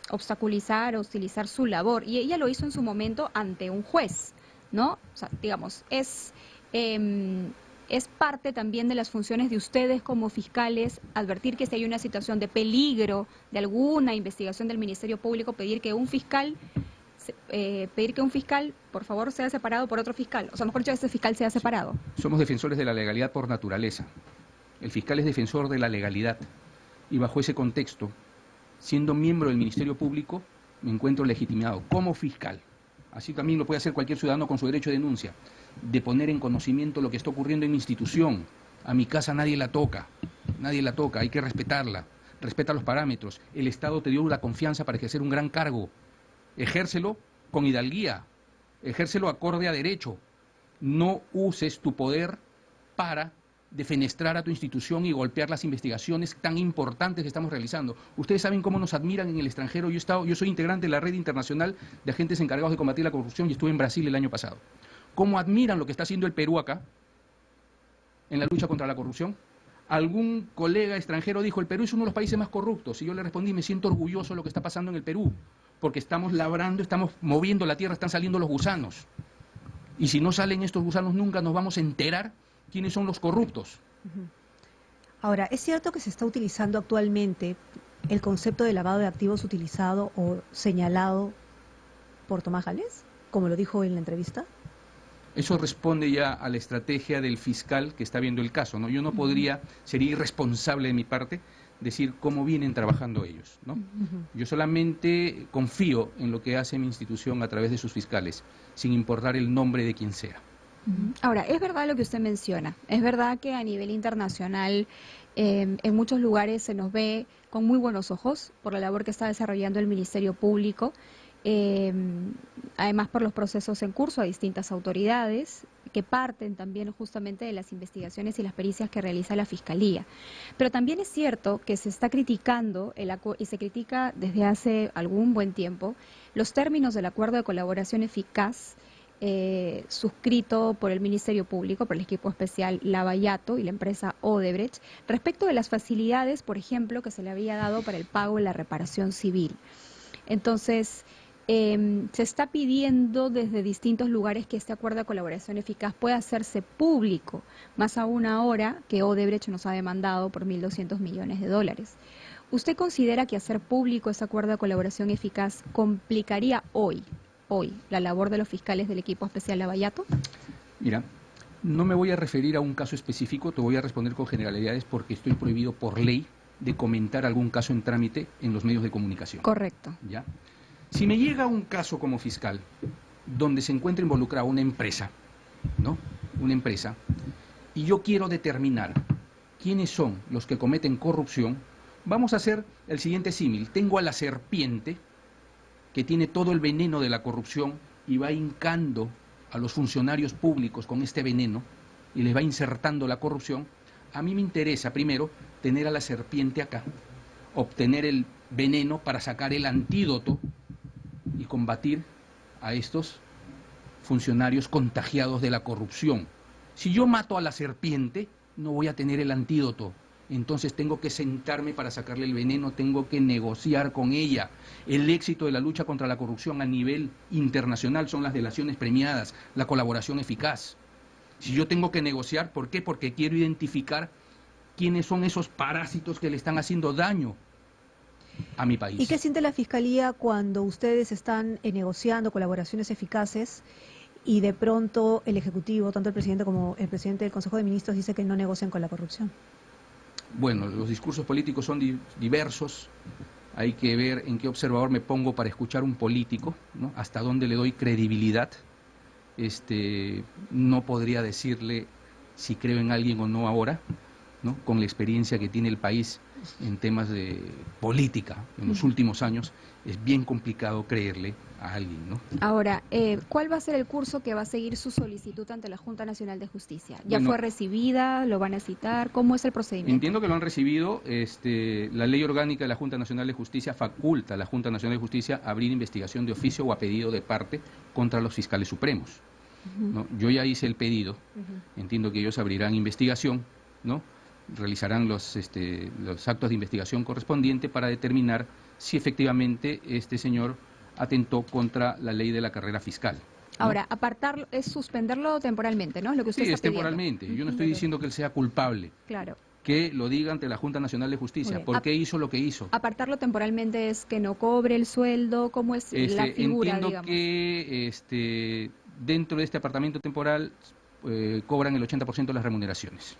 obstaculizar, hostilizar su labor. Y ella lo hizo en su momento ante un juez, ¿no? O sea, digamos, es parte también de las funciones de ustedes como fiscales advertir que si hay una situación de peligro de alguna investigación del Ministerio Público, pedir que un fiscal, por favor, sea separado por otro fiscal. O sea, mejor dicho, ese fiscal sea separado. Somos defensores de la legalidad por naturaleza. El fiscal es defensor de la legalidad. Y bajo ese contexto, siendo miembro del Ministerio Público, me encuentro legitimado como fiscal. Así también lo puede hacer cualquier ciudadano con su derecho de denuncia, de poner en conocimiento lo que está ocurriendo en mi institución. A mi casa nadie la toca, hay que respetarla, respeta los parámetros. El Estado te dio la confianza para ejercer un gran cargo, ejércelo con hidalguía, ejércelo acorde a derecho. No uses tu poder para defenestrar a tu institución y golpear las investigaciones tan importantes que estamos realizando. Ustedes saben cómo nos admiran en el extranjero. Yo soy integrante de la red internacional de agentes encargados de combatir la corrupción y estuve en Brasil el año pasado. ¿Cómo admiran lo que está haciendo el Perú acá en la lucha contra la corrupción? Algún colega extranjero dijo, el Perú es uno de los países más corruptos, y yo le respondí, me siento orgulloso de lo que está pasando en el Perú, porque estamos labrando, estamos moviendo la tierra, están saliendo los gusanos. Y si no salen estos gusanos, nunca nos vamos a enterar quiénes son los corruptos. Ahora, ¿es cierto que se está utilizando actualmente el concepto de lavado de activos utilizado o señalado por Tomás Gálvez, como lo dijo en la entrevista? Eso responde ya a la estrategia del fiscal que está viendo el caso, ¿no? Yo no podría, sería irresponsable de mi parte, decir cómo vienen trabajando ellos, ¿no? Yo solamente confío en lo que hace mi institución a través de sus fiscales, sin importar el nombre de quien sea. Ahora, es verdad lo que usted menciona, es verdad que a nivel internacional en muchos lugares se nos ve con muy buenos ojos por la labor que está desarrollando el Ministerio Público, además por los procesos en curso a distintas autoridades que parten también justamente de las investigaciones y las pericias que realiza la Fiscalía. Pero también es cierto que se está criticando, y se critica desde hace algún buen tiempo, los términos del acuerdo de colaboración eficaz suscrito por el Ministerio Público, por el equipo especial Lavallato y la empresa Odebrecht, respecto de las facilidades, por ejemplo, que se le había dado para el pago de la reparación civil. Entonces, se está pidiendo desde distintos lugares que este acuerdo de colaboración eficaz pueda hacerse público, más aún ahora que Odebrecht nos ha demandado por 1.200 millones de dólares. ¿Usted considera que hacer público ese acuerdo de colaboración eficaz complicaría hoy hoy la labor de los fiscales del equipo especial Lavallato? Mira, no me voy a referir a un caso específico, te voy a responder con generalidades porque estoy prohibido por ley de comentar algún caso en trámite en los medios de comunicación. Correcto. ¿Ya? Si me llega un caso como fiscal donde se encuentra involucrada una empresa, ¿no? Una empresa, y yo quiero determinar quiénes son los que cometen corrupción, vamos a hacer el siguiente símil. Tengo a la serpiente que tiene todo el veneno de la corrupción y va hincando a los funcionarios públicos con este veneno y les va insertando la corrupción. A mí me interesa primero tener a la serpiente acá, obtener el veneno para sacar el antídoto y combatir a estos funcionarios contagiados de la corrupción. Si yo mato a la serpiente, no voy a tener el antídoto. Entonces tengo que sentarme para sacarle el veneno, tengo que negociar con ella. El éxito de la lucha contra la corrupción a nivel internacional son las delaciones premiadas, la colaboración eficaz. Si yo tengo que negociar, ¿por qué? Porque quiero identificar quiénes son esos parásitos que le están haciendo daño a mi país. ¿Y qué siente la Fiscalía cuando ustedes están negociando colaboraciones eficaces y de pronto el Ejecutivo, tanto el presidente como el presidente del Consejo de Ministros, dice que no negocian con la corrupción? Bueno, los discursos políticos son diversos. Hay que ver en qué observador me pongo para escuchar un político, ¿no? Hasta dónde le doy credibilidad. No podría decirle si creo en alguien o no ahora, ¿no? Con la experiencia que tiene el país en temas de política en los últimos años, es bien complicado creerle a alguien, ¿no? Ahora, ¿cuál va a ser el curso que va a seguir su solicitud ante la Junta Nacional de Justicia? ¿Ya Bueno, fue recibida? ¿Lo van a citar? ¿Cómo es el procedimiento? Entiendo que lo han recibido. La ley orgánica de la Junta Nacional de Justicia faculta a la Junta Nacional de Justicia a abrir investigación de oficio o a pedido de parte contra los fiscales supremos, ¿no? Yo ya hice el pedido, entiendo que ellos abrirán investigación, ¿no? Realizarán los actos de investigación correspondientes para determinar si efectivamente este señor atentó contra la ley de la carrera fiscal, ¿no? Ahora, apartarlo es suspenderlo temporalmente, ¿no? Lo que usted Sí, está es pidiendo. temporalmente. Yo no estoy diciendo que él sea culpable. Claro. Que lo diga ante la Junta Nacional de Justicia. Muy bien. ¿Por qué hizo lo que hizo? Apartarlo temporalmente es que no cobre el sueldo, ¿cómo es la figura, Entiendo digamos? que dentro de este apartamento temporal cobran el 80% de las remuneraciones,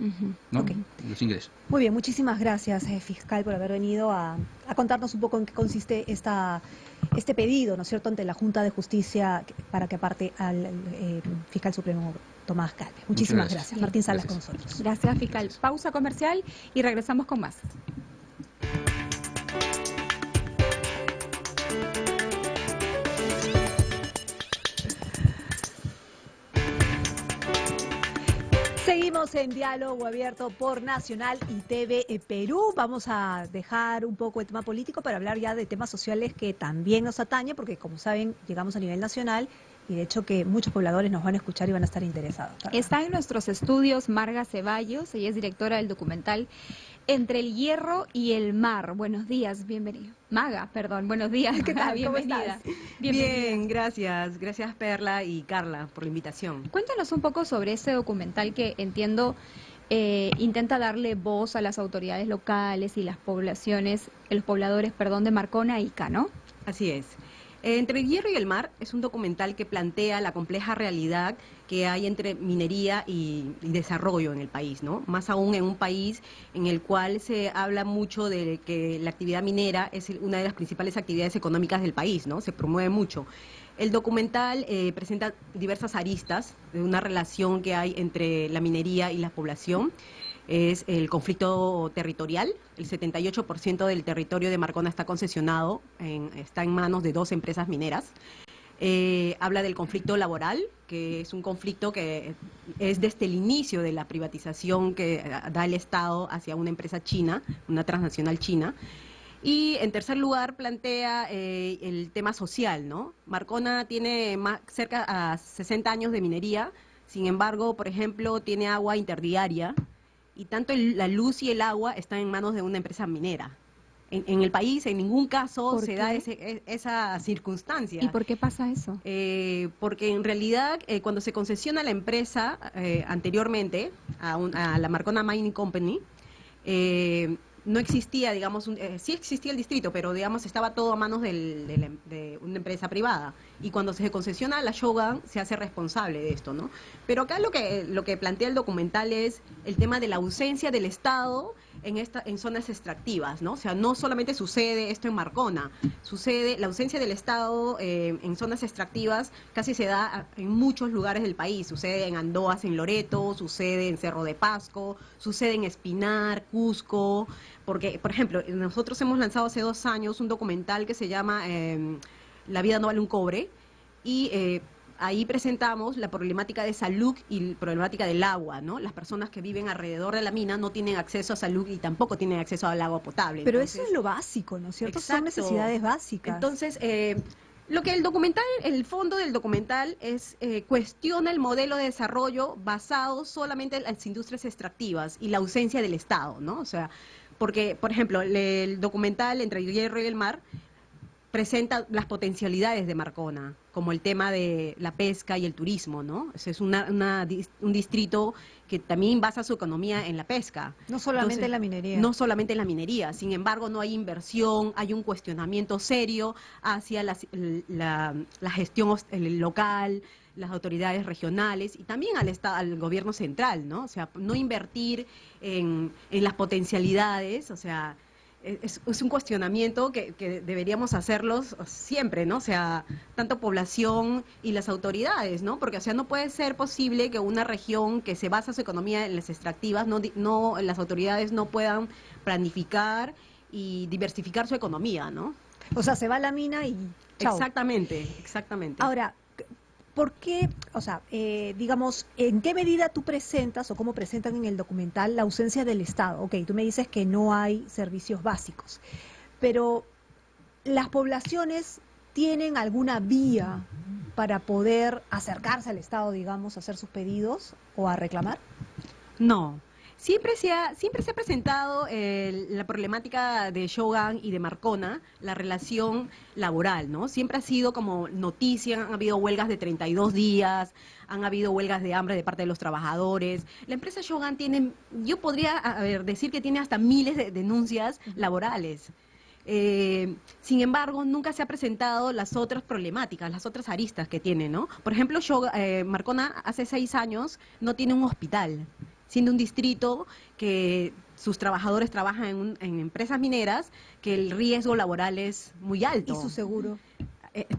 ¿no? Ok. Los ingresos. Muy bien, muchísimas gracias, fiscal, por haber venido a contarnos un poco en qué consiste este pedido, ¿no es cierto?, ante la Junta de Justicia para que aparte al fiscal supremo Tomás Calve. Muchísimas gracias. Martín Salas con nosotros. Gracias, fiscal. Pausa comercial y regresamos con más. Seguimos en Diálogo Abierto por Nacional y TV Perú. Vamos a dejar un poco el tema político para hablar ya de temas sociales que también nos atañe, porque como saben, llegamos a nivel nacional y de hecho que muchos pobladores nos van a escuchar y van a estar interesados. Está en nuestros estudios Marga Ceballos, ella es directora del documental Entre el Hierro y el Mar. Buenos días, bienvenido. Maga, perdón, buenos días. ¿Qué tal? ¿Cómo Bienvenida. estás? Bien, gracias. Gracias Perla y Carla por la invitación. Cuéntanos un poco sobre este documental que entiendo intenta darle voz a las autoridades locales y las poblaciones, los pobladores, perdón, de Marcona y Ica, ¿no? Así es. Entre el Hierro y el Mar es un documental que plantea la compleja realidad que hay entre minería y desarrollo en el país, ¿no? Más aún en un país en el cual se habla mucho de que la actividad minera es una de las principales actividades económicas del país, ¿no? Se promueve mucho. El documental presenta diversas aristas de una relación que hay entre la minería y la población. Es el conflicto territorial. El 78% del territorio de Marcona está concesionado, está en manos de 2 empresas mineras. Habla del conflicto laboral, que es un conflicto que es desde el inicio de la privatización que da el Estado hacia una empresa china, una transnacional china. Y en tercer lugar plantea el tema social, ¿no? Marcona tiene cerca a 60 años de minería, sin embargo, por ejemplo, tiene agua interdiaria y tanto la luz y el agua están en manos de una empresa minera. En el país en ningún caso se da esa circunstancia. ¿Y por qué pasa eso? Porque en realidad cuando se concesiona la empresa anteriormente a la Marcona Mining Company, no existía, digamos, sí existía el distrito, pero digamos estaba todo a manos de una empresa privada. Y cuando se concesiona a la Shogun, se hace responsable de esto, ¿no? Pero acá lo que plantea el documental es el tema de la ausencia del Estado en zonas extractivas, ¿no? O sea, no solamente sucede esto en Marcona, sucede la ausencia del Estado en zonas extractivas, casi se da en muchos lugares del país. Sucede en Andoas, en Loreto, sucede en Cerro de Pasco, sucede en Espinar, Cusco, porque, por ejemplo, nosotros hemos lanzado hace 2 años un documental que se llama La vida no vale un cobre, y ahí presentamos la problemática de salud y la problemática del agua, ¿no? Las personas que viven alrededor de la mina no tienen acceso a salud y tampoco tienen acceso al agua potable. Pero eso es lo básico, ¿no es cierto? Exacto. Son necesidades básicas. Entonces, lo que el documental, el fondo del documental es cuestiona el modelo de desarrollo basado solamente en las industrias extractivas y la ausencia del Estado, ¿no? O sea, porque, por ejemplo, el documental Entre el Hierro y el Mar presenta las potencialidades de Marcona, como el tema de la pesca y el turismo, ¿no? Es un distrito que también basa su economía en la pesca. No solamente en la minería. No solamente en la minería. Sin embargo, no hay inversión, hay un cuestionamiento serio hacia la gestión local, las autoridades regionales y también al gobierno central, ¿no? O sea, no invertir en las potencialidades, o sea, es un cuestionamiento que deberíamos hacerlos siempre, ¿no? O sea, tanto población y las autoridades, ¿no? Porque, o sea, no puede ser posible que una región que se basa su economía en las extractivas, las autoridades no puedan planificar y diversificar su economía, ¿no? O sea, se va a la mina y chao. Exactamente. Ahora, ¿por qué, o sea, digamos, en qué medida tú presentas o cómo presentan en el documental la ausencia del Estado? Ok, tú me dices que no hay servicios básicos, pero ¿las poblaciones tienen alguna vía para poder acercarse al Estado, digamos, a hacer sus pedidos o a reclamar? No. Siempre se ha presentado la problemática de Shogun y de Marcona, la relación laboral, ¿no? Siempre ha sido como noticia, han habido huelgas de 32 días, han habido huelgas de hambre de parte de los trabajadores. La empresa Shogun tiene, yo podría decir que tiene hasta miles de denuncias laborales. Sin embargo, nunca se ha presentado las otras problemáticas, las otras aristas que tiene, ¿no? Por ejemplo, Marcona hace 6 años no tiene un hospital, siendo un distrito que sus trabajadores trabajan en empresas mineras, que el riesgo laboral es muy alto. ¿Y su seguro?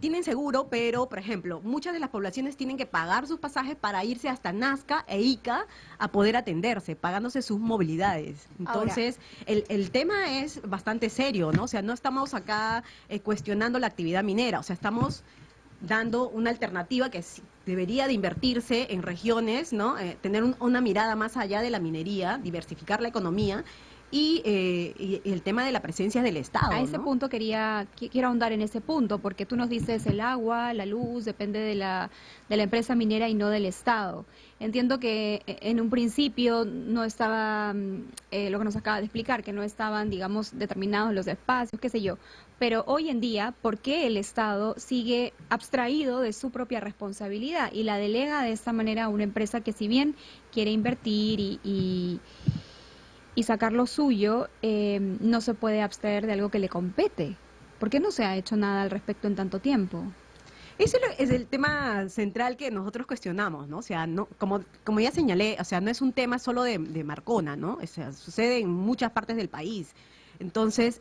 Tienen seguro, pero, por ejemplo, muchas de las poblaciones tienen que pagar sus pasajes para irse hasta Nazca e Ica a poder atenderse, pagándose sus movilidades. Entonces, el tema es bastante serio, ¿no? O sea, no estamos acá cuestionando la actividad minera, o sea, estamos dando una alternativa que debería de invertirse en regiones, ¿no? Tener una mirada más allá de la minería, diversificar la economía y el tema de la presencia del Estado. A ese punto quiero ahondar en ese punto, porque tú nos dices el agua, la luz, depende de la empresa minera y no del Estado. Entiendo que en un principio no estaba, lo que nos acaba de explicar, que no estaban, digamos, determinados los espacios, qué sé yo. Pero hoy en día, ¿por qué el Estado sigue abstraído de su propia responsabilidad y la delega de esta manera a una empresa que, si bien quiere invertir y sacar lo suyo, no se puede abstraer de algo que le compete? ¿Por qué no se ha hecho nada al respecto en tanto tiempo? Ese es el tema central que nosotros cuestionamos, ¿no? O sea, no, como ya señalé, o sea, no es un tema solo de Marcona, ¿no? O sea, sucede en muchas partes del país. Entonces,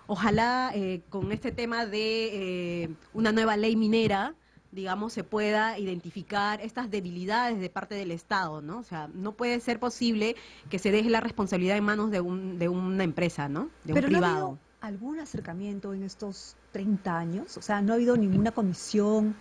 ojalá con este tema de una nueva ley minera, digamos, se pueda identificar estas debilidades de parte del Estado, ¿no? O sea, no puede ser posible que se deje la responsabilidad en manos de una empresa, ¿no? De un privado. ¿No ha habido algún acercamiento en estos 30 años? O sea, ¿no ha habido ninguna comisión?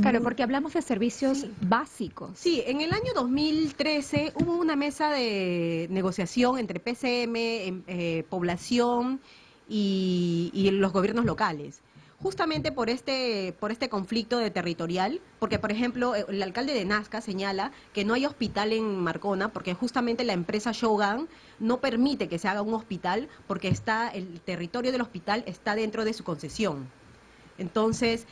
Claro, porque hablamos de servicios básicos. Sí, en el año 2013 hubo una mesa de negociación entre PCM, población y los gobiernos locales. Justamente por este conflicto territorial, porque, por ejemplo, el alcalde de Nazca señala que no hay hospital en Marcona porque justamente la empresa Shogun no permite que se haga un hospital porque el territorio del hospital está dentro de su concesión. Entonces,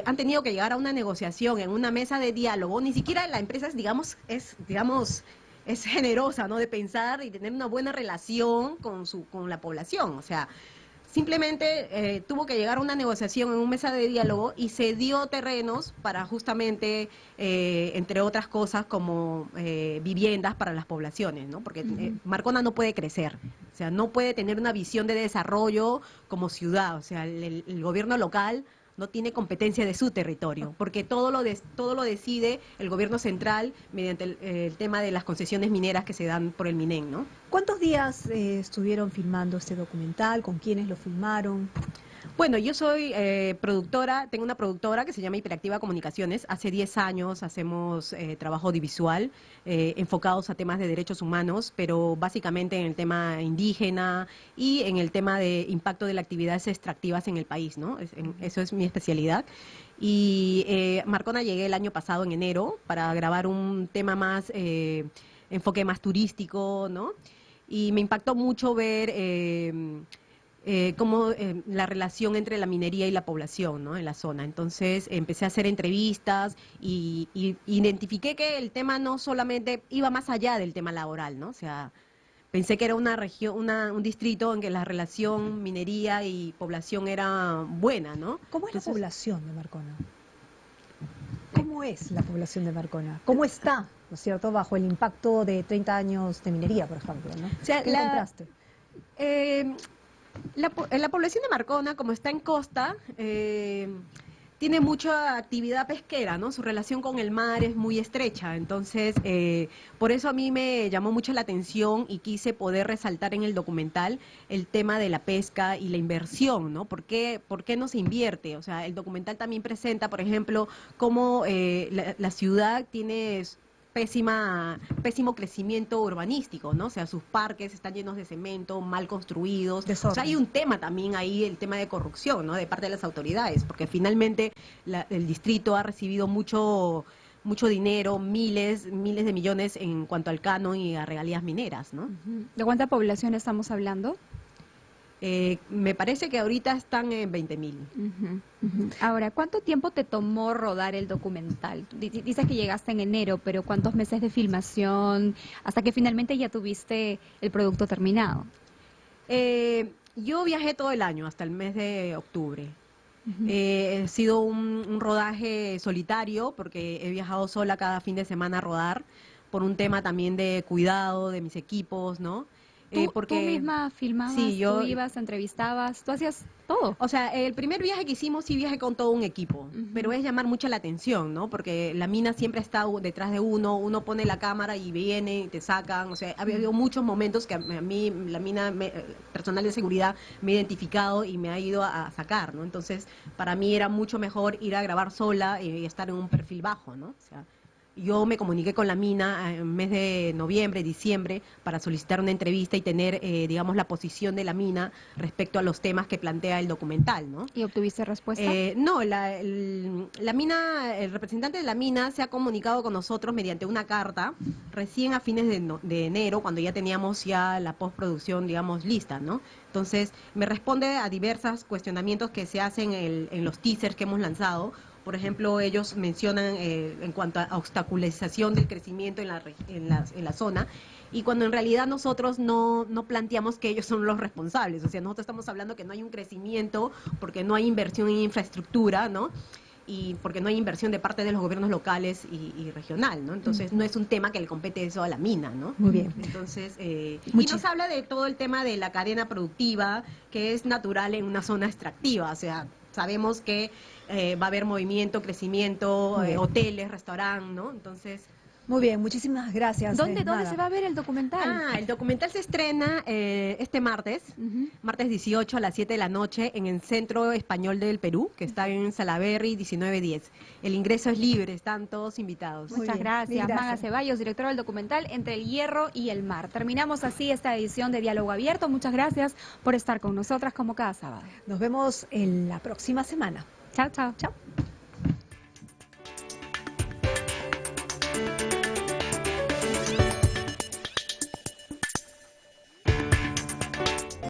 han tenido que llegar a una negociación en una mesa de diálogo. Ni siquiera la empresa es es generosa, ¿no? De pensar y tener una buena relación con la población. O sea, simplemente tuvo que llegar a una negociación en una mesa de diálogo y se dio terrenos para justamente, entre otras cosas, como viviendas para las poblaciones, ¿no? Porque Marcona no puede crecer, o sea, no puede tener una visión de desarrollo como ciudad, o sea, el gobierno local no tiene competencia de su territorio, porque todo lo decide el gobierno central mediante el tema de las concesiones mineras que se dan por el MINEN, ¿no? ¿Cuántos días estuvieron filmando este documental? ¿Con quiénes lo filmaron? Bueno, yo soy productora, tengo una productora que se llama Hiperactiva Comunicaciones. Hace 10 años hacemos trabajo audiovisual enfocados a temas de derechos humanos, pero básicamente en el tema indígena y en el tema de impacto de las actividades extractivas en el país, ¿no? Eso es mi especialidad. Y Marcona llegué el año pasado en enero para grabar un tema más, enfoque más turístico, ¿no? Y me impactó mucho ver cómo la relación entre la minería y la población, ¿no? En la zona. Entonces empecé a hacer entrevistas y identifiqué que el tema no solamente iba más allá del tema laboral, ¿no? O sea, pensé que era una región, un distrito en que la relación minería y población era buena, ¿no? ¿Cómo es la población de Marcona? ¿Cómo es la población de Marcona? ¿Cómo está, ¿no es cierto?, bajo el impacto de 30 años de minería, por ejemplo, ¿no? O sea, ¿Qué encontraste? La población de Marcona, como está en costa, tiene mucha actividad pesquera, ¿no? Su relación con el mar es muy estrecha, entonces por eso a mí me llamó mucho la atención y quise poder resaltar en el documental el tema de la pesca y la inversión, ¿no? ¿Por qué no se invierte? O sea, el documental también presenta, por ejemplo, cómo la ciudad tiene pésimo crecimiento urbanístico, ¿no? O sea, sus parques están llenos de cemento, mal construidos. Desorden. O sea, hay un tema también ahí, el tema de corrupción, ¿no? De parte de las autoridades, porque finalmente el distrito ha recibido mucho dinero, miles de millones en cuanto al canon y a regalías mineras, ¿no? ¿De cuánta población estamos hablando? Me parece que ahorita están en 20.000. Ahora, ¿cuánto tiempo te tomó rodar el documental? Dices que llegaste en enero, pero ¿cuántos meses de filmación hasta que finalmente ya tuviste el producto terminado? Yo viajé todo el año, hasta el mes de octubre. Ha sido un rodaje solitario, porque he viajado sola cada fin de semana a rodar, por un tema también de cuidado de mis equipos, ¿no? ¿Tú misma filmabas, sí, tú ibas, entrevistabas, tú hacías todo? O sea, el primer viaje que hicimos sí viajé con todo un equipo, pero es llamar mucho la atención, ¿no? Porque la mina siempre está detrás de uno pone la cámara y viene y te sacan, o sea, ha habido muchos momentos que a mí la mina, personal de seguridad, me ha identificado y me ha ido a sacar, ¿no? Entonces, para mí era mucho mejor ir a grabar sola y estar en un perfil bajo, ¿no? O sea, yo me comuniqué con la mina en mes de noviembre, diciembre, para solicitar una entrevista y tener, digamos, la posición de la mina respecto a los temas que plantea el documental, ¿no? ¿Y obtuviste respuesta? No, la mina, el representante de la mina se ha comunicado con nosotros mediante una carta recién a fines de enero, cuando ya teníamos ya la postproducción, digamos, lista, ¿no? Entonces, me responde a diversos cuestionamientos que se hacen en los teasers que hemos lanzado. Por ejemplo, ellos mencionan en cuanto a obstaculización del crecimiento en la zona, y cuando en realidad nosotros no planteamos que ellos son los responsables. O sea, nosotros estamos hablando que no hay un crecimiento porque no hay inversión en infraestructura, ¿no? Y porque no hay inversión de parte de los gobiernos locales y regional, ¿no? Entonces, no es un tema que le compete eso a la mina, ¿no? Muy bien. Entonces, y nos habla de todo el tema de la cadena productiva, que es natural en una zona extractiva. O sea, sabemos que va a haber movimiento, crecimiento, hoteles, restaurantes, ¿no? Entonces... Muy bien, muchísimas gracias. ¿Dónde se va a ver el documental? El documental se estrena este martes, martes 18 a las 7 de la noche, en el Centro Español del Perú, que está en Salaberry 1910. El ingreso es libre, están todos invitados. Muchas gracias. Maga Ceballos, directora del documental Entre el Hierro y el Mar. Terminamos así esta edición de Diálogo Abierto. Muchas gracias por estar con nosotras como cada sábado. Nos vemos en la próxima semana. Chao, chao. Chao.